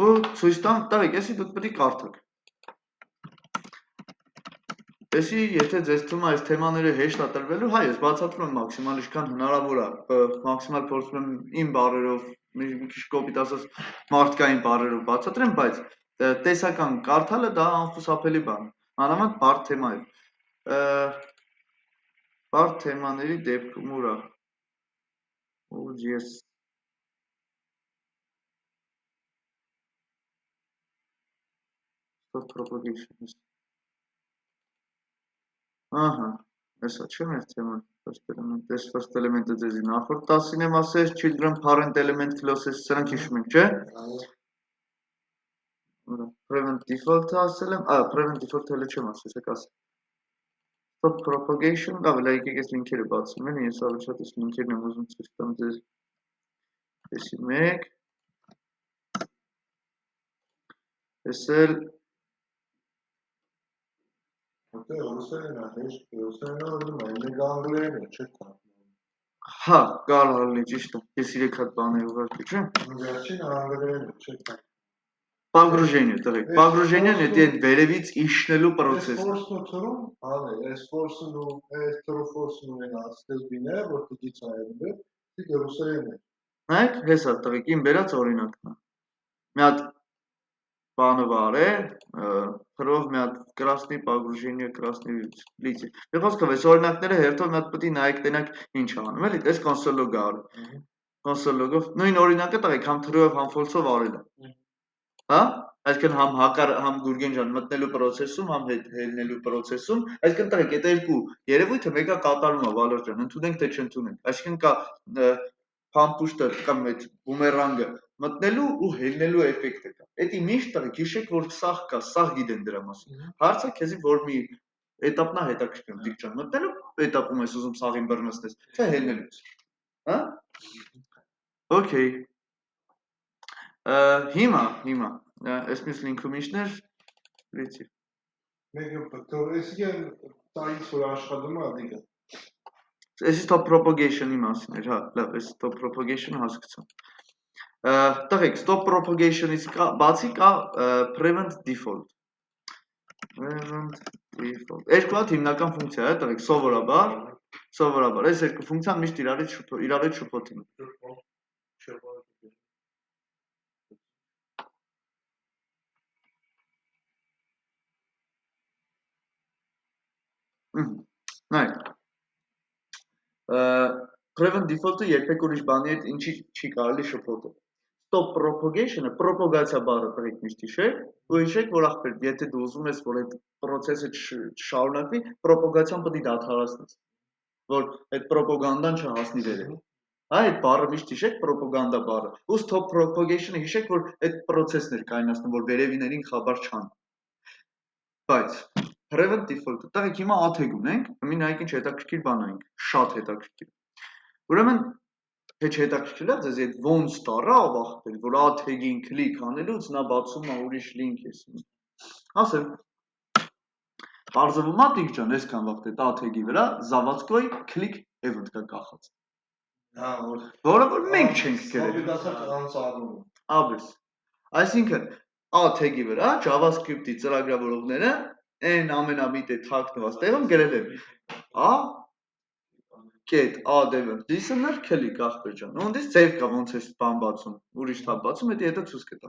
ու ցույց տամ, տղեկ, էսի դուք պետք է կարդաք։ Էսի, եթե ձեզ թվում է այս թեմաները հեշտ է տրվելու, հայ, ես բացատրում եմ մաքսիմալ ինչքան հնարավոր է, մաքսիմալ փորձում եմ իմ բառերով, մի քիչ կոպիտ ասած մարդկային բառերով բացատրեմ, բայց տեսական կարդալը դա անխուսափելի բան է։ Մանավանդ բարդ թեմա է։ Բարդ թեմաների դեպքում ուրա։ Ու ես propagation Ահա, էսա չէ մեր թեման, first element-ը ձեզի նախորդ տասին եմ ասես, children parent element closest, սրանք հիշում ենք, չէ? Prevent default-ը ասել եմ, prevent default-ը հələ չեմ ասես, եք ասել։ Stop propagation, ավելի եկեք ես լինքերը բացում են, ես ավելի շատ ես լինքերն եմ ուզում ցույց տամ ձեզ։ Էսի մեկ։ Էսել Հա, կարող լինի ճիշտ է։ Ես 3 հատ բաներ ուղարկի, չէ՞։ Վերջին անգլերեն չէ։ Pogrushение, տղեկ։ Pogrushение-ն է այդ վերևից իջնելու process-ը։ Force-ն ու թրում, հա, այս force-ն ու այս true force-ն ու այն սկզբին է, որ դիցի ցայելը, դի ռուսերեն է։ Նայեք, հեսա տղեկ, իմ վերած օրինակն է։ Մի հատ բանը վար է, թրով մի հատ красный pogrushение, красный լիցի։ Մի խոսքով, այս օրինակները հերթով մի հատ պետք է նայեք, տենակ ինչ անում, էլի, դες console log-ը արի։ Console log-ով նույն օրինակը տղեկ, համ թրով, համ false-ով արել է։ Հա? Այսինքն համ հակար, համ Գուրգեն ջան մտնելու process-ում, համ հելնելու process-ում, այսինքն տղեկ, այդ երկու երևույթը մեկը կատարում է Վալեր ջան, ընդունենք թե չընդունենք։ Այսինքն կա pump-push-ը կամ այդ բումերանգը մտնելու ու հելնելու էֆեկտը կա։ Էդի միշտ տղեկ հիշեք, որ սաղ կա, սաղ գիտեն դրա մասին։ Հարցը քեզի որ մի էտապնա հետաքրքրում դիք ջան, մտնելու էտապում ես ուզում սաղին բռնեցնես, թե հելնելուց։ Հա? Okay։ Հիմա, այս մյուս լինքում ինչներ, լիցի։ Մեկը այս են տայից որ աշխատում է դիգը։ Էսի stop propagation-ի մասին էր, հա, լավ, էս stop propagation-ը հասկացա։ Տղեկ, stop propagation-ից բացի կա prevent default։ Prevent default։ Երկու հատ հիմնական ֆունկցիա է, տղեկ, սովորաբար, այս երկու ֆունկցիան միշտ իրարից շփոթում են։ Նայ, prevent default-ը երբեք ուրիշ բանի հետ ինչի չի կարելի շփոթել։ Stop propagation-ը propagation բառը տղեկ միշտ հիշեք, ու հիշեք, որ ախպեր, եթե դու ուզում ես, որ այդ process-ը շարունակվի, propagation պետք է դադարեցնես, որ այդ propaganda-ն չհասնի վերև։ Հա, այդ բառը միշտ հիշեք, propaganda բառը։ Ու stop propagation-ը հիշեք, որ այդ process-ն էր կայունացնում, որ վերևիներին խաբար չան։ Բայց prevent default-ը, տղեկ հիմա աթեգ ունենք, մի նայեք ինչ հետաքրքիր բան ունենք, շատ հետաքրքիր։ Ուրեմն Հեչ հետաքրքիր է ձեզ այդ ոնց տառը ավախտել, որ աթեգին կլիկ անելուց նա բացում է ուրիշ լինք ես։ Ասեմ, պարզվում է տիկ ջան, այսքան վաղտ այդ աթեգի վրա զավացկոյ կլիկ event կա կախած։ Հա, Որը որ մենք չենք գրել։ Կոմպիտացիա անցանում։ Աբես։ Այսինքն աթեգի վրա JavaScript-ի ծրագրավորողները այն ամենամիտ է թաքնված տեղում գրել են a get add event listener click ախպեր ջան։ Ոնց ձև կա ոնց է բան բացում, ուրիշ թափ բացում, դա հետո ցույց կտա։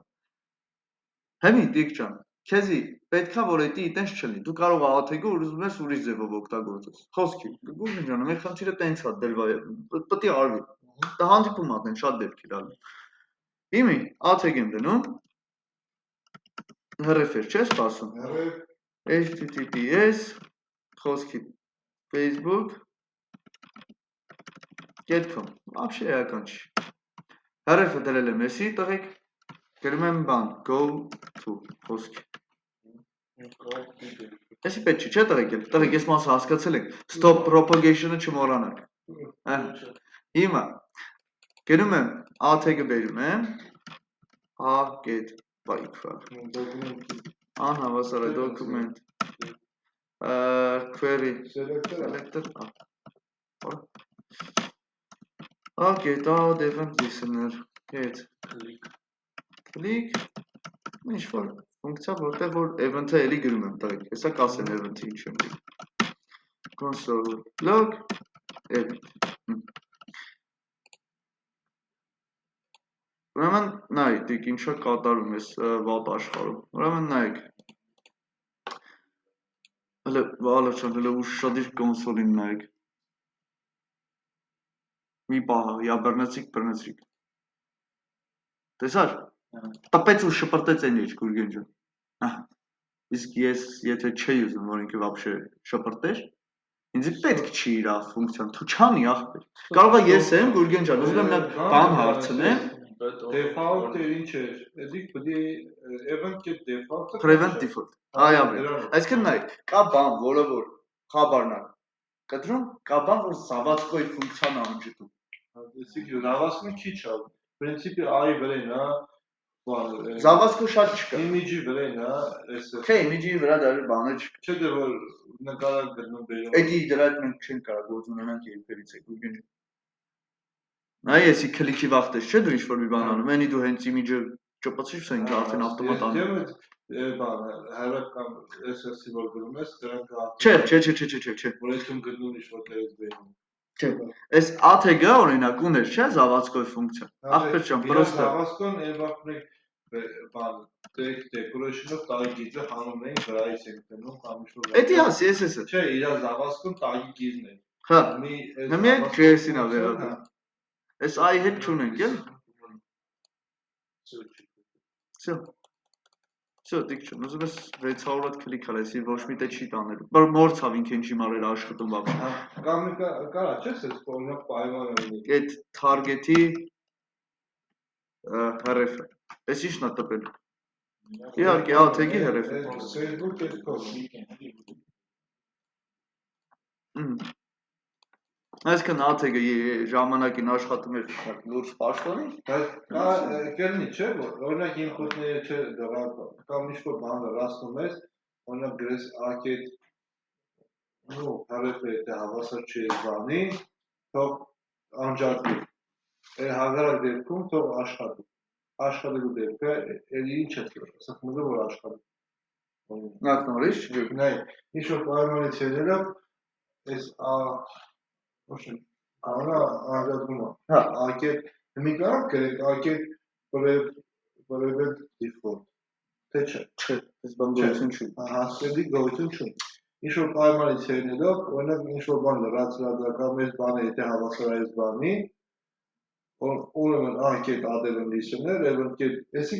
Հիմի տիկ ջան, քեզի պետքա որ դա այտենց չլինի։ Դու կարող ես աթեգը ուզում ես ուրիշ ձևով օգտագործես։ Խոսքի, գուգլ ջան, մեր խնդիրը տենց է դրվա, պետք է արվի։ Դա հանդիպում ա տեն շատ դեպքեր ալու։ Հիմի աթեգ եմ դնում հրեֆեր չես սպասում։ https խոսքի facebook.com вообще էական չի։ Հրեֆը դրել եմ էսի տղեկ, գրում եմ բան go to խոսքի։ Էսի պետք չի, չէ տղեկ, ես մասը հասկացել եք, stop propagation-ը չմոռանաք։ Հիմա գրում եմ աթեգը բերում եմ a get byte անհավասար է document query selector okay, add event listener get click ինչ որ ֆունկցիա, որտեղ որ event-ը էլի գրում եմ տղեկ, հեսա կասեմ event-ը ինչ եմ գրում console log event Ուրեմն նայեք, դիք ինչա կատարում ես վատ աշխարհում։ Ուրեմն նայեք։ Հələ վալա չան, հələ ուշադիր կոնսոլին նայեք։ Մի պահ, я բռնեցիք։ Տեսար։ Տպեց ու շպրտեց այն ինչ Գուրգեն ջան։ Իսկ ես եթե չէի ուզում, որ ինքը вообще շպրտեր, ինձ պետք չի իր ֆունկցիան, თუ չանի ախպեր։ Կարող է ես եմ Գուրգեն ջան, ուզում եմ նա բան հարցնեմ։ Default-ը ինչ էր։ Էդիկ պետք է event get default-ը Prevent default։ Այո, այսինքն նայեք, կա բան, որը որ խաբարն է կտրում, կա բան, որ զավացկոյ ֆունկցիան անջտում։ Այսինքն զավացքը քիչ է։ Պրինցիպի AI վրան է, բան։ Զավացքը շատ չկա։ Image-ի վրան է, էսը։ Չէ, image-ի վրա դեռ բաներ չկա։ Չէ՞ դե որ նկարակ գտնում բերում։ Էդի դրա հետ մենք չենք կարող գործ ունենանք երբերից է գուգեն։ Նայ, էսի քլիքի վախտես, չէ՞ դու ինչ-որ մի բան անում, այնի դու հենց image-ը ճպացիր, սա ինքը արդեն ավտոմատ անում։ Բան, հարավ կամ SSC որ գրում ես, դրանք Չէ։ որ այդում գտնում ինչ-որ դերից բերում։ Չէ։ Այս աթեգը օրինակ ուներ, չէ՞, զավացկոյ ֆունկցիա։ Ախպեր ջան, պրոստը։ Զավացքոն այն վախտեք բան, decoration-ով տագի գիծը հանում էին վրայից են դնում, կամ ինչ-որ։ Էդի հա, CSS-ը։ Չէ, իր զավացքոն տագի գիծն է։ Հա։ Նույն այդ JS-ին է վերաբերում։ Այս AI հետ չունենք, էլ։ Всё, դիք չուն, ուզում ես 600 հատ կլիկ արել, այսի ոչ մի տեղ չի տանելու։ Բայց մորցավ ինքը ինչի մարել աշխատում բաբա։ Կամ կարա չես այս օրինակ պայմանը ունի։ Այդ target-ի հրեֆը։ Էս ի՞նչն է տպել։ Իհարկե, աթեգի հրեֆը։ Այսինքն աթեգը ժամանակին աշխատում էր լուրջ պաշտոնի։ Բայց կերնի չէ, որ օրինակ ինքնները չէ դրա կամ ինչ-որ բան ռասնում ես, օրինակ գրես ակետ նո հարեփը դա հավասար չի բանի, թող անջատվի։ Հազարակ դեպքում թող աշխատի։ Աշխատելու դեպքը էլի ինչ է սխմելու որ աշխատի։ Նորից չգիտեմ։ Նայ, ինչ որ պայմանություններով այս անջատումը։ Հա, Ակետ մի կարող գրեք ակետ prohibit default։ Թե չէ։ չէ, այս բան գոյություն չի։ Հասցեի գոյություն չունի։ Ինչ որ պայմանություններով, օրինակ ինչ որ բան լրացրածական մեծ բան է, եթե հավասարայից բանի, ուրեմն ակետ ադելն լիսներ, event-կետ, էսի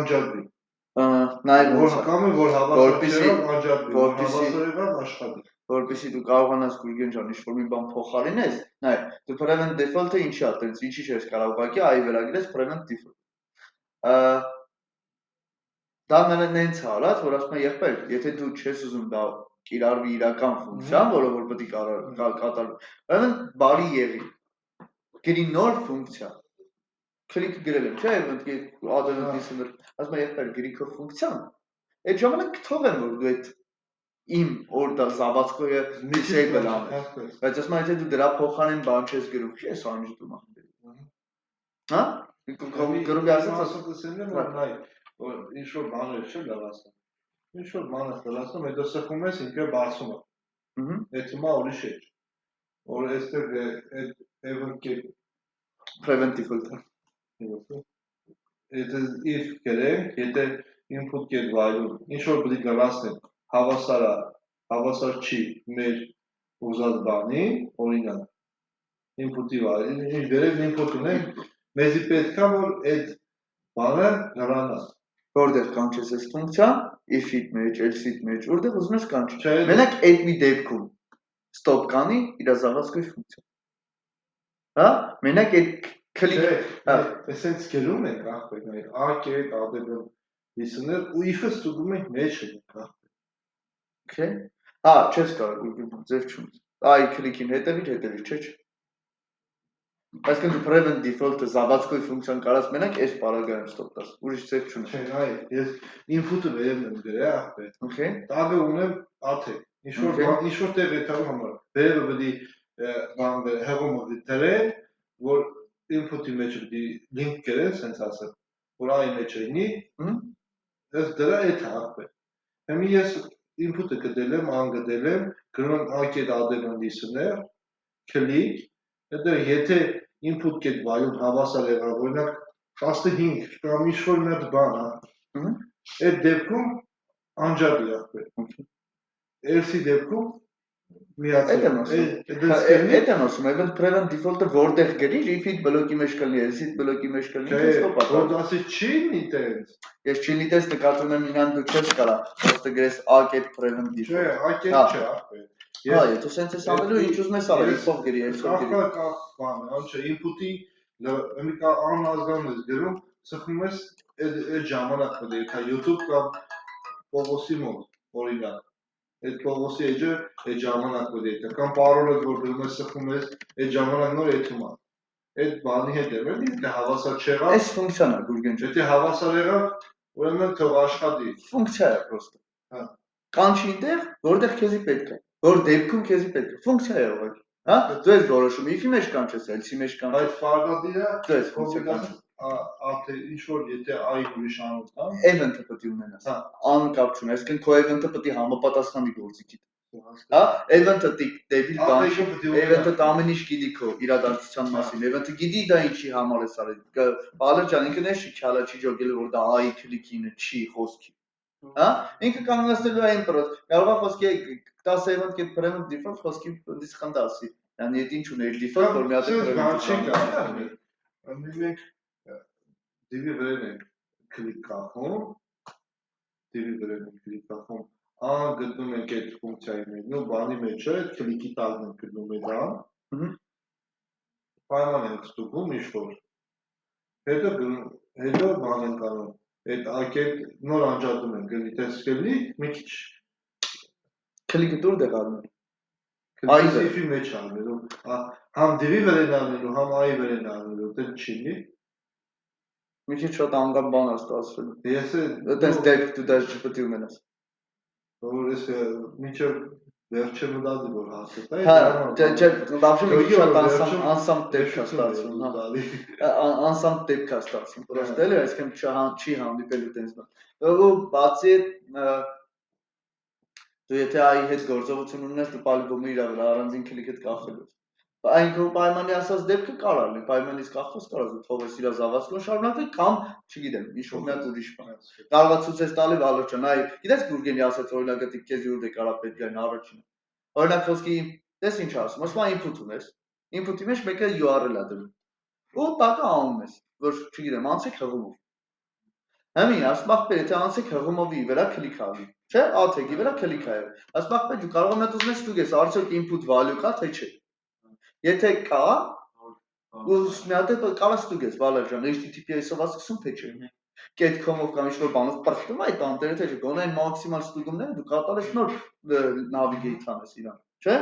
անջատվի։ Նաև Որ կամ է որ հավասար որպեսզի- չեղավ անջատվի, որ որպեսզի- հավասար եղավ աշխատի։ որպեսզի դու կարողանաս Գուրգեն ջան ինչ-որ մի բան փոխարինես, նայ, դու prevent default-ը ինչի ա տենց, ինչի չես կարող ուղղակի այ վերագրես prevent default։ Դա նենց է արած, որ ասում է եղբայր, եթե դու չես ուզում դա կիրառվի իրական ֆունկցիան, որը որ պետք է կատարվի, ուրեմն բարի եղի։ Գրի նոր ֆունկցիա։ Քլիկ գրել եմ, չէ՞, event-կետ ադելն լիսներ, ասում է եղբայր, գրի քո ֆունկցիան։ Այդ ժամանակ կթողեմ որ դու այդ իմ որ դա զավացքոյը disable անես։ Բայց ասում եմ եթե դու դրա փոխարեն բան չես գրում, չի ես անջատում ախպեր։ Հա? Գրում ասած ասացել եմ որ նայ, որ ինչ որ բաներ չէ լրացնում։ Ինչ որ բանը լրացնում, հետո սխում ես ինքը բացում է։ Այդ հիմա ուրիշ է։ Որ այստեղ այդ event-կետ prevent default-ը։ Եթե if գրենք, եթե input get value ինչ որ պետք է լրացնենք, հավասար չի մեր ուզած բանի, օրինակ input-ի value, ինչ վերև input ունենք, մեզի պետք է որ այդ բանը լրանա։ Որտեղ կանչես այս ֆունկցիան, if-ից մեջ, else-ից մեջ, որտեղ ուզում ես կանչի։ Չէ, Մենակ այդ մի դեպքում stop կանի իր զավացքոյ ֆունկցիա։ Հա? Մենակ այդ քլիկ Էսենց գրում ենք ախպեր, նայ, ակետ, ադելն լիսներ ու if-ը ստուգում ենք մեջը ենք ախպեր։ Okay։ Հա, չես կարող ձև չունես։ Այ քլիկին հետևից, չէ։ Այսինքն դու prevent default-ը զավացքոյ ֆունկցիան կարած մենակ այս պարագայում stop տաս, ուրիշ ձև չունես։ Չէ, նայ, ես input-ը վերևն եմ գրել ախպեր։ Okay։ Տագը ունեմ աթեկ, ինչ որ տեղ եթարում համար, վերևը պետք է բան հեղումը դրել, որ input-ի մեջ պետք է link գրել, սենց ասել, որ այ մեջ լինի, ես դրա այդ ախպեր։ Հիմի ես input-ը գտել եմ, անգտել եմ, գրում եմ ակետ ադելն լիսներ, click, հետո եթե input get value հավասար եղավ, օրինակ 15 կամ ինչ որ մի հատ բան, այդ դեպքում անջատի ախպեր։ Else-ի դեպքում միացել։ Այդ եմ ասում, event prevent default-ը որտեղ գրիր, if-ից բլոկի մեջ կլինի, else-ից բլոկի մեջ կլինի, stop ա տա։ Որ դասի չի լինի տենց։ Ես չի լինես նկատում եմ իրան դու չես կարա, просто գրես ակետ prevent Չէ, default։ ակետ չէ ախպեր։ Հա, եթե սենց ես անելու, ինչ ուզում ես արա, if-ով գրի, else-ով գրի։ Կախ բան, անչե input-ի մի կա անազգան ես գրում, սխում ես այդ ժամանակ պետք է, եթե YouTube կամ Pogos-ի մոտ, օրինակ, այդ Pogos-ի էջը այդ ժամանակ պետք է, կամ parole-ը որ գրում ես, սխում ես, այդ ժամանակ նոր եթում է։ Այդ բանի հետ եմ, եթե հավասար չեղավ, Այս ֆունկցիան է Գուրգեն ջան։ եթե հավասար եղավ, ուրեմն թող աշխատի։ Ֆունկցիա է просто։ Հա։ Կանչի այնտեղ, որտեղ քեզի պետք է, որ դեպքում քեզի պետք է, ֆունկցիա է ուղղակի։ Հա, դու ես որոշում, if-ի մեջ կանչես, else-ի մեջ կանչես։ Բայց պարտադիր է, Դու ես ֆունկցիա կանչում։ աթե ինչ որ եթե այ ուրիշ անում, հա։ Event-ը պետք է ունենաս։ Հա։ Անկապ չունի, այսինքն քո event-ը պետք է համապատասխանի գործիքիդ։ Հա, event-ը դեպիլ բան չի, event-ը ամեն ինչ գիտի քո իրադարձության մասին, event-ը գիտի դա ինչի համար ես արել։ Բալեր ջան, ինքն էշի քյալա չի ջոգել որ դա այ քլիկինը չի խոսքի։ Հա, ինքը կանգնեցնելու է այն պրոս։ Կարող է խոսքի 10 event get prevent default խոսքի դից խնդասի։ Ան եթե ինչ ուներ default որ մի հատ prevent չի կարող։ Մենք դիվի վրան ենք քլիկ կախում, գտնում ենք այդ ֆունկցիայի մեջ, նո բանի մեջ է, քլիկի տակն ենք գտնում այդ ան, պայման ենք ստուգում ինչ-որ, հետո բան ենք անում, այդ ակետ նոր անջատում ենք, գլի տեսկելի, մի քիչ քլիկը դուր դեղ արնում։ քլիկի մեջ անվելու, համ դիվի վրան անվելու, համ այ վրան անվելու, դեն չի լի։ Մի քիչ շատ անգամ բան է ստացվելու։ Ես է Այդպես դեպք դու դաժե չպետք է ունենաս։ որ ես մինչև վերջը մտածի որ հասցա Հա, вообще մի քիչ անսամ դեպք է ստացվում, հա։ տալի Անսամ դեպք է ստացվում, պրոստը էլի, այսինքն չի հանդիպելու տենց բան։ Ու բացի դու եթե այ հետ գործողություն ունես, դու պալգոմի իր վրա առանձին քլիքդ կախելու։ Այն պայմանի ասած դեպքը կարող լինի, պայմանից կախված կարող է թողես իր զավակը շարունակի կամ, չգիտեմ, ինչ-որ մի հատ ուրիշ բան։ Կարող է ցույցես տալի Վալորջան, այ գիտես Գուրգենի ասած օրինակը քեզ յուրդ է կարա պետք այն առաջինը։ Օրինակ խոսքի դες ինչ ասում, ասում է input ունես։ Input-ի մեջ մեկը URL է դնում։ Ու տակը անուն ես, որ չգիտեմ, անցեք հղումով։ Համին ասում ախպեր, եթե անցեք հղումովի վրա քլիք անի, չէ՞, աթեգի վրա քլիք այ։ Ասում ախպեր, դու կարող ես ուզենես ստուգես, արդյոք input value կա, թե չէ։ Եթե կա, ու մի հատ է կարող ստուգես, Վալերջան, HTTPS-ով ասում թե չէ։ Get.com-ով կամ ինչ-որ բանով պրտում այդ տանտերը թե չէ, գոնե այն մաքսիմալ ստուգումները դու կատարես նոր navigate անես իրան, չէ՞։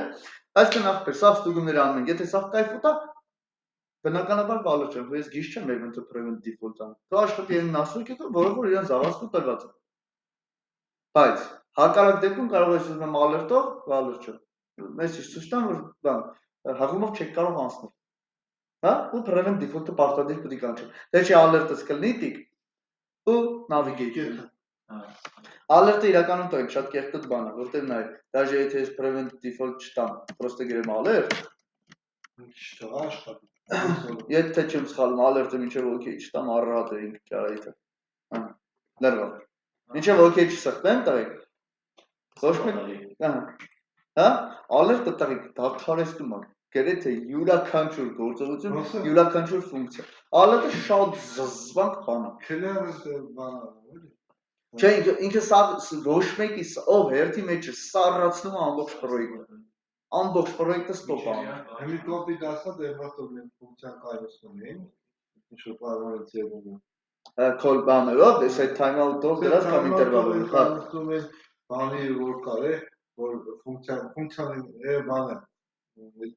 Այսինքն ախպեր, սա ստուգումները անում ենք, եթե սա կայֆ ուտա, բնականաբար Վալերջան, որ ես գիշ չեմ event-ը prevent default անում։ Դու աշխատի այն ասում եք, որը որ իրան զավակը տրված է։ Բայց հակառակ դեպքում կարող ես ուզում եմ alert-ով, Վալերջան։ Մեզ ցույց տան, որ բան, հղումով չեք կարող անցնել։ Հա, ու prevent default-ը պարտադիր պետք է կանչի։ Թե չէ alert-ը կլինի տիկ ու navigate։ Alert-ը իրականում տոյ շատ կեղտոտ բան է, որտեղ նայ, դաժե եթե ես prevent default չտամ, պրոստը գրեմ alert, չտա աշխատի։ եթե չեմ սխալվում, alert-ը մինչև OK չտամ, առատ է ինքը ճարայթը։ Հա, լրվա։ Մինչև OK չսխտեմ, տղեկ։ Ոչ մեկ, հա, alert-ը տղեկ դադարեցնում է։ Գրեթե յուրաքանչյուր գործողություն, յուրաքանչյուր ֆունկցիա։ Alert-ը շատ զզվանք բան է։ Քելերը բան է, Չէ, ինքը սա ոչ մեկի ով հերթի մեջ է սառացնում ամբողջ պրոյեկտը։ Ամբողջ պրոյեկտը ստոպ անում։ Հեմի կոպի դասա դեպքում մենք ֆունկցիան կայացնում ենք, ինչ-որ պարմանից եղում է։ Call բաներով, դες այդ timeout-ով դրած կամ ինտերվալով։ Կայացնում ենք բանի որ կար է, որ ֆունկցիան բան է,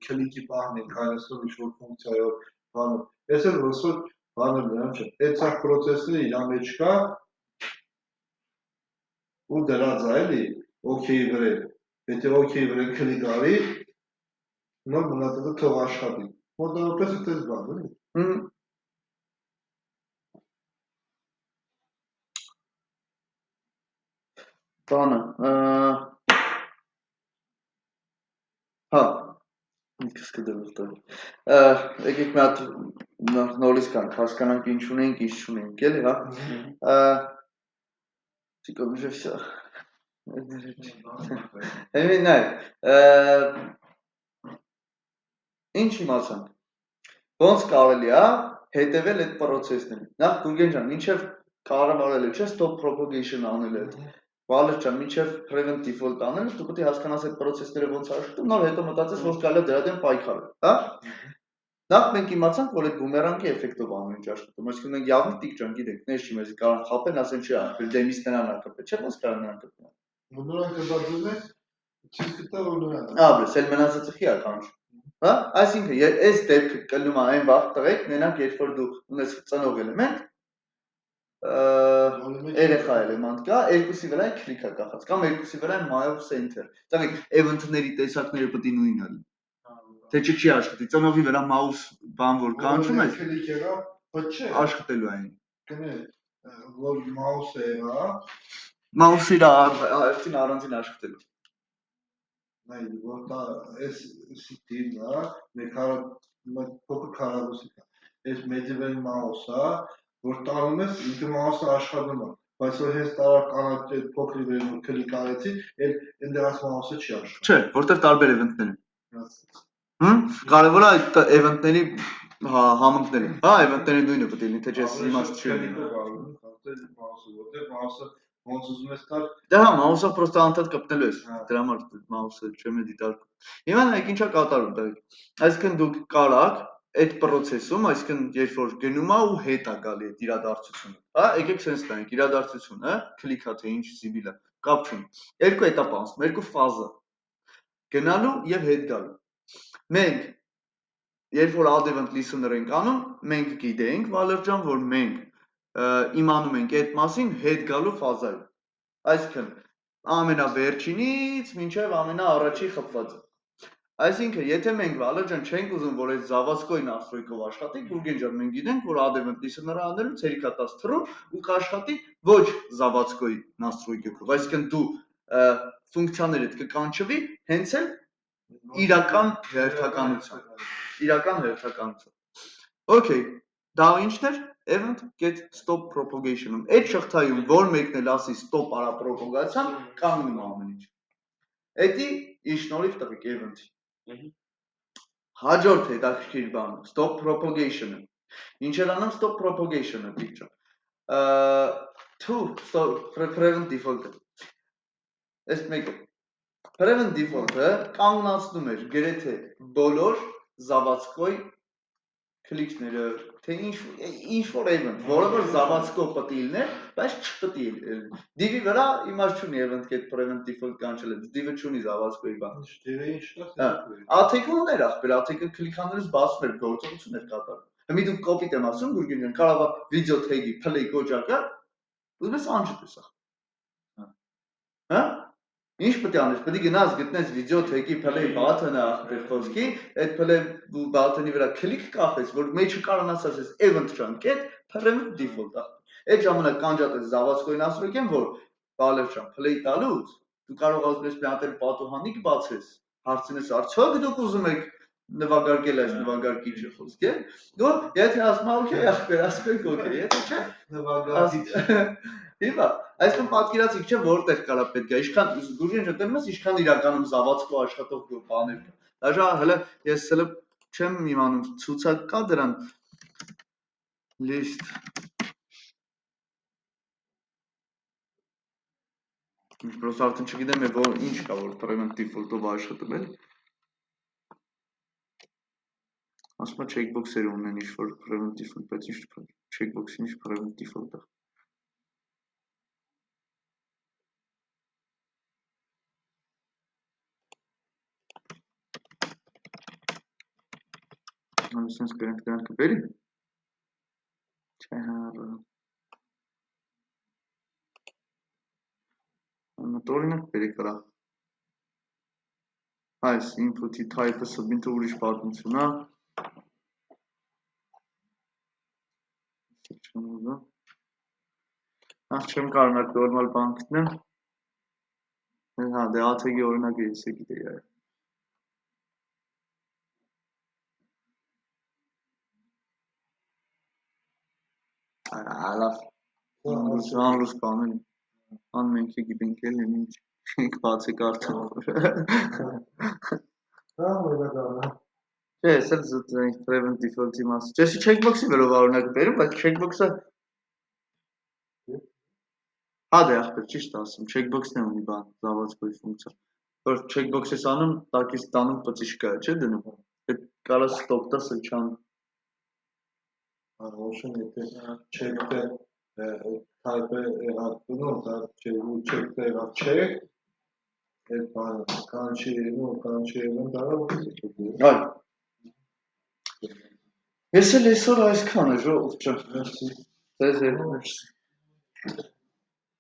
քլիկի բան է կայացնում ինչ-որ ֆունկցիայով բանը։ Ես էլ ոսոր բանը նրան չէ։ Այդ սա պրոցեսները իր մեջ կա ու դրած է էլի OK-ի վրա։ Եթե OK-ի վրա քլիկ արի, նոր մնացածը թող աշխատի։ Մոտավորապես այդպես բան էլի։ Բանը, հա, ինքս կդրվող տա։ Եկեք մի հատ նորից կանք, հասկանանք ինչ ունենք, ինչ չունենք, էլի, հա։ Չիկով ուժև սա։ Հեմին նայ, ինչ իմացանք, ոնց կարելի է հետևել այդ պրոցեսներին։ Նախ Գուրգեն ջան, մինչև կառավարել է, չէ, stop propagation անել է։ Վալերջան, մինչև prevent default անել, դու պետք է հասկանաս այդ պրոցեսները ոնց աշխատում, նոր հետո մտածես, որ կարելի է դրա դեմ պայքարել, հա։ Նախ մենք իմացանք, որ այդ բումերանգի էֆեկտով ամեն ինչ աշխատում, այսինքն մենք явно տիկ ջան գիտենք, ներ չի մեզ կարող խապեն, ասեն չի անում, դեմից նրան ակպել, չէ՞ ոնց կարող նրան կպել։ Նրանք կբացում են, չի գտա որ նրան։ Աբրես, էլ մնացածը խի է կանչ։ Հա, այսինքն այս դեպքը կլնում է այն վաղ տղեկ, մենակ երբ որ դու ունես ծնող էլեմենտ, երեխա էլեմենտ կա, երկուսի վրա է քլիք է կախած, կամ երկուսի վրա է my of center։ Տղեկ event-ների տեսակները պետք է նույնն լինեն։ Թե չի աշխատի, ծնողի վրա mouse բան որ կանչում ես, քլիկ եղա, բայց չէ, աշխատելու է այն։ կնե, որ mouse-ը եղա, Mouse-ը իր արդեն առանձին աշխատելու։ նայ, որ դա էս դիմն է, մեկ փոքր քառակուսի կա։ Այս medieval mouse-ը, որ տանում ես, ինքը mouse-ը աշխատում է, բայց որ հենց տարա կանաչ այդ փոքրի վրա որ քլիկ արեցի, այն դրանց mouse-ը չի աշխատում։ Չէ, որտեղ տարբեր event-ներ են։ Կարևորը այդ event-ների համընկները։ Հա, event-ների նույնը պետք է լինի, թե չէ իմաստ չի լինի։ Որտեղ mouse-ը ոնց ուզում ես տալ։ Դե հա, mouse-ը պրոստը անդադ կպնելու ես։ Դրա համար mouse-ը չեմ դիտարկում։ Հիմա նայեք ինչա կատարում դա։ Այսինքն դուք կարաք այդ process-ում, այսինքն երբ որ գնում է ու հետ է գալի այդ իրադարձությունը։ Հա, եկեք sense տանք իրադարձությունը, քլիքա թե ինչ զիբիլ է, կապ չունի։ Երկու этап անցնում, երկու ֆազա։ Գնալու եւ հետ գալու։ Մենք երբ որ add event listener ենք անում, մենք գիտենք Վալերջան, որ մենք իմանում ենք այդ մասին հետ գալու ֆազայում։ Այսինքն ամենավերջինից մինչև ամենաառաջի խփվածը։ Այսինքն, եթե մենք Վալեր ջան չենք ուզում, որ այս զավացկոյ նաստրոյկով աշխատի, Գուրգեն ջան, մենք գիտենք, որ ադևենտիսը նրա աներում ցերիկա 10 թռու ու կաշխատի ոչ զավացկոյ նաստրոյկով։ Այսինքն դու ֆունկցիաներդ կկանչվի հենց էլ իրական հերթականությամբ։ Okay, դա ինչն էր? Event get stop propagation-ում։ Այդ շղթայում որ մեկն էլ ասի stop արա propagation, կանգնում է ամեն ինչ։ Էդի ի շնորհիվ տվեք event-ի։ Հաջորդ հետաքրքիր բանը stop propagation-ը։ Ինչ էր անում stop propagation-ը, picture։ Prevent default-ը։ Այս մեկը prevent default-ը կանգնացնում էր գրեթե բոլոր զավացկոյ քլիքները, թե ինչ որ event, որը որ զավացկո պետք է լիներ, բայց չպետք է div-ի վրա իմաստ չունի event get prevent default կանչելը, div-ը չունի զավացկոյի բան։ Div-ը ինչն է։ Աթեքն էր ախպեր, աթեքը քլիքաներից բացում էր գործողություն էր կատարում։ Հիմա դու կոպիտ եմ ասում, Գուրգեն ջան, կարող է վիդեո թեգի play կոճակը, ուզում ես անջը տեսա։ Հա? Ինչ պետք է անես, պետք է գնաս գտնես վիդեո թեգի play button-ը ախպեր խոսքի, այդ play button-ի վրա քլիք կախես, որ մեջը կարողանաս ասես event chunk-ը prevent default-ը։ Այդ ժամանակ կանջատես զավացկոյին ասում եմ, որ Վալեր ջան, play տալուց դու կարող ես մի հատ պատուհանիկ բացես, հարցնես արդյոք դուք ուզում եք նվագարկել այս նվագարկիչը խոսքի, դու եթե ասում ես օքեյ, ախպեր, ասում եք օքեյ, եթե չէ, Նվագարկիչ։ Հիմա, այսինքն պատկերացիք չէ որտեղ կարա պետք է, ինչքան Գուրգեն ջան, դեռ ինչքան իրականում զավացկո աշխատող բաներ կա։ Դաժա հələ ես հələ չեմ իմանում ցուցակ կա դրան list Просто արդեն չգիտեմ որ ինչ կա որ prevent default-ով աշխատում էլ ասում եմ checkbox-եր ունեն ինչ որ prevent default, բայց ինչ checkbox-ին ինչ prevent default-ը Անցնես կրանք կբերի Չէ հա Մոտորինակ բերի կրա Այս input-ի type-ը submit-ը ուրիշ պատմություն է չեմ կարողանալ նորմալ բան գտնեմ հա դե աթեգի օրինակը ես է գիտեի այ Լավ Անլուս բաներ Անմենքի գիտենք էլ ինչ ենք բացի կարդում Չէ, ես էլ զուտ prevent default-ի մասը Չեսի checkbox-ի վերով արունակ բերում, բայց checkbox-ը Հա դե ախպեր ճիշտ ասում, checkbox-ն է ունի բան, զավացկոյի ֆունկցիա Որ checkbox ես անում, տակից տանում պծիշկա է, չէ դնում Այդ կարաս stop տաս էլ չան Անոշն եթե check-ը type-ը եղավ բնոր, դա check-ը եղավ check Այդ բանը, կանչի եղնում դարավ Այ Ես էլ այսօր այսքան է ժողովուրդ ջան Ձեզ հետ